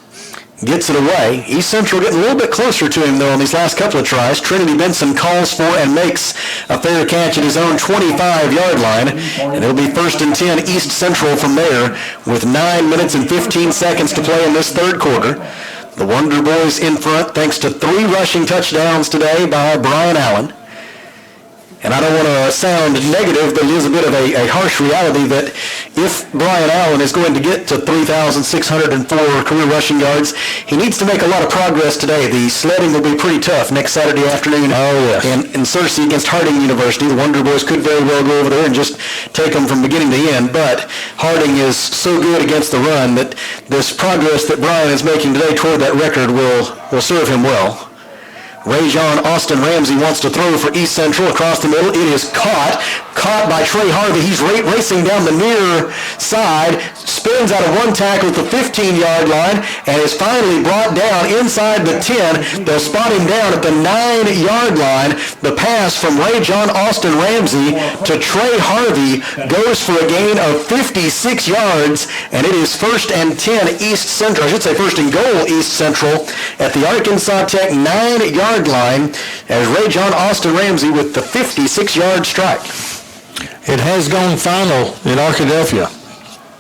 Gets it away. East Central getting a little bit closer to him, though, on these last couple of tries. Trinity Benson calls for and makes a fair catch at his own 25-yard line. And it'll be 1st and 10 East Central from there with 9 minutes and 15 seconds to play in this third quarter. The Wonder Boys in front thanks to 3 rushing touchdowns today by Brian Allen. And I don't want to sound negative, but it is a bit of a harsh reality that if Brian Allen is going to get to 3,604 career rushing yards, he needs to make a lot of progress today. The sledding will be pretty tough next Saturday afternoon in Searcy against Harding University. The Wonder Boys could very well go over there and just take them from beginning to end, but Harding is so good against the run that this progress that Brian is making today toward that record will serve him well. Rajon Austin Ramsey wants to throw for East Central across the middle. It is caught by Trey Harvey. He's racing down the near side, spins out of one tackle at the 15-yard line, and is finally brought down inside the 10. They'll spot him down at the 9-yard line. The pass from Rajon Austin Ramsey to Trey Harvey goes for a gain of 56 yards, and it is 1st and 10 East Central. I should say 1st and goal East Central at the Arkansas Tech 9-yard line as Rajon Austin Ramsey with the 56-yard strike. It has gone final in Arkadelphia.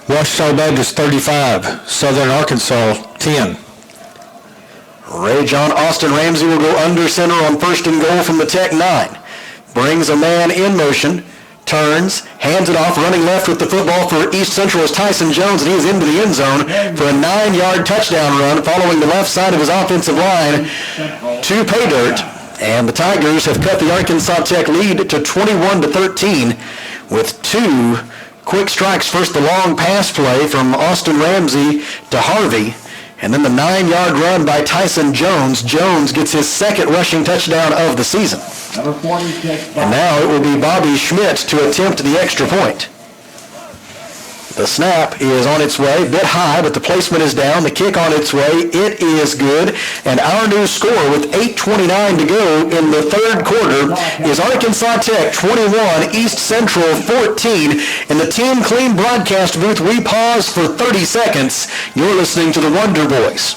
Ouachita Baptist 35, Southern Arkansas 10. Rajon Austin Ramsey will go under center on 1st and goal from the Tech 9. Brings a man in motion, turns, hands it off, running left with the football for East Central is Tyson Jones, and he is into the end zone for a 9-yard touchdown run following the left side of his offensive line to pay dirt. And the Tigers have cut the Arkansas Tech lead to 21-13 with 2 quick strikes. First, the long pass play from Austin Ramsey to Harvey, and then the 9-yard run by Tyson Jones. Jones gets his second rushing touchdown of the season. Number 46. And now it will be Bobby Schmidt to attempt the extra point. The snap is on its way, a bit high, but the placement is down. The kick on its way. It is good. And our new score with 8:29 to go in the third quarter is Arkansas Tech 21, East Central 14. In the Team Clean broadcast booth, we pause for 30 seconds. You're listening to the Wonder Boys.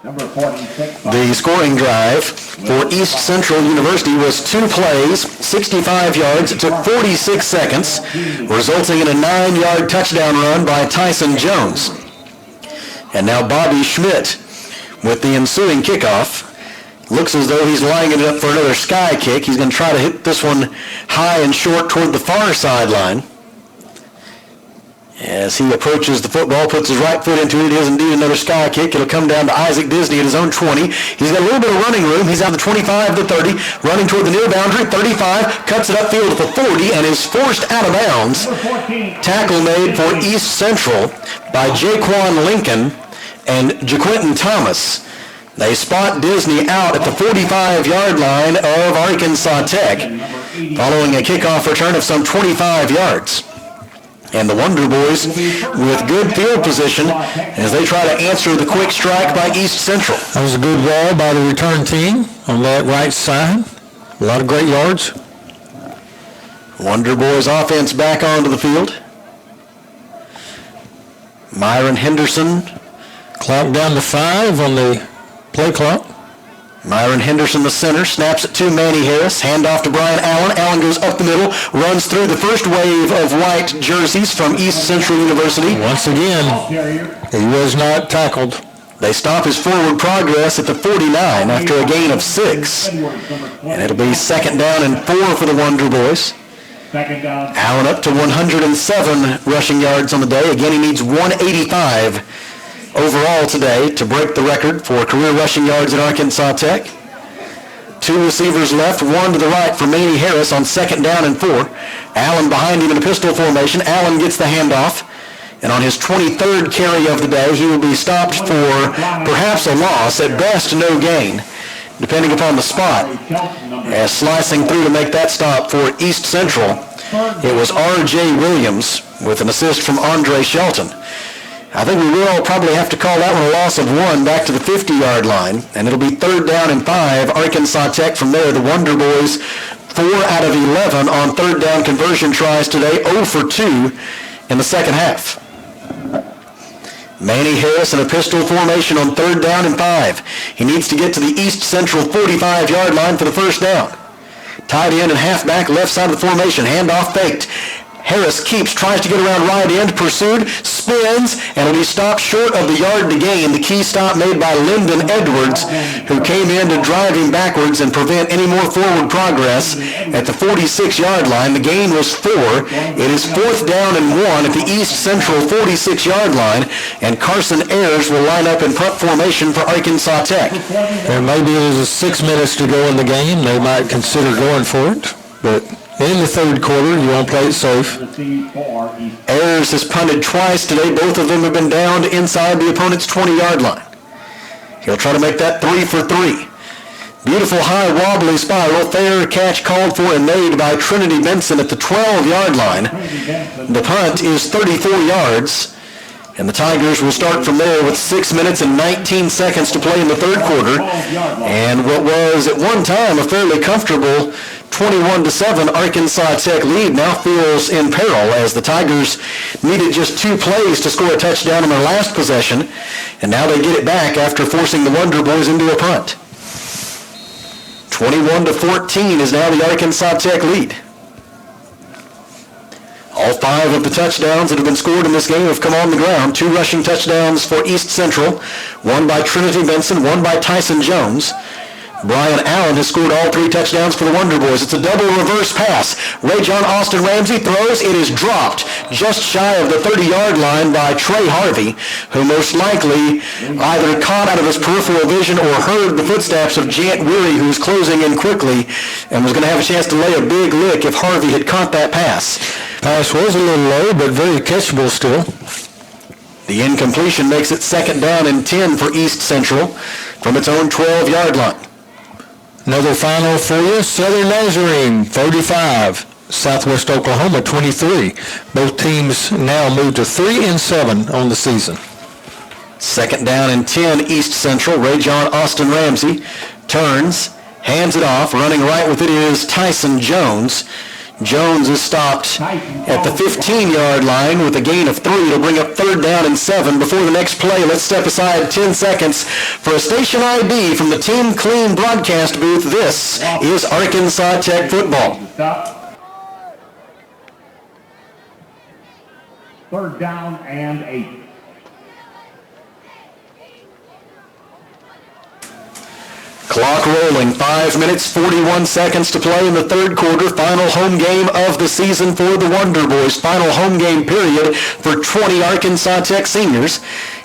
Number 46. The scoring drive for East Central University was 2 plays, 65 yards. It took 46 seconds, resulting in a 9-yard touchdown run by Tyson Jones. And now Bobby Schmidt with the ensuing kickoff. Looks as though he's lining it up for another sky kick. He's going to try to hit this one high and short toward the far sideline. As he approaches the football, puts his right foot into it. It is indeed another sky kick. It'll come down to Isaac Disney at his own 20. He's got a little bit of running room. He's out the 25 to 30, running toward the near boundary. 35, cuts it upfield for 40, and is forced out of bounds. Tackle made for East Central by Jaquan Lincoln and Jaquinton Thomas. They spot Disney out at the 45-yard line of Arkansas Tech, following a kickoff return of some 25 yards. And the Wonder Boys with good field position as they try to answer the quick strike by East Central. That was a good ball by the return team on that right side. A lot of great yards. Wonder Boys offense back onto the field. Myron Henderson. Clock down to 5 on the play clock. Myron Henderson, the center, snaps it to Manny Harris. Handoff to Brian Allen. Allen goes up the middle, runs through the first wave of white jerseys from East Central University. Once again, he was not tackled. They stop his forward progress at the 49 after a gain of 6. And it'll be 2nd down and 4 for the Wonder Boys. Allen up to 107 rushing yards on the day. Again, he needs 185 overall today to break the record for career rushing yards at Arkansas Tech. 2 receivers left, 1 to the right for Manny Harris on 2nd down and 4. Allen behind him in a pistol formation. Allen gets the handoff, and on his 23rd carry of the day, he will be stopped for perhaps a loss, at best no gain, depending upon the spot. As slicing through to make that stop for East Central, it was R.J. Williams with an assist from Andre Shelton. I think we will probably have to call that one a loss of 1 back to the 50-yard line, and it'll be 3rd down and 5. Arkansas Tech from there. The Wonder Boys 4 out of 11 on 3rd down conversion tries today, 0 for 2 in the second half. Manny Harris in a pistol formation on 3rd down and 5. He needs to get to the East Central 45-yard line for the first down. Tight end and halfback, left side of the formation. Handoff faked. Harris keeps, tries to get around right end, pursued, spins, and will be stopped short of the yard to gain. The key stop made by Lyndon Edwards, who came in to drive him backwards and prevent any more forward progress at the 46-yard line. The gain was 4. It is 4th down and 1 at the East Central 46-yard line, and Carson Ayers will line up in punt formation for Arkansas Tech. And maybe there's 6 minutes to go in the game. They might consider going for it, but in the third quarter, you want to play it safe. Ayers has punted twice today. Both of them have been downed inside the opponent's 20-yard line. He'll try to make that 3 for 3. Beautiful high wobbly spiral. Fair catch called for and made by Trinity Benson at the 12-yard line. The punt is 34 yards. And the Tigers will start from there with 6 minutes and 19 seconds to play in the third quarter. And what was at one time a fairly comfortable 21-7 Arkansas Tech lead now feels in peril as the Tigers needed just 2 plays to score a touchdown on their last possession. And now they get it back after forcing the Wonder Boys into a punt. 21-14 is now the Arkansas Tech lead. All 5 of the touchdowns that have been scored in this game have come on the ground. 2 rushing touchdowns for East Central, 1 by Trinity Benson, 1 by Tyson Jones. Brian Allen has scored all 3 touchdowns for the Wonder Boys. It's a double reverse pass. Ray-John Austin Ramsey throws. It is dropped just shy of the 30-yard line by Trey Harvey, who most likely either caught out of his peripheral vision or heard the footsteps of Jant Weary, who was closing in quickly and was going to have a chance to lay a big lick if Harvey had caught that pass. Pass was a little low, but very catchable still. The incompletion makes it 2nd down and 10 for East Central from its own 12-yard line. Another final for you, Southern Nazarene 35, Southwest Oklahoma 23. Both teams now move to 3-7 on the season. 2nd down and 10, East Central. Ray-John Austin Ramsey turns, hands it off. Running right with it is Tyson Jones. Jones is stopped at the 15-yard line with a gain of 3. It'll bring up 3rd down and 7. Before the next play, let's step aside 10 seconds for a station ID from the Team Clean broadcast booth. This is Arkansas Tech football. 3rd down and 8. Clock rolling, 5 minutes, 41 seconds to play in the third quarter. Final home game of the season for the Wonder Boys. Final home game period for 20 Arkansas Tech seniors.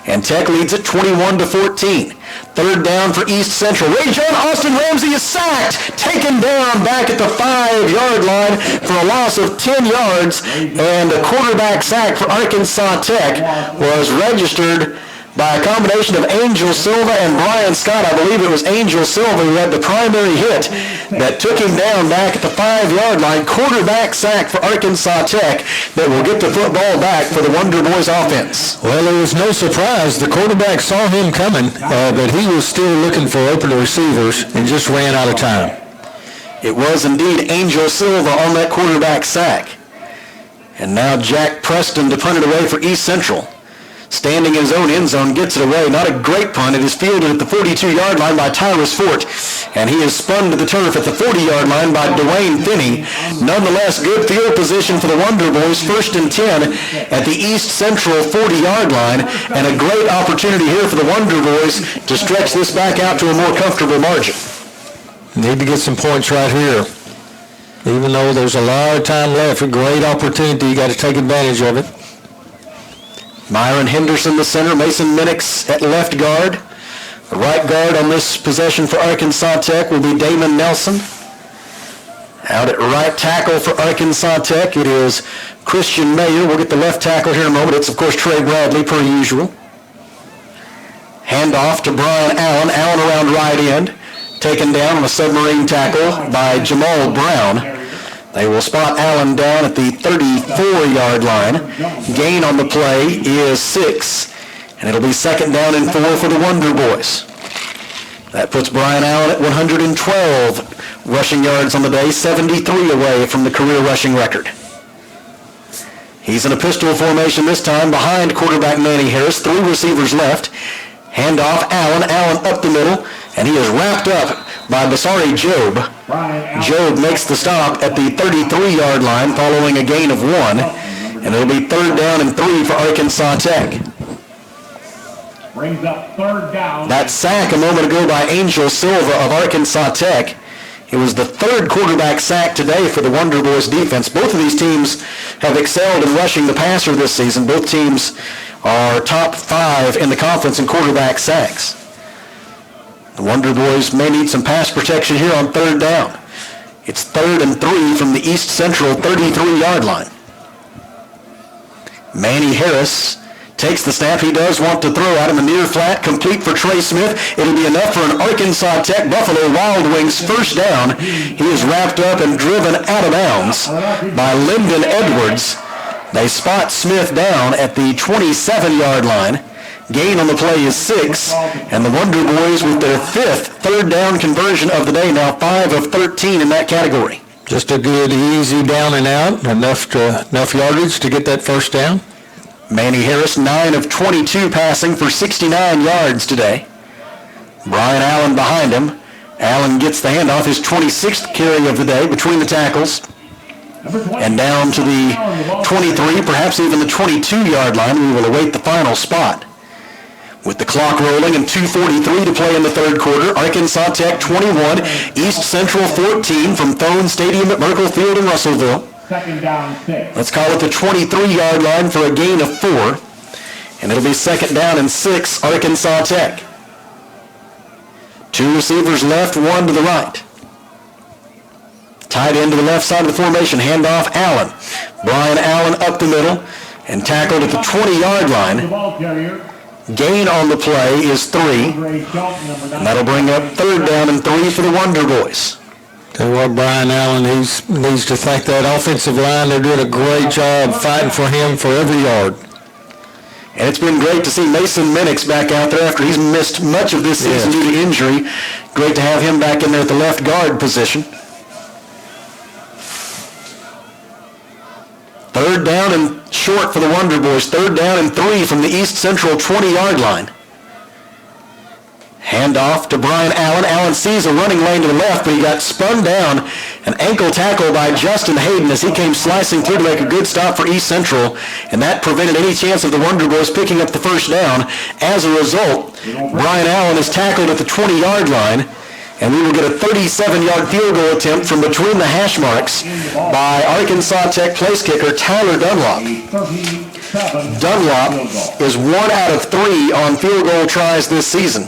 And Tech leads it 21-14. 3rd down for East Central. Ray-John Austin Ramsey is sacked, taken down back at the 5-yard line for a loss of 10 yards. And a quarterback sack for Arkansas Tech was registered by a combination of Angel Silva and Brian Scott. I believe it was Angel Silva who had the primary hit that took him down back at the 5-yard line. Quarterback sack for Arkansas Tech that will get the football back for the Wonder Boys offense. Well, it was no surprise. The quarterback saw him coming, but he was still looking for open receivers and just ran out of time. It was indeed Angel Silva on that quarterback sack. And now Jack Preston to punt it away for East Central. Standing in his own end zone, gets it away. Not a great punt. It is fielded at the 42-yard line by Tyrus Fort, and he is spun to the turf at the 40-yard line by Dwayne Finney. Nonetheless, good field position for the Wonder Boys. 1st and 10 at the East Central 40-yard line, and a great opportunity here for the Wonder Boys to stretch this back out to a more comfortable margin. Need to get some points right here. Even though there's a lot of time left, a great opportunity. You got to take advantage of it. Myron Henderson, the center. Mason Minix at left guard. The right guard on this possession for Arkansas Tech will be Damon Nelson. Out at right tackle for Arkansas Tech, it is Christian Mayer. We'll get the left tackle here in a moment. It's, of course, Trey Bradley, per usual. Handoff to Brian Allen. Allen around right end. Taken down on a submarine tackle by Jamal Brown. They will spot Allen down at the 34-yard line. Gain on the play is 6. And it'll be 2nd down and 4 for the Wonder Boys. That puts Brian Allen at 112 rushing yards on the day, 73 away from the career rushing record. He's in a pistol formation this time behind quarterback Manny Harris. 3 receivers left. Handoff, Allen. Allen up the middle, and he is wrapped up by Basari Job. Job makes the stop at the 33-yard line following a gain of 1. And it'll be 3rd down and 3 for Arkansas Tech. Brings up 3rd down. That sack a moment ago by Angel Silva of Arkansas Tech. It was the 3rd quarterback sack today for the Wonder Boys defense. Both of these teams have excelled in rushing the passer this season. Both teams are top 5 in the conference in quarterback sacks. The Wonder Boys may need some pass protection here on 3rd down. It's 3rd and 3 from the East Central 33-yard line. Manny Harris takes the snap. He does want to throw out in the near flat, complete for Trey Smith. It'll be enough for an Arkansas Tech Buffalo Wild Wings 1st down. He is wrapped up and driven out of bounds by Lyndon Edwards. They spot Smith down at the 27-yard line. Gain on the play is 6, and the Wonder Boys with their 5th third down conversion of the day, now 5 of 13 in that category. Just a good, easy down and out, enough yardage to get that first down. Manny Harris, 9 of 22 passing for 69 yards today. Brian Allen behind him. Allen gets the handoff, his 26th carry of the day between the tackles. And down to the 23, perhaps even the 22-yard line. We will await the final spot. With the clock rolling and 2:43 to play in the third quarter, Arkansas Tech 21, East Central 14 from Thone Stadium at Merkle Field in Russellville. Second down 6. Let's call it the 23-yard line for a gain of 4. And it'll be second down and 6, Arkansas Tech. 2 receivers left, 1 to the right. Tight end to the left side of the formation, handoff Allen. Brian Allen up the middle and tackled at the 20-yard line. The ball carrier. Gain on the play is 3, and that'll bring up third down and 3 for the Wonder Boys. Tell you what, Brian Allen, he needs to thank that offensive line. They're doing a great job fighting for him for every yard. And it's been great to see Mason Minix back out there after he's missed much of this season due to injury. Great to have him back in there at the left guard position. Third down and short for the Wonder Boys. Third down and 3 from the East Central 20-yard line. Handoff to Brian Allen. Allen sees a running lane to the left, but he got spun down. An ankle tackle by Justin Hayden as he came slicing through to make a good stop for East Central, and that prevented any chance of the Wonder Boys picking up the first down. As a result, Brian Allen is tackled at the 20-yard line, and we will get a 37-yard field goal attempt from between the hash marks by Arkansas Tech place kicker Tyler Dunlop. Dunlop is 1 out of 3 on field goal tries this season.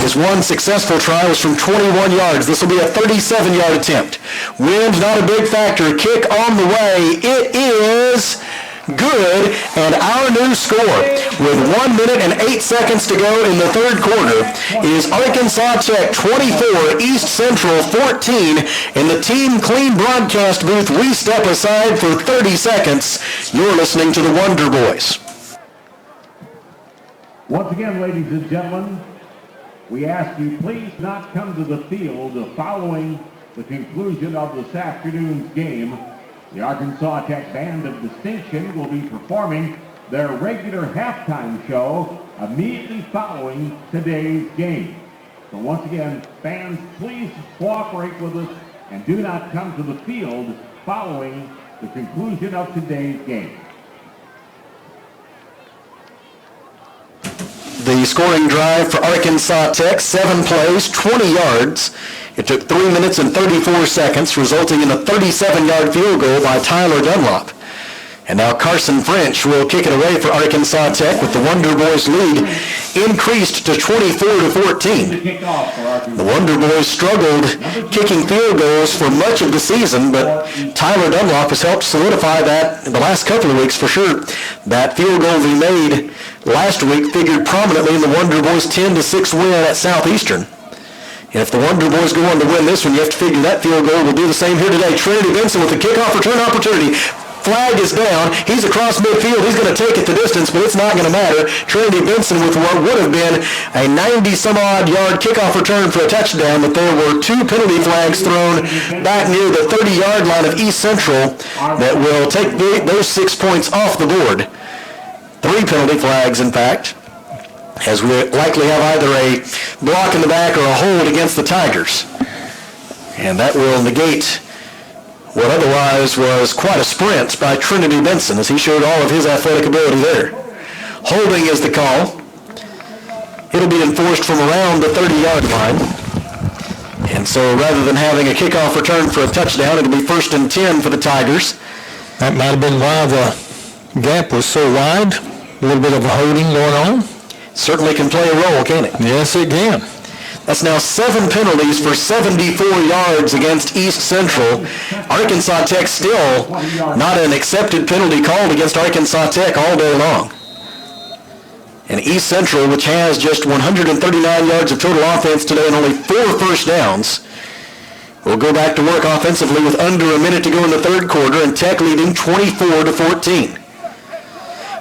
His one successful try was from 21 yards. This will be a 37-yard attempt. Wind not a big factor. Kick on the way. It is good, and our new score with 1 minute and 8 seconds to go in the third quarter is Arkansas Tech 24, East Central 14. In the Team Clean broadcast booth, we step aside for 30 seconds. You're listening to the Wonder Boys. Once again, ladies and gentlemen, we ask you please not come to the field following the conclusion of this afternoon's game. The Arkansas Tech Band of Distinction will be performing their regular halftime show immediately following today's game. So once again, fans, please cooperate with us and do not come to the field following the conclusion of today's game. The scoring drive for Arkansas Tech, 7 plays, 20 yards. It took 3 minutes and 34 seconds, resulting in a 37-yard field goal by Tyler Dunlop. And now Carson French will kick it away for Arkansas Tech with the Wonder Boys lead increased to 24-14. The Wonder Boys struggled kicking field goals for much of the season, but Tyler Dunlop has helped solidify that in the last couple of weeks for sure. That field goal they made last week figured prominently in the Wonder Boys' 10-6 win at Southeastern. And if the Wonder Boys go on to win this one, you have to figure that field goal will do the same here today. Trinity Benson with the kickoff return opportunity. Flag is down. He's across midfield. He's going to take it the distance, but it's not going to matter. Trinity Benson with what would have been a 90-some-odd yard kickoff return for a touchdown, but there were 2 penalty flags thrown back near the 30-yard line of East Central that will take those 6 points off the board. 3 penalty flags, in fact, as we likely have either a block in the back or a hold against the Tigers. And that will negate what otherwise was quite a sprint by Trinity Benson as he showed all of his athletic ability there. Holding is the call. It'll be enforced from around the 30-yard line. And so rather than having a kickoff return for a touchdown, it'll be 1st and 10 for the Tigers. That might have been why the gap was so wide. A little bit of a holding going on. Certainly can play a role, can't it? Yes, it can. That's now 7 penalties for 74 yards against East Central. Arkansas Tech still not an accepted penalty called against Arkansas Tech all day long. And East Central, which has just 139 yards of total offense today and only 4 first downs, will go back to work offensively with under a minute to go in the third quarter, and Tech leading 24-14.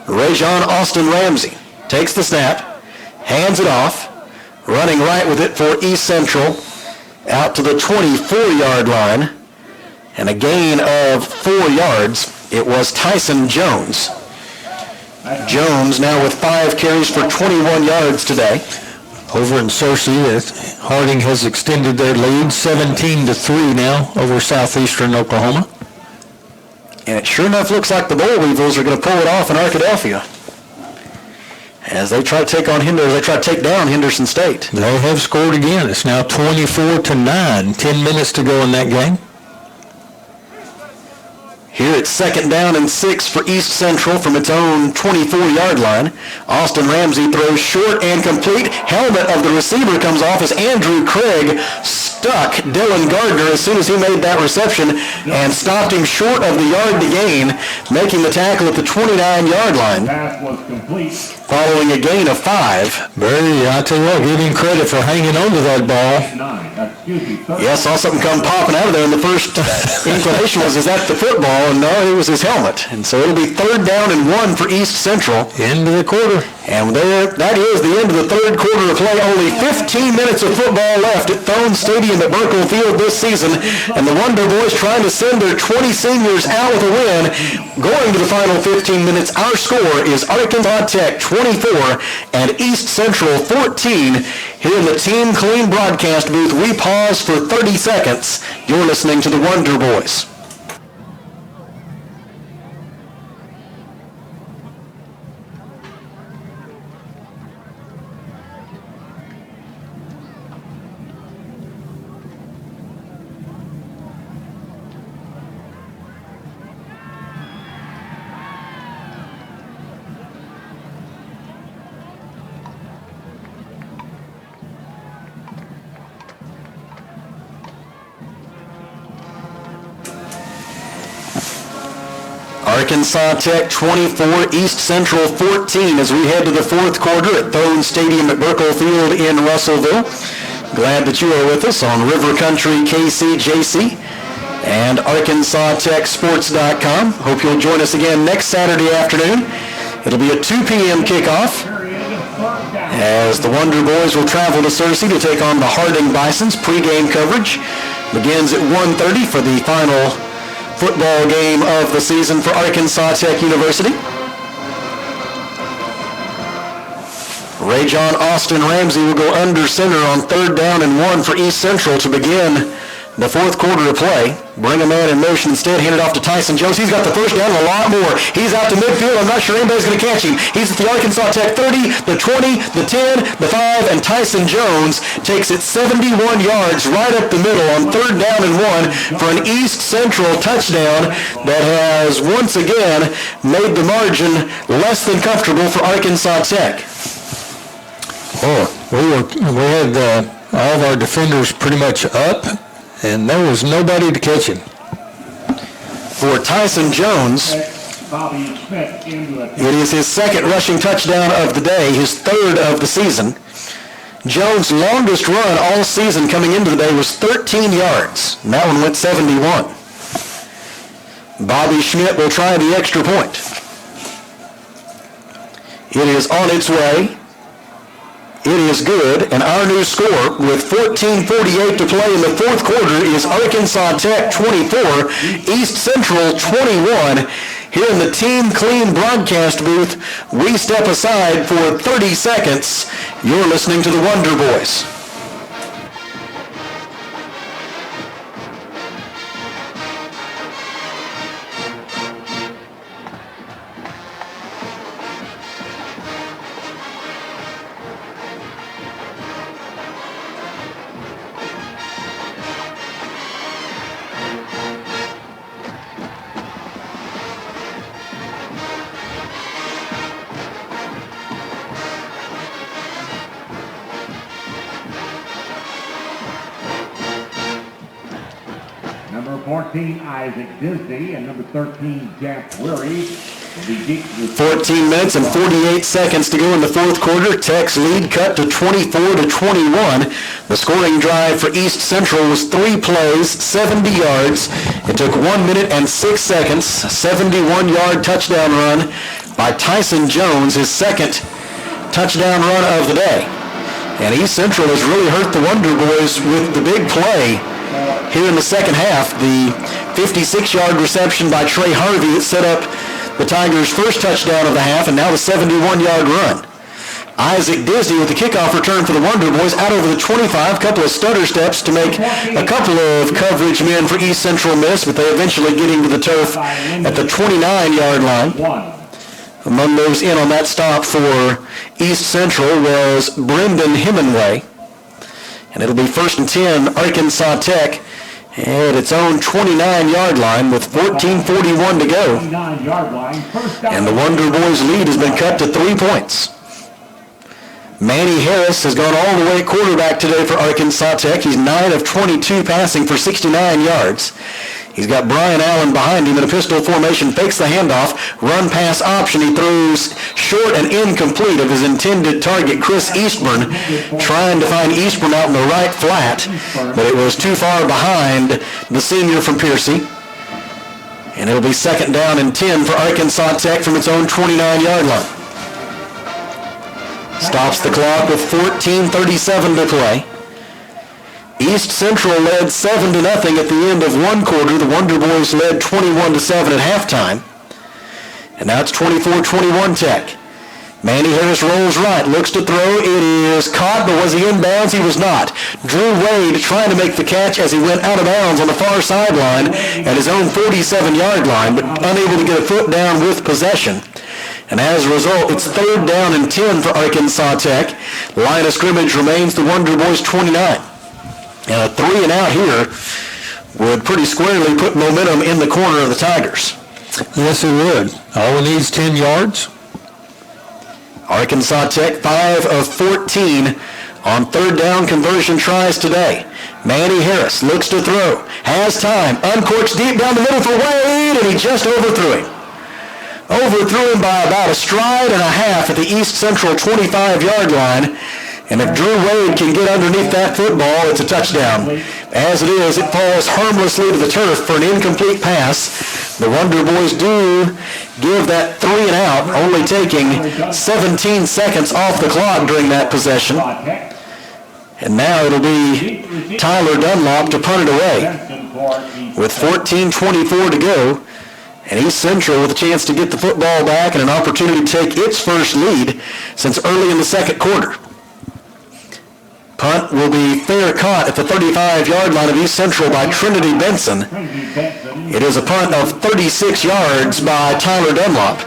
Rajon Austin Ramsey takes the snap, hands it off, running right with it for East Central, out to the 24-yard line, and a gain of 4 yards. It was Tyson Jones. Jones now with 5 carries for 21 yards today. Over in Searcy, Harding has extended their lead 17-3 now over southeastern Oklahoma. And it sure enough looks like the Boll Weevils are going to pull it off in Arkadelphia as they try to take on take down Henderson State. They have scored again. It's now 24-9. 10 minutes to go in that game. Here it's 2nd down and 6 for East Central from its own 24-yard line. Austin Ramsey throws short and complete. Helmet of the receiver comes off as Andrew Craig stuck Dylan Gardner as soon as he made that reception and stopped him short of the yard to gain, making the tackle at the 29-yard line. Pass was complete. Following a gain of 5. Barry, I tell you what, give him credit for hanging on to that ball. Yeah, saw something come popping out of there, and the first inclination was, is that the football? And no, it was his helmet. And so it'll be 3rd down and 1 for East Central. End of the quarter. And there, that is the end of the 3rd quarter of play. Only 15 minutes of football left at Thone Stadium at Burkle Field this season. And the Wonder Boys trying to send their 20 seniors out with a win. Going to the final 15 minutes, our score is Arkansas Tech 24 and East Central 14. Here in the Team Clean broadcast booth, we pause for 30 seconds. You're listening to the Wonder Boys. Arkansas Tech 24, East Central 14 as we head to the 4th quarter at Thone Stadium at Burkle Field in Russellville. Glad that you are with us on River Country KCJC and ArkansasTechSports.com. Hope you'll join us again next Saturday afternoon. It'll be a 2 p.m. kickoff as the Wonder Boys will travel to Searcy to take on the Harding Bisons. Pre-game coverage begins at 1:30 for the final football game of the season for Arkansas Tech University. Rajon Austin Ramsey will go under center on 3rd down and 1 for East Central to begin the 4th quarter of play. Bring a man in motion instead, hand it off to Tyson Jones. He's got the first down and a lot more. He's out to midfield. I'm not sure anybody's going to catch him. He's at the Arkansas Tech 30, the 20, the 10, the 5, and Tyson Jones takes it 71 yards right up the middle on 3rd down and 1 for an East Central touchdown that has once again made the margin less than comfortable for Arkansas Tech. Oh, we had all of our defenders pretty much up, and there was nobody to catch him. For Tyson Jones, it is his 2nd rushing touchdown of the day, his 3rd of the season. Jones' longest run all season coming into the day was 13 yards, and that one went 71. Bobby Schmidt will try the extra point. It is on its way. It is good, and our new score with 14:48 to play in the 4th quarter is Arkansas Tech 24, East Central 21. Here in the Team Clean broadcast booth, we step aside for 30 seconds. You're listening to the Wonder Boys. Number 14, Isaac Disney, and number 13, Jack Weary. 14 minutes and 48 seconds to go in the 4th quarter. Tech's lead cut to 24-21. The scoring drive for East Central was 3 plays, 70 yards. It took 1 minute and 6 seconds, 71-yard touchdown run by Tyson Jones, his second touchdown run of the day. And East Central has really hurt the Wonder Boys with the big play here in the second half. The 56-yard reception by Trey Harvey that set up the Tigers' first touchdown of the half, and now the 71-yard run. Isaac Disney with the kickoff return for the Wonder Boys out over the 25, couple of stutter steps to make a couple of coverage men for East Central miss, but they eventually get into the turf at the 29-yard line. Among those in on that stop for East Central was Brendan Hemingway, and it'll be 1st and 10, Arkansas Tech at its own 29-yard line with 14:41 to go. And the Wonder Boys' lead has been cut to 3 points. Manny Harris has gone all the way quarterback today for Arkansas Tech. He's 9 of 22 passing for 69 yards. He's got Brian Allen behind him in a pistol formation, fakes the handoff, run pass option. He throws short and incomplete of his intended target, Chris Eastburn, trying to find Eastburn out in the right flat, but it was too far behind the senior from Piercy. And it'll be 2nd down and 10 for Arkansas Tech from its own 29-yard line. Stops the clock with 14:37 to play. East Central led 7-0 at the end of one quarter. The Wonder Boys led 21-7 at halftime. And now it's 24-21 Tech. Manny Harris rolls right, looks to throw. It is caught, but was he in bounds? He was not. Drew Wade trying to make the catch as he went out of bounds on the far sideline at his own 47-yard line, but unable to get a foot down with possession. And as a result, it's 3rd down and 10 for Arkansas Tech. Line of scrimmage remains the Wonder Boys 29. And a 3 and out here would pretty squarely put momentum in the corner of the Tigers. Yes, it would. All it needs 10 yards. Arkansas Tech 5 of 14 on 3rd down conversion tries today. Manny Harris looks to throw, has time, uncorks deep down the middle for Wade, and he just overthrew him. Overthrew him by about a stride and a half at the East Central 25-yard line. And if Drew Wade can get underneath that football, it's a touchdown. As it is, it falls harmlessly to the turf for an incomplete pass. The Wonder Boys do give that 3 and out, only taking 17 seconds off the clock during that possession. And now it'll be Tyler Dunlop to punt it away with 14:24 to go. And East Central with a chance to get the football back and an opportunity to take its first lead since early in the second quarter. Punt will be fair caught at the 35-yard line of East Central by Trinity Benson. It is a punt of 36 yards by Tyler Dunlop.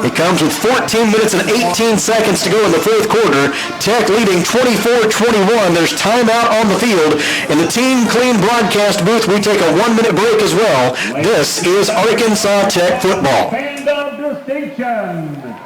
It comes with 14 minutes and 18 seconds to go in the fourth quarter. Tech leading 24-21. There's timeout on the field. In the Team Clean broadcast booth, we take a 1-minute break as well. This is Arkansas Tech football. Fan of the station.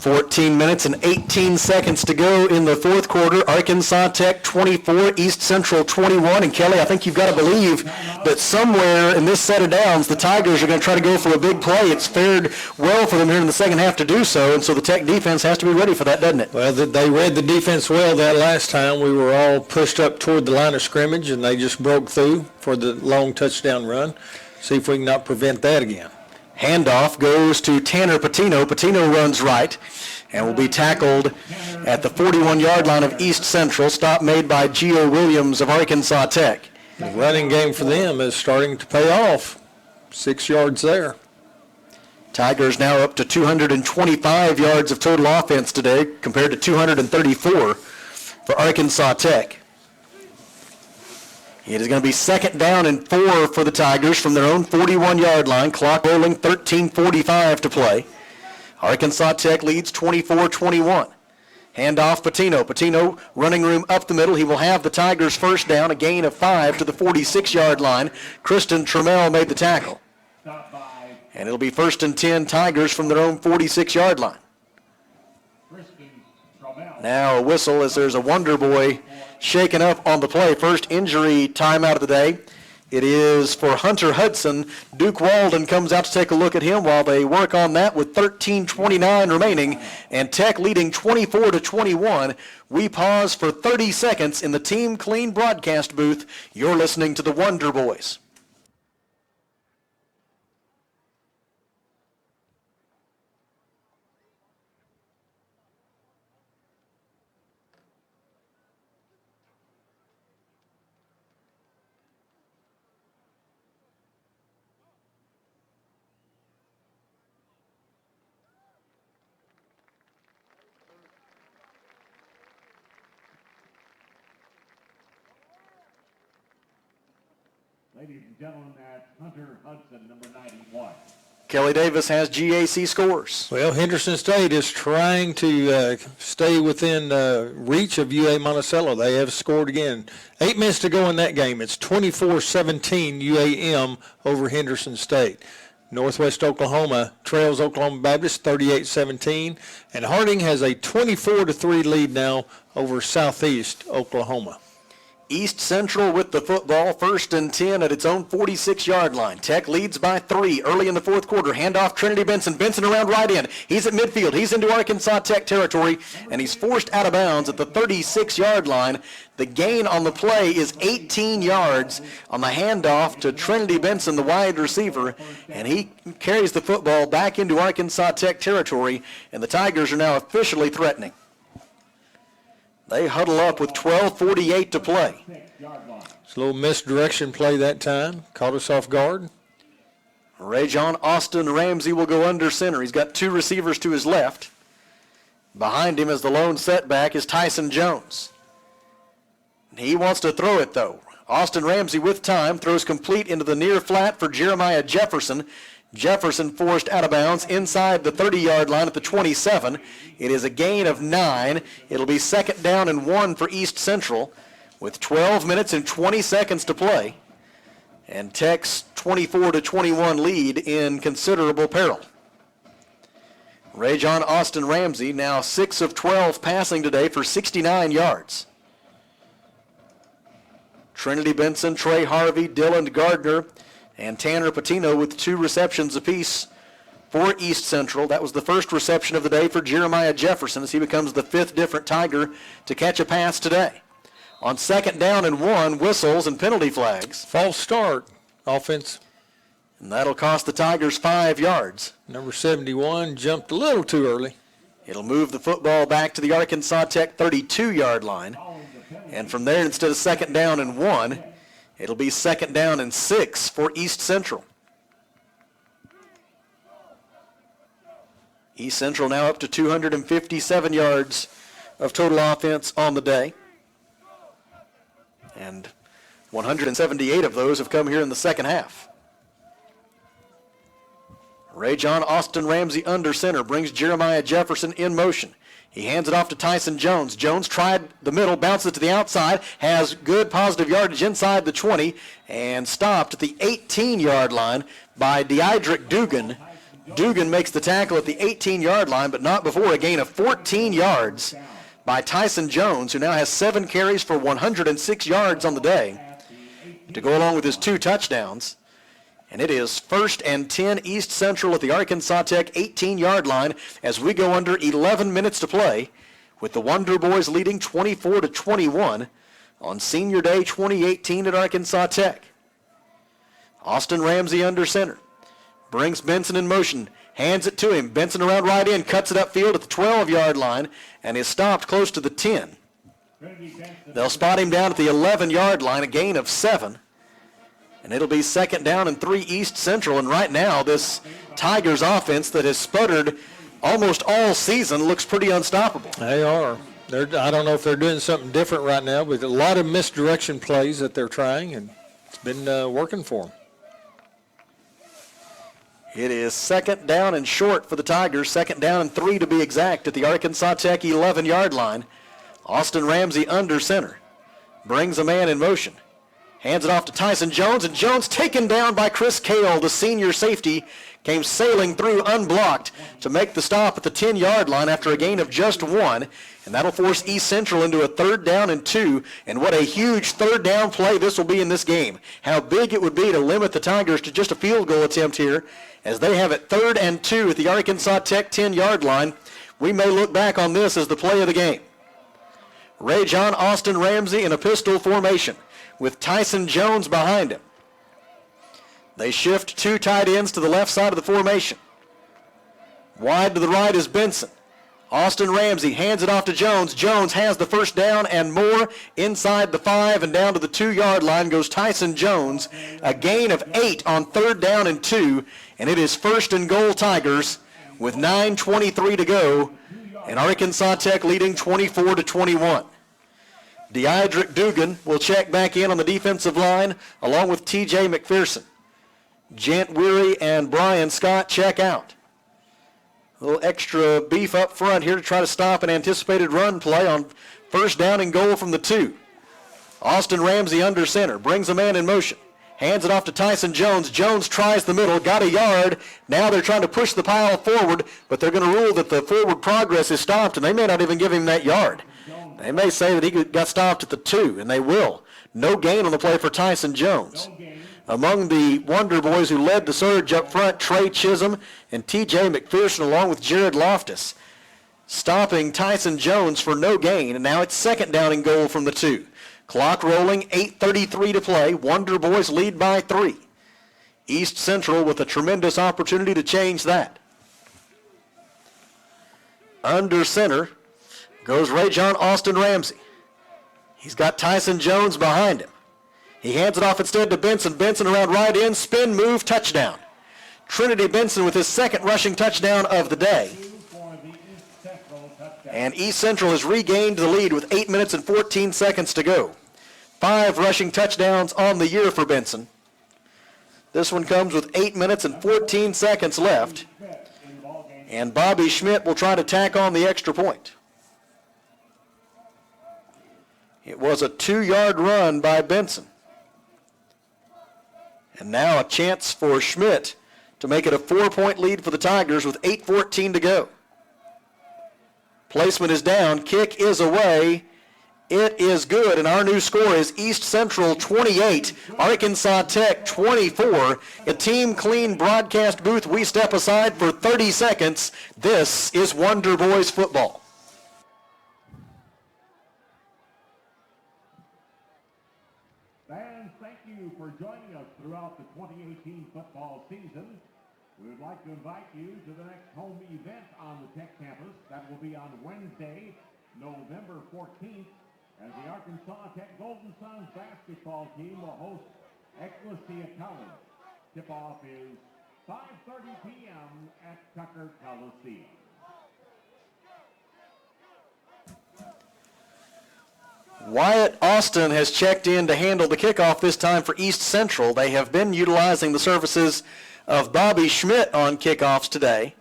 $14 minutes and 18 seconds to go in the fourth quarter. Arkansas Tech 24, East Central 21. And Kelly, I think you've got to believe that somewhere in this set of downs, the Tigers are going to try to go for a big play. It's fared well for them here in the second half to do so, and so the Tech defense has to be ready for that, doesn't it? Well, they read the defense well that last time. We were all pushed up toward the line of scrimmage, and they just broke through for the long touchdown run. See if we can not prevent that again. Handoff goes to Tanner Patino. Patino runs right and will be tackled at the 41-yard line of East Central. Stop made by Gio Williams of Arkansas Tech. The running game for them is starting to pay off. 6 yards there. Tigers now up to 225 yards of total offense today compared to 234 for Arkansas Tech. It is going to be second down and 4 for the Tigers from their own 41-yard line. Clock rolling, 13:45 to play. Arkansas Tech leads 24-21. Handoff Patino. Patino running room up the middle. He will have the Tigers first down, a gain of 5 to the 46-yard line. Kristen Trammell made the tackle. And it'll be 1st and 10 Tigers from their own 46-yard line. Now a whistle as there's a Wonder Boy shaken up on the play. First injury timeout of the day. It is for Hunter Hudson. Duke Walden comes out to take a look at him while they work on that with 13:29 remaining and Tech leading 24-21. We pause for 30 seconds in the Team Clean broadcast booth. You're listening to the Wonder Boys. Ladies and gentlemen, that's Hunter Hudson, number 91. Kelly Davis has GAC scores. Well, Henderson State is trying to stay within reach of UA Monticello. They have scored again. 8 minutes to go in that game. It's 24-17 UAM over Henderson State. Northwest Oklahoma trails Oklahoma Baptist 38-17, and Harding has a 24-3 lead now over Southeast Oklahoma. East Central with the football, 1st and 10 at its own 46-yard line. Tech leads by 3 early in the fourth quarter. Handoff Trinity Benson. Benson around right end. He's at midfield. He's into Arkansas Tech territory, and he's forced out of bounds at the 36-yard line. The gain on the play is 18 yards on the handoff to Trinity Benson, the wide receiver, and he carries the football back into Arkansas Tech territory, and the Tigers are now officially threatening. They huddle up with 12:48 to play. It's a little misdirection play that time. Caught us off guard. Rajon Austin Ramsey will go under center. He's got 2 receivers to his left. Behind him as the lone setback is Tyson Jones. He wants to throw it, though. Austin Ramsey with time throws complete into the near flat for Jeremiah Jefferson. Jefferson forced out of bounds inside the 30-yard line at the 27. It is a gain of 9. It'll be second down and 1 for East Central with 12 minutes and 20 seconds to play. And Tech's 24-21 lead in considerable peril. Rajon Austin Ramsey now 6 of 12 passing today for 69 yards. Trinity Benson, Trey Harvey, Dylan Gardner, and Tanner Patino with 2 receptions apiece for East Central. That was the first reception of the day for Jeremiah Jefferson as he becomes the 5th different Tiger to catch a pass today. On second down and 1, whistles and penalty flags. False start, offense. And that'll cost the Tigers 5 yards. Number 71 jumped a little too early. It'll move the football back to the Arkansas Tech 32-yard line. And from there, instead of second down and 1, it'll be second down and 6 for East Central. East Central now up to 257 yards of total offense on the day. And 178 of those have come here in the second half. Rajon Austin Ramsey under center brings Jeremiah Jefferson in motion. He hands it off to Tyson Jones. Jones tried the middle, bounces it to the outside, has good positive yardage inside the 20, and stopped at the 18-yard line by Deidrick Dugan. Dugan makes the tackle at the 18-yard line, but not before a gain of 14 yards by Tyson Jones, who now has 7 carries for 106 yards on the day to go along with his 2 touchdowns. And it is 1st and 10 East Central at the Arkansas Tech 18-yard line as we go under 11 minutes to play with the Wonder Boys leading 24-21 on Senior Day 2018 at Arkansas Tech. Austin Ramsey under center. Brings Benson in motion. Hands it to him. Benson around right in. Cuts it upfield at the 12-yard line and is stopped close to the 10. They'll spot him down at the 11-yard line, a gain of 7. And it'll be 2nd down and 3 East Central. And right now, this Tigers offense that has sputtered almost all season looks pretty unstoppable. They are. I don't know if they're doing something different right now, but a lot of misdirection plays that they're trying, and it's been working for them. It is 2nd down and short for the Tigers, 2nd down and 3 to be exact at the Arkansas Tech 11-yard line. Austin Ramsey under center. Brings a man in motion. Hands it off to Tyson Jones, and Jones taken down by Chris Cale, the senior safety, came sailing through unblocked to make the stop at the 10-yard line after a gain of just 1, and that'll force East Central into a 3rd down and 2, and what a huge 3rd down play this will be in this game. How big it would be to limit the Tigers to just a field goal attempt here, as they have it 3rd and 2 at the Arkansas Tech 10-yard line. We may look back on this as the play of the game. Ray John Austin Ramsey in a pistol formation, with Tyson Jones behind him. They shift 2 tight ends to the left side of the formation. Wide to the right is Benson. Austin Ramsey hands it off to Jones. Jones has the 1st down and more. Inside the 5 and down to the 2-yard line goes Tyson Jones. A gain of 8 on 3rd down and 2, and it is 1st and goal Tigers with 9:23 to go, and Arkansas Tech leading 24-21. Deidrick Dugan will check back in on the defensive line along with T.J. McPherson. Jant Weary and Brian Scott check out. A little extra beef up front here to try to stop an anticipated run play on 1st down and goal from the 2. Austin Ramsey under center, brings a man in motion. Hands it off to Tyson Jones. Jones tries the middle, got a yard. Now they're trying to push the pile forward, but they're going to rule that the forward progress is stopped, and they may not even give him that yard. They may say that he got stopped at the 2, and they will. No gain on the play for Tyson Jones. Among the Wonder Boys who led the surge up front, Trey Chisholm and T.J. McPherson along with Jared Loftus, stopping Tyson Jones for no gain, and now it's 2nd down and goal from the 2. Clock rolling, 8:33 to play. Wonder Boys lead by 3. East Central with a tremendous opportunity to change that. Under center goes Ray John Austin Ramsey. He's got Tyson Jones behind him. He hands it off instead to Benson. Benson around right in, spin move, touchdown. Trinity Benson with his 2nd rushing touchdown of the day. And East Central has regained the lead with 8 minutes and 14 seconds to go. 5 rushing touchdowns on the year for Benson. This one comes with 8 minutes and 14 seconds left. And Bobby Schmidt will try to tack on the extra point. It was a 2-yard run by Benson. And now a chance for Schmidt to make it a 4-point lead for the Tigers with 8:14 to go. Placement is down. Kick is away. It is good, and our new score is East Central 28, Arkansas Tech 24. A team clean broadcast booth. We step aside for 30 seconds. This is Wonder Boys football. Fans, thank you for joining us throughout the 2018 football season. We would like to invite you to the next home event on the Tech campus. That will be on Wednesday, November 14th, as the Arkansas Tech Golden Suns basketball team will host Ecclesia College. Tip-off is 5:30 p.m. at Tucker Coliseum. Wyatt Austin has checked in to handle the kickoff this time for East Central. They have been utilizing the services of Bobby Schmidt on kickoffs today.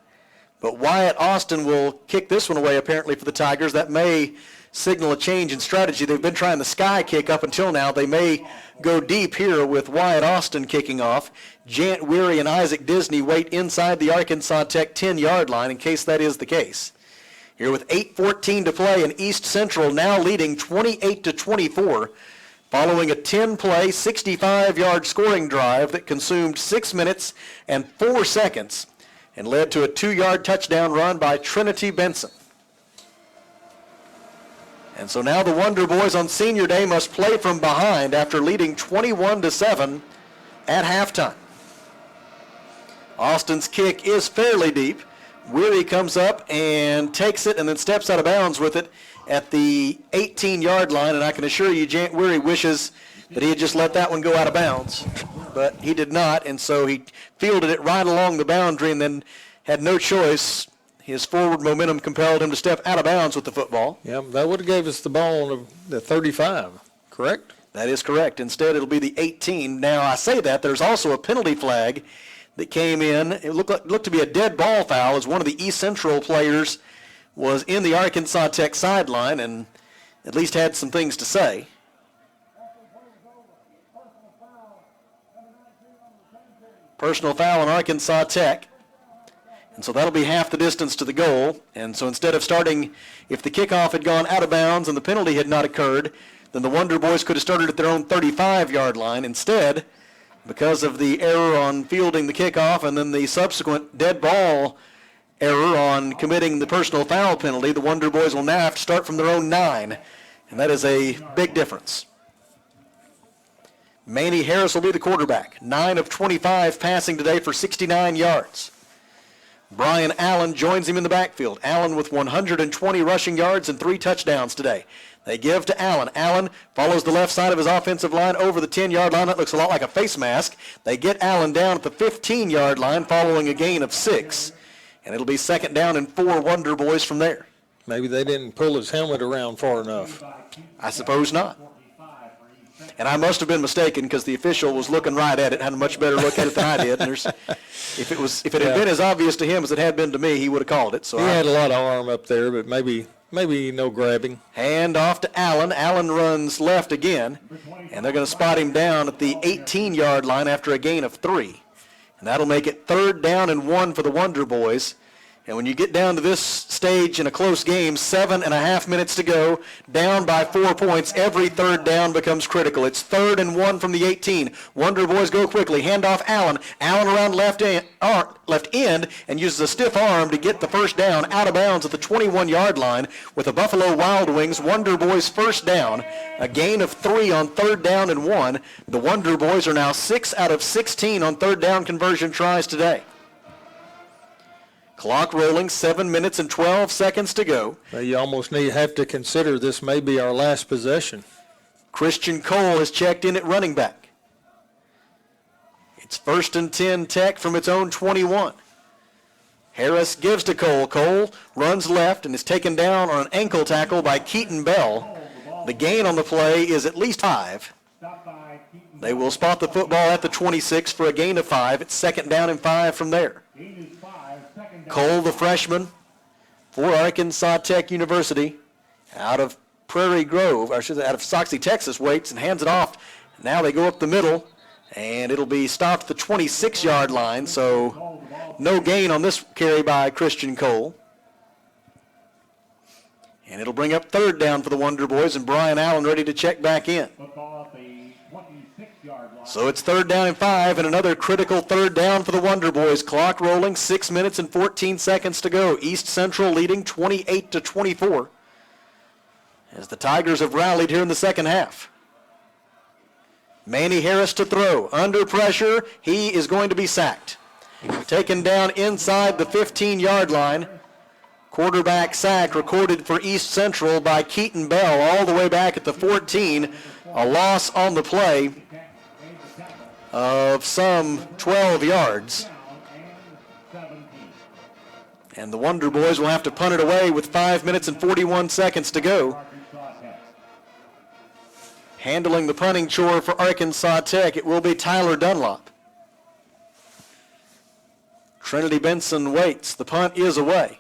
But Wyatt Austin will kick this one away apparently for the Tigers. That may signal a change in strategy. They've been trying the sky kick up until now. They may go deep here with Wyatt Austin kicking off. Jant Weary and Isaac Disney wait inside the Arkansas Tech 10-yard line in case that is the case. Here with 8:14 to play, and East Central now leading 28-24 following a 10-play, 65-yard scoring drive that consumed 6 minutes and 4 seconds and led to a 2-yard touchdown run by Trinity Benson. And so now the Wonder Boys on Senior Day must play from behind after leading 21-7 at halftime. Austin's kick is fairly deep. Weary comes up and takes it and then steps out of bounds with it at the 18-yard line, and I can assure you Jant Weary wishes that he had just let that one go out of bounds. but he did not, and so he fielded it right along the boundary and then had no choice. His forward momentum compelled him to step out of bounds with the football. Yeah, that would have gave us the ball on the 35, correct? That is correct. Instead, it'll be the 18. Now, I say that. There's also a penalty flag that came in. It looked to be a dead ball foul as one of the East Central players was in the Arkansas Tech sideline and at least had some things to say. Personal foul on Arkansas Tech. And so that'll be half the distance to the goal. And so instead of starting, if the kickoff had gone out of bounds and the penalty had not occurred, then the Wonder Boys could have started at their own 35-yard line. Instead, because of the error on fielding the kickoff and then the subsequent dead ball error on committing the personal foul penalty, the Wonder Boys will now have to start from their own 9. And that is a big difference. Manny Harris will be the quarterback. 9 of 25 passing today for 69 yards. Brian Allen joins him in the backfield. Allen with 120 rushing yards and 3 touchdowns today. They give to Allen. Allen follows the left side of his offensive line over the 10-yard line. That looks a lot like a face mask. They get Allen down at the 15-yard line following a gain of 6. And it'll be second down and 4 Wonder Boys from there. Maybe they didn't pull his helmet around far enough. I suppose not. And I must have been mistaken because the official was looking right at it, had a much better look at it than I did. And if it had been as obvious to him as it had been to me, he would have called it. So he had a lot of arm up there, but maybe no grabbing. Hand off to Allen. Allen runs left again, and they're going to spot him down at the 18-yard line after a gain of 3. And that'll make it third down and 1 for the Wonder Boys. And when you get down to this stage in a close game, 7.5 minutes to go, down by 4 points, every third down becomes critical. It's third and 1 from the 18. Wonder Boys go quickly. Hand off Allen. Allen around left end and uses a stiff arm to get the first down out of bounds at the 21-yard line with the Buffalo Wild Wings. Wonder Boys first down. A gain of 3 on third down and 1. The Wonder Boys are now 6 out of 16 on third down conversion tries today. Clock rolling, 7 minutes and 12 seconds to go. Well, you almost have to consider this may be our last possession. Christian Cole has checked in at running back. It's first and 10 Tech from its own 21. Harris gives to Cole. Cole runs left and is taken down on an ankle tackle by Keaton Bell. The gain on the play is at least 5. They will spot the football at the 26 for a gain of 5. It's second down and 5 from there. Cole, the freshman for Arkansas Tech University, out of Prairie Grove, or should I say out of Soxie, Texas, waits and hands it off. Now they go up the middle, and it'll be stopped at the 26-yard line, so no gain on this carry by Christian Cole. And it'll bring up third down for the Wonder Boys, and Brian Allen ready to check back in. So it's third down and 5, and another critical third down for the Wonder Boys. Clock rolling, 6 minutes and 14 seconds to go. East Central leading 28-24 as the Tigers have rallied here in the second half. Manny Harris to throw. Under pressure, he is going to be sacked. Taken down inside the 15-yard line. Quarterback sack recorded for East Central by Keaton Bell all the way back at the 14. A loss on the play of some 12 yards. And the Wonder Boys will have to punt it away with 5 minutes and 41 seconds to go. Handling the punting chore for Arkansas Tech, it will be Tyler Dunlop. Trinity Benson waits. The punt is away.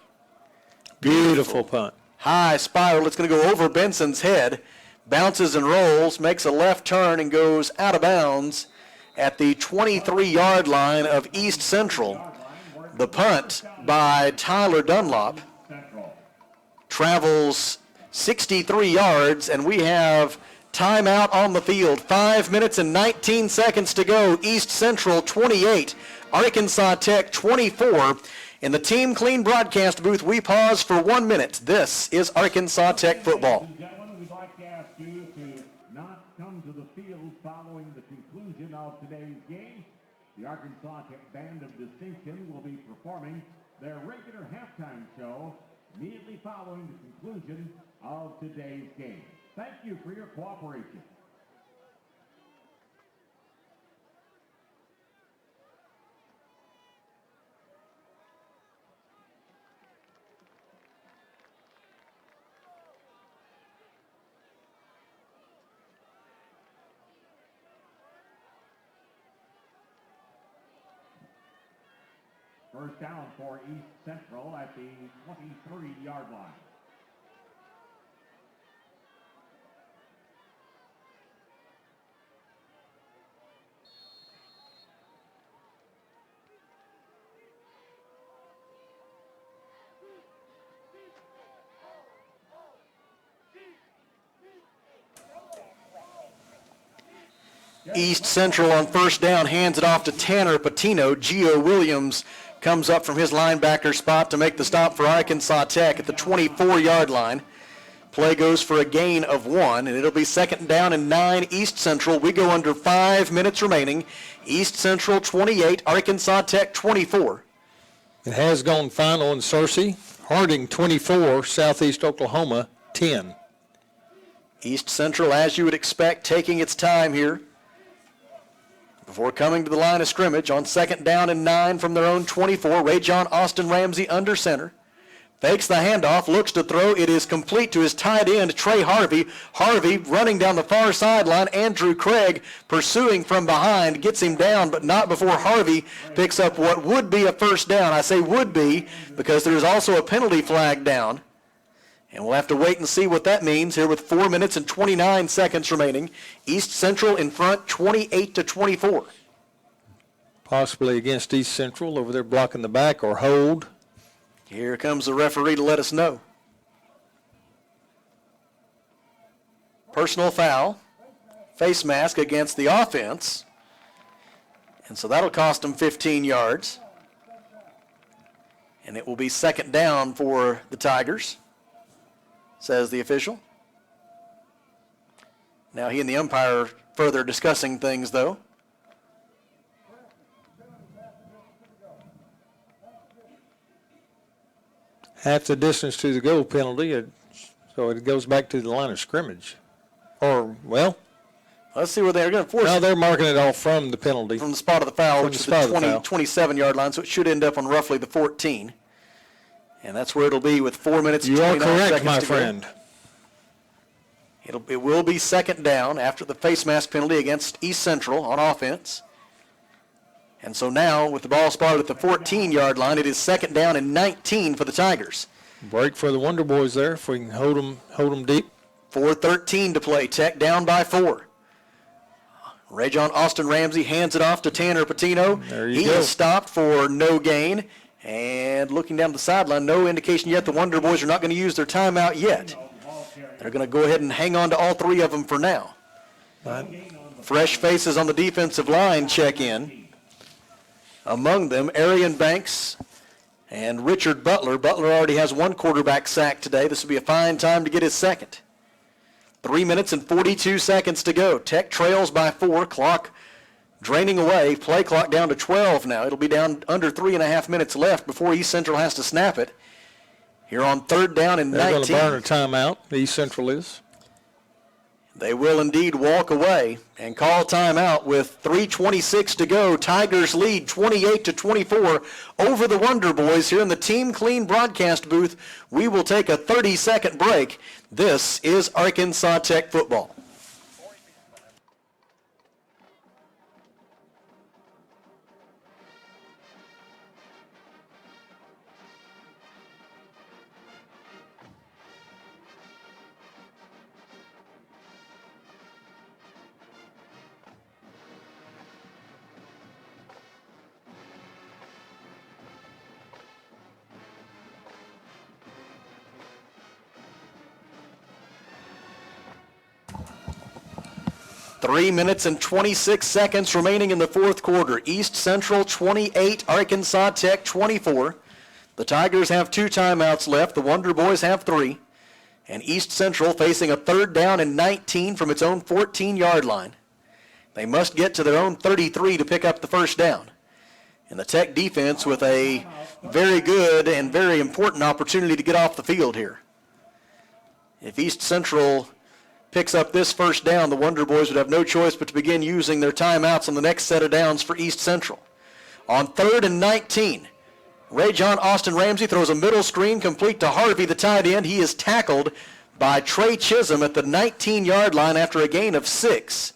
Beautiful punt. High spiral. It's going to go over Benson's head. Bounces and rolls, makes a left turn, and goes out of bounds at the 23-yard line of East Central. The punt by Tyler Dunlop travels 63 yards, and we have timeout on the field. 5 minutes and 19 seconds to go. East Central 28, Arkansas Tech 24. In the Team Clean broadcast booth, we pause for 1 minute. This is Arkansas Tech football. We'd like to ask you to not come to the field following the conclusion of today's game. The Arkansas Tech Band of Distinction will be performing their regular halftime show immediately following the conclusion of today's game. Thank you for your cooperation. First down for East Central at the 23-yard line. East Central on first down hands it off to Tanner Patino. Gio Williams comes up from his linebacker spot to make the stop for Arkansas Tech at the 24-yard line. Play goes for a gain of 1, and it'll be second down and 9 East Central. We go under 5 minutes remaining. East Central 28, Arkansas Tech 24. It has gone final in Searcy. Harding 24, Southeast Oklahoma 10. East Central, as you would expect, taking its time here before coming to the line of scrimmage on second down and 9 from their own 24. Ray-John Austin Ramsey under center. Fakes the handoff, looks to throw. It is complete to his tight end, Trey Harvey. Harvey running down the far sideline. Andrew Craig pursuing from behind, gets him down, but not before Harvey picks up what would be a first down. I say would be because there is also a penalty flag down. And we'll have to wait and see what that means here with 4 minutes and 29 seconds remaining. East Central in front, 28-24. Possibly against East Central over there blocking the back or hold. Here comes the referee to let us know. Personal foul, face mask against the offense. And so that'll cost them 15 yards. And it will be second down for the Tigers, says the official. Now he and the umpire further discussing things, though. Half the distance to the goal penalty, so it goes back to the line of scrimmage. Or, well, let's see where they're going to force no, it. they're marking it off from the penalty. From the spot of the foul, From which is the spot the of the foul. 27-yard line, so it should end up on roughly the 14. And that's where it'll be with 4 minutes and You are 29 correct, seconds my to go. friend. It will be second down after the face mask penalty against East Central on offense. And so now, with the ball spotted at the 14-yard line, it is second down and 19 for the Tigers. Break for the Wonder Boys there, if we can hold them deep. 4:13 to play. Tech down by 4. Ray-John Austin Ramsey hands it off to Tanner Patino. There you He go. is stopped for no gain. And looking down the sideline, no indication yet the Wonder Boys are not going to use their timeout yet. They're going to go ahead and hang on to all 3 of them for now. Fresh faces on the defensive line check in. Among them, Arian Banks and Richard Butler. Butler already has 1 quarterback sack today. This will be a fine time to get his second. 3 minutes and 42 seconds to go. Tech trails by 4. Clock draining away. Play clock down to 12 now. It'll be down under 3.5 minutes left before East Central has to snap it. Here on third down and 19. They're going to burn a timeout, East Central is. They will indeed walk away and call timeout with 3:26 to go. Tigers lead 28-24 over the Wonder Boys here in the Team Clean broadcast booth. We will take a 30-second break. This is Arkansas Tech football. Three minutes and 26 seconds remaining in the fourth quarter. East Central 28, Arkansas Tech 24. The Tigers have 2 timeouts left. The Wonder Boys have 3. And East Central facing a third down and 19 from its own 14-yard line. They must get to their own 33 to pick up the first down. And the Tech defense with a very good and very important opportunity to get off the field here. If East Central picks up this first down, the Wonder Boys would have no choice but to begin using their timeouts on the next set of downs for East Central. On 3rd and 19, Ray-John Austin Ramsey throws a middle screen complete to Harvey, the tight end. He is tackled by Trey Chisholm at the 19-yard line after a gain of 6.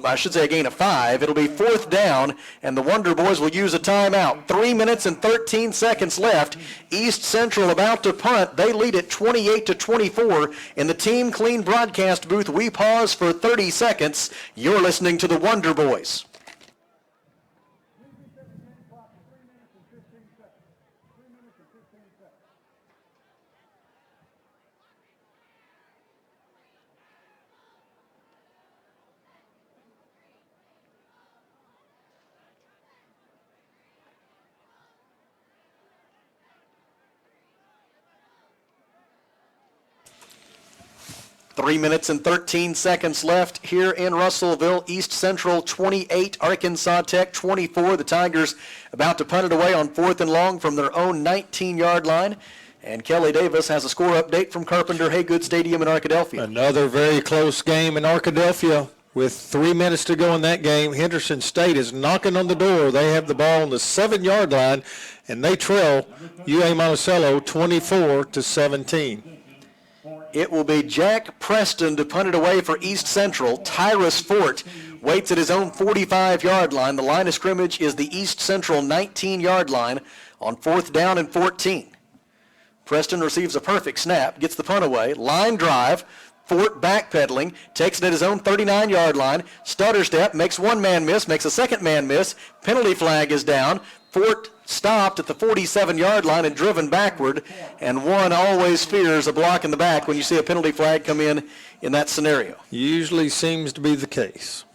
I should say a gain of 5. It'll be 4th down, and the Wonder Boys will use a timeout. 3 minutes and 13 seconds left. East Central about to punt. They lead it 28-24. In the Team Clean broadcast booth, we pause for 30 seconds. You're listening to the Wonder Boys. 3 minutes and 13 seconds left here in Russellville. East Central 28, Arkansas Tech 24. The Tigers about to punt it away on 4th and long from their own 19-yard line. And Kelly Davis has a score update from Carpenter Haygood Stadium in Arkadelphia. Another very close game in Arkadelphia. With 3 minutes to go in that game, Henderson State is knocking on the door. They have the ball on the 7-yard line, and they trail UA Monticello 24-17. It will be Jack Preston to punt it away for East Central. Tyrus Fort waits at his own 45-yard line. The line of scrimmage is the East Central 19-yard line on 4th down and 14. Preston receives a perfect snap, gets the punt away, line drive, Fort backpedaling, takes it at his own 39-yard line, stutter step, makes one man miss, makes a second man miss, penalty flag is down. Fort stopped at the 47-yard line and driven backward, and one always fears a block in the back when you see a penalty flag come in that scenario. Usually seems to be the case.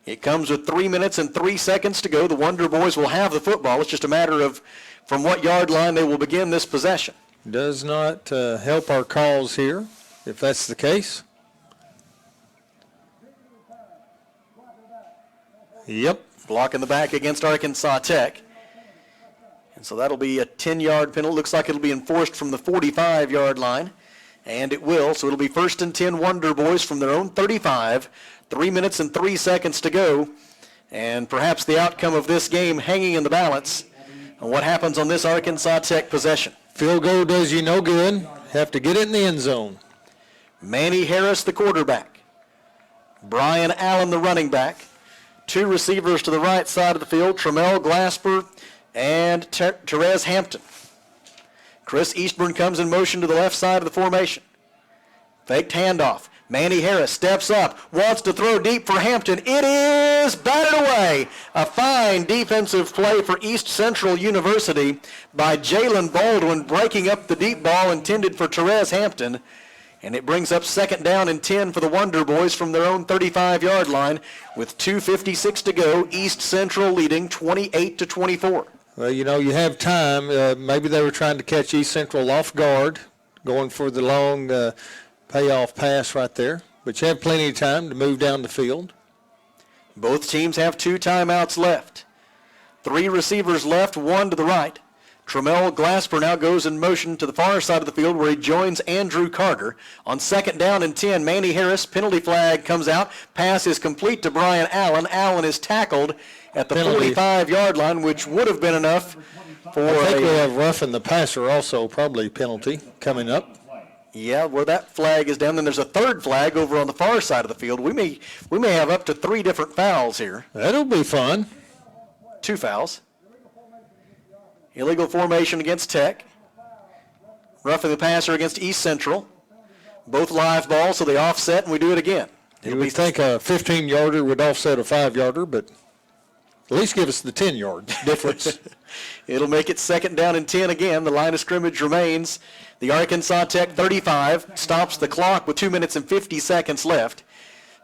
It comes with 3 minutes and 3 seconds to go. The Wonder Boys will have the football. It's just a matter of from what yard line they will begin this possession. Does not help our cause here, if that's the case. Yep. Block in the back against Arkansas Tech. And so that'll be a 10-yard penalty. Looks like it'll be enforced from the 45-yard line. And it will. So it'll be 1st and 10 Wonder Boys from their own 35. 3 minutes and 3 seconds to go. And perhaps the outcome of this game hanging in the balance on what happens on this Arkansas Tech possession. Field goal does you no good. Have to get it in the end zone. Manny Harris, the quarterback. Brian Allen, the running back. 2 receivers to the right side of the field, Tremel Glasper and Therese Hampton. Chris Eastburn comes in motion to the left side of the formation. Faked handoff. Manny Harris steps up, wants to throw deep for Hampton. It is batted away. A fine defensive play for East Central University by Jalen Baldwin, breaking up the deep ball intended for Therese Hampton. And it brings up 2nd down and 10 for the Wonder Boys from their own 35-yard line with 2:56 to go. East Central leading 28-24. Well, you know, you have time. Maybe they were trying to catch East Central off guard, going for the long payoff pass right there. But you have plenty of time to move down the field. Both teams have 2 timeouts left. 3 receivers left, 1 to the right. Tremel Glasper now goes in motion to the far side of the field where he joins Andrew Carter. On 2nd down and 10, Manny Harris, penalty flag comes out. Pass is complete to Brian Allen. Allen is tackled at the 45-yard line, which would have been enough for I think we have roughing the passer also, probably penalty coming up. Yeah, where that flag is down, then there's a 3rd flag over on the far side of the field. We may have up to 3 different fouls here. That'll be fun. 2 fouls. Illegal formation against Tech. Roughing the passer against East Central. Both live balls, so they offset, and we do it again. You would think a 15-yarder would offset a 5-yarder, but at least give us the 10-yard difference. It'll make it 2nd down and 10 again. The line of scrimmage remains the Arkansas Tech 35. Stops the clock with 2 minutes and 50 seconds left.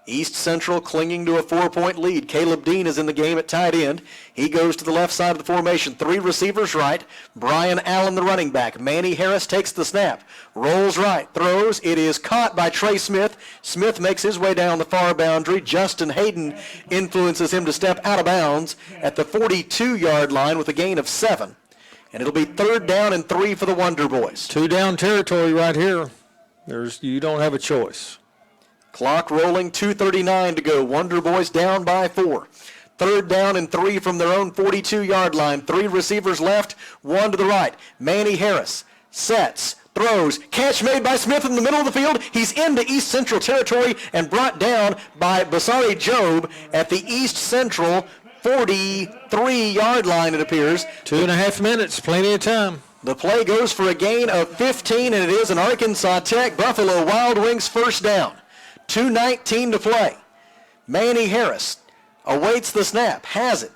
East Central clinging to a 4-point lead. Caleb Dean is in the game at tight end. He goes to the left side of the formation. 3 receivers right. Brian Allen, the running back. Manny Harris takes the snap. Rolls right. Throws. It is caught by Trey Smith. Smith makes his way down the far boundary. Justin Hayden influences him to step out of bounds at the 42-yard line with a gain of 7. And it'll be 3rd down and 3 for the Wonder Boys. 2 down territory right here. You don't have a choice. Clock rolling, 2:39 to go. Wonder Boys down by 4. 3rd down and 3 from their own 42-yard line. 3 receivers left, 1 to the right. Manny Harris sets, throws, catch made by Smith in the middle of the field. He's into East Central territory and brought down by Basari Job at the East Central 43-yard line, it appears. 2.5 minutes, plenty of time. The play goes for a gain of 15, and it is an Arkansas Tech Buffalo Wild Wings first down. 2:19 to play. Manny Harris awaits the snap, has it,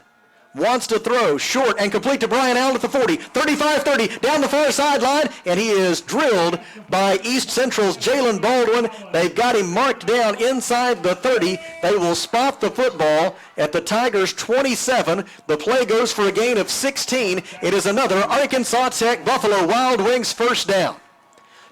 wants to throw, short and complete to Brian Allen at the 40, 35-30, down the far sideline, and he is drilled by East Central's Jalen Baldwin. They've got him marked down inside the 30. They will spot the football at the Tigers' 27. The play goes for a gain of 16. It is another Arkansas Tech Buffalo Wild Wings first down.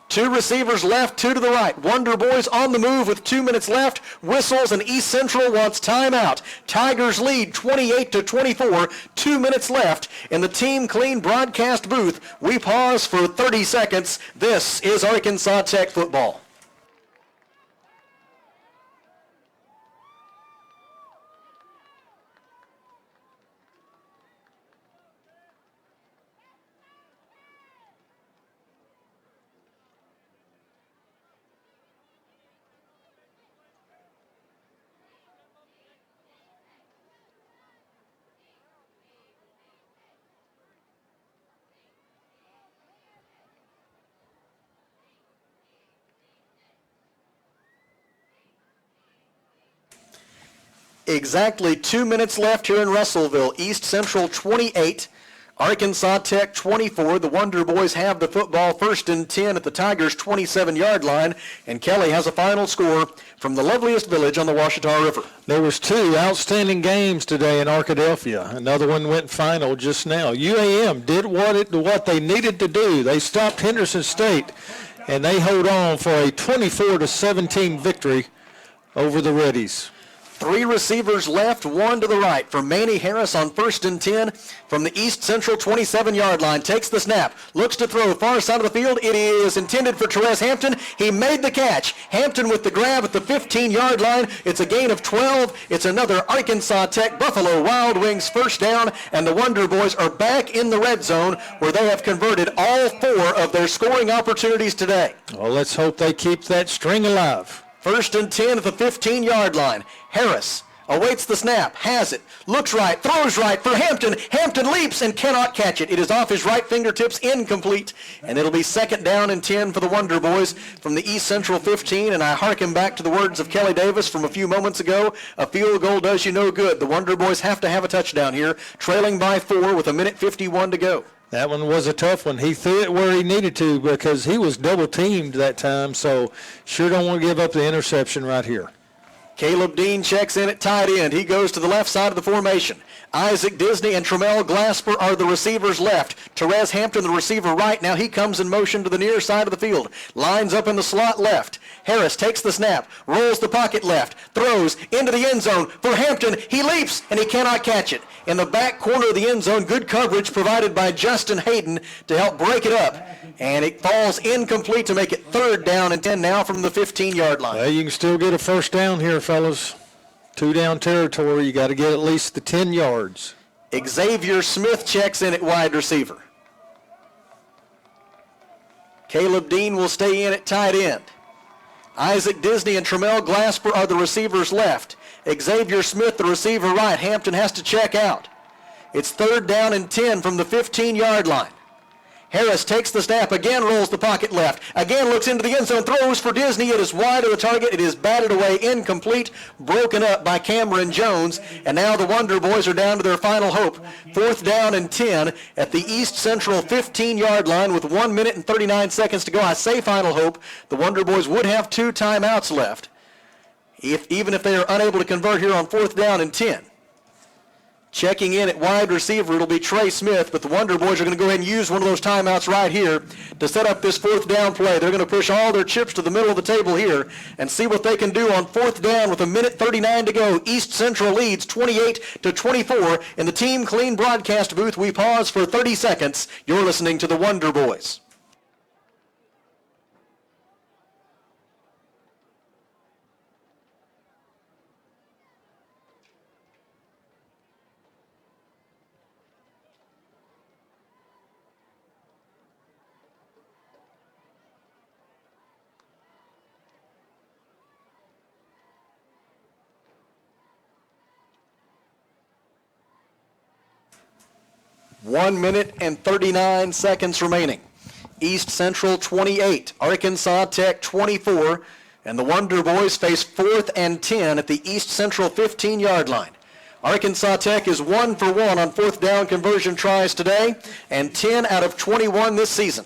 2 receivers left, 2 to the right. Wonder Boys on the move with 2 minutes left. Whistles, and East Central wants timeout. Tigers lead 28-24. 2 minutes left in the Team Clean broadcast booth. We pause for 30 seconds. This is Arkansas Tech football. Exactly 2 minutes left here in Russellville. East Central 28, Arkansas Tech 24. The Wonder Boys have the football first and 10 at the Tigers' 27-yard line, and Kelly has a final score from the loveliest village on the Washita River. There was 2 outstanding games today in Arkadelphia. Another one went final just now. UAM did what they needed to do. They stopped Henderson State, and they hold on for a 24-17 victory over the Reddies. 3 receivers left, 1 to the right for Manny Harris on first and 10 from the East Central 27-yard line. Takes the snap, looks to throw, far side of the field. It is intended for Therese Hampton. He made the catch. Hampton with the grab at the 15-yard line. It's a gain of 12. It's another Arkansas Tech Buffalo Wild Wings first down, and the Wonder Boys are back in the red zone where they have converted all 4 of their scoring opportunities today. Well, let's hope they keep that string alive. First and 10 at the 15-yard line. Harris awaits the snap, has it, looks right, throws right for Hampton. Hampton leaps and cannot catch it. It is off his right fingertips, incomplete, and it'll be second down and 10 for the Wonder Boys from the East Central 15, and I hearken back to the words of Kelly Davis from a few moments ago. A field goal does you no good. The Wonder Boys have to have a touchdown here, trailing by 4 with 1:51 to go. That one was a tough one. He threw it where he needed to because he was double-teamed that time, so sure don't want to give up the interception right here. Caleb Dean checks in at tight end. He goes to the left side of the formation. Isaac Disney and Tremel Glasper are the receivers left. Therese Hampton, the receiver right. Now he comes in motion to the near side of the field. Lines up in the slot left. Harris takes the snap, rolls the pocket left, throws into the end zone for Hampton. He leaps, and he cannot catch it. In the back corner of the end zone, good coverage provided by Justin Hayden to help break it up. And it falls incomplete to make it third down and 10 now from the 15-yard line. Well, you can still get a first down here, fellas. 2 down territory. You got to get at least the 10 yards. Xavier Smith checks in at wide receiver. Caleb Dean will stay in at tight end. Isaac Disney and Tremel Glasper are the receivers left. Xavier Smith, the receiver right. Hampton has to check out. It's third down and 10 from the 15-yard line. Harris takes the snap, again rolls the pocket left, again looks into the end zone, throws for Disney. It is wide of the target. It is batted away, incomplete, broken up by Cameron Jones. And now the Wonder Boys are down to their final hope. Fourth down and 10 at the East Central 15-yard line with 1 minute and 39 seconds to go. I say final hope. The Wonder Boys would have 2 timeouts left, even if they are unable to convert here on fourth down and 10. Checking in at wide receiver, it'll be Trey Smith, but the Wonder Boys are going to go ahead and use one of those timeouts right here to set up this fourth down play. They're going to push all their chips to the middle of the table here and see what they can do on fourth down with 1:39 to go. East Central leads 28-24 in the Team Clean broadcast booth. We pause for 30 seconds. You're listening to the Wonder Boys. 1 minute and 39 seconds remaining. East Central 28, Arkansas Tech 24, and the Wonder Boys face 4th and 10 at the East Central 15-yard line. Arkansas Tech is 1 for 1 on 4th down conversion tries today, and 10 out of 21 this season.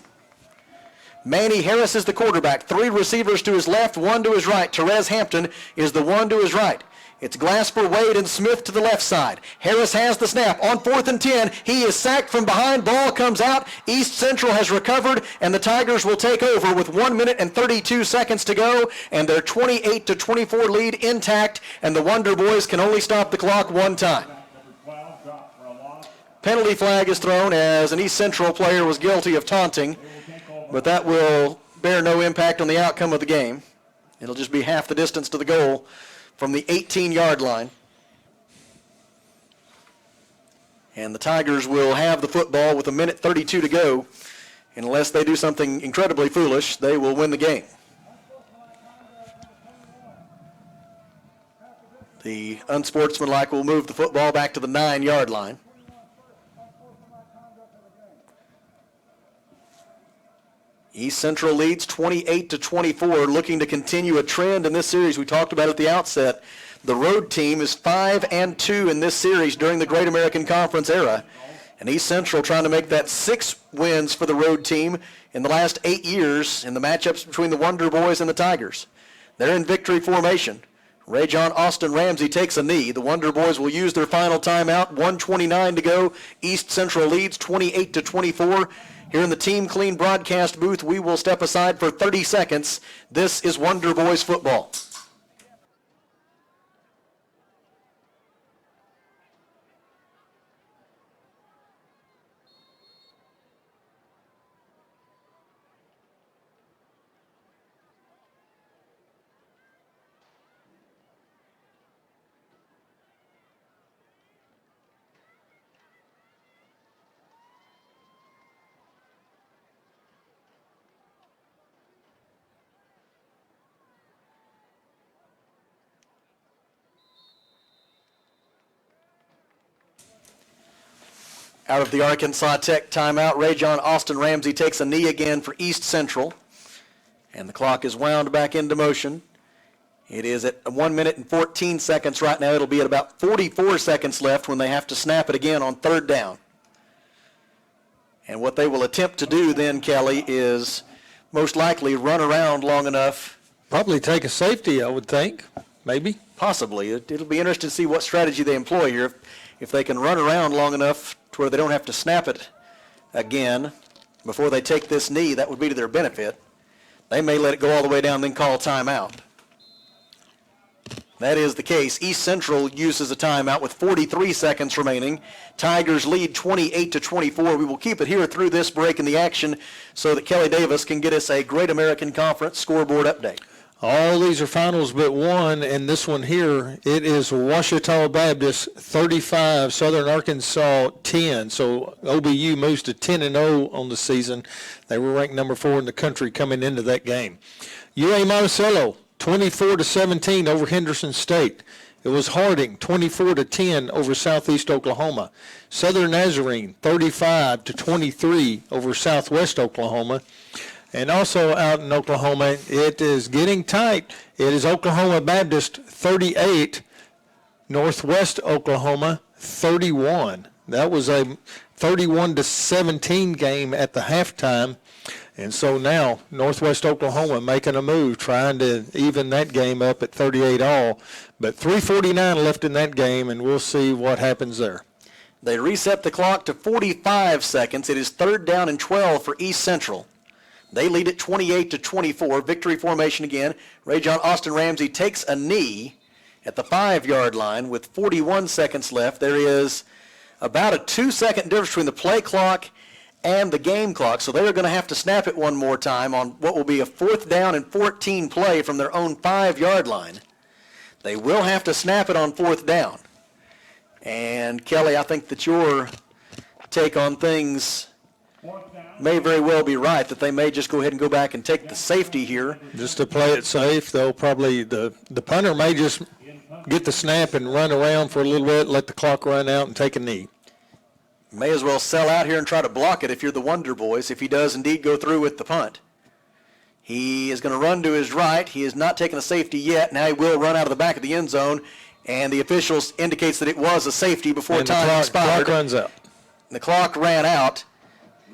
Manny Harris is the quarterback. 3 receivers to his left, 1 to his right. Therese Hampton is the 1 to his right. It's Glasper, Wade, and Smith to the left side. Harris has the snap on 4th and 10. He is sacked from behind. Ball comes out. East Central has recovered, and the Tigers will take over with 1 minute and 32 seconds to go, and their 28-24 lead intact, and the Wonder Boys can only stop the clock one time. Penalty flag is thrown as an East Central player was guilty of taunting, but that will bear no impact on the outcome of the game. It'll just be half the distance to the goal from the 18-yard line. And the Tigers will have the football with 1 minute 32 to go. And unless they do something incredibly foolish, they will win the game. The unsportsmanlike will move the football back to the 9-yard line. East Central leads 28-24, looking to continue a trend in this series. We talked about at the outset. The road team is 5-2 in this series during the Great American Conference era. And East Central trying to make that 6 wins for the road team in the last 8 years in the matchups between the Wonder Boys and the Tigers. They're in victory formation. Ray John Austin Ramsey takes a knee. The Wonder Boys will use their final timeout. 1:29 to go. East Central leads 28-24. Here in the Team Clean broadcast booth, we will step aside for 30 seconds. This is Wonder Boys football. Out of the Arkansas Tech timeout, Ray John Austin Ramsey takes a knee again for East Central. And the clock is wound back into motion. It is at 1 minute and 14 seconds right now. It'll be at about 44 seconds left when they have to snap it again on 3rd down. And what they will attempt to do then, Kelly, is most likely run around long enough. Probably take a safety, I would think, maybe. Possibly. It'll be interesting to see what strategy they employ here. If they can run around long enough to where they don't have to snap it again before they take this knee, that would be to their benefit. They may let it go all the way down, then call timeout. That is the case. East Central uses a timeout with 43 seconds remaining. Tigers lead 28-24. We will keep it here through this break in the action so that Kelly Davis can get us a Great American Conference scoreboard update. All these are finals but one, and this one here, it is Ouachita Baptist 35, Southern Arkansas 10. So OBU moves to 10-0 on the season. They were ranked number 4 in the country coming into that game. UA Monticello 24-17 over Henderson State. It was Harding 24-10 over Southeast Oklahoma. Southern Nazarene 35-23 over Southwest Oklahoma. And also out in Oklahoma, it is getting tight. It is Oklahoma Baptist 38, Northwest Oklahoma 31. That was a 31-17 game at the halftime. And so now Northwest Oklahoma making a move, trying to even that game up at 38 all. But 3:49 left in that game, and we'll see what happens there. They reset the clock to 45 seconds. It is 3rd down and 12 for East Central. They lead at 28-24. Victory formation again. Ray John Austin Ramsey takes a knee at the 5-yard line with 41 seconds left. There is about a 2-second difference between the play clock and the game clock. So they're going to have to snap it one more time on what will be a 4th down and 14 play from their own 5-yard line. They will have to snap it on 4th down. And Kelly, I think that your take on things may very well be right, that they may just go ahead and go back and take the safety here. Just to play it safe, they'll probably, the punter may just get the snap and run around for a little bit, let the clock run out and take a knee. May as well sell out here and try to block it if you're the Wonder Boys, if he does indeed go through with the punt. He is going to run to his right. He has not taken a safety yet. Now he will run out of the back of the end zone, and the officials indicates that it was a safety before And time the expired. clock runs out. The clock ran out,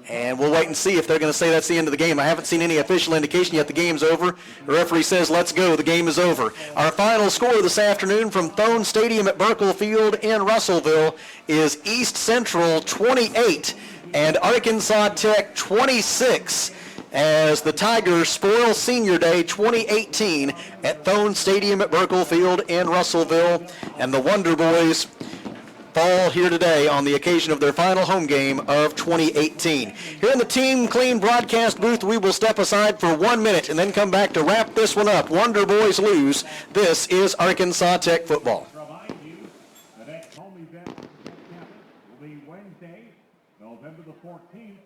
and we'll wait and see if they're going to say that's the end of the game. I haven't seen any official indication yet the game's over. The referee says, let's go, the game is over. Our final score this afternoon from Thone Stadium at Burkle Field in Russellville is East Central 28 and Arkansas Tech 26 as the Tigers spoil Senior Day 2018 at Thone Stadium at Burkle Field in Russellville, and the Wonder Boys fall here today on the occasion of their final home game of 2018. Here in the Team Clean broadcast booth, we will step aside for 1 minute and then come back to wrap this one up. Wonder Boys lose. This is Arkansas Tech football. Remind you, the next home event for Tech campus will be Wednesday, November the 14th,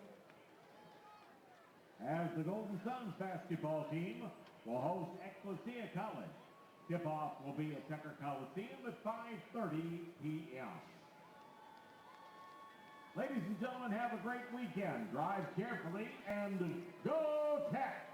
as the Golden Suns basketball team will host Ecclesia College. Tip-off will be at Tucker Coliseum at 5:30 p.m. Ladies and gentlemen, have a great weekend. Drive carefully and go Tech!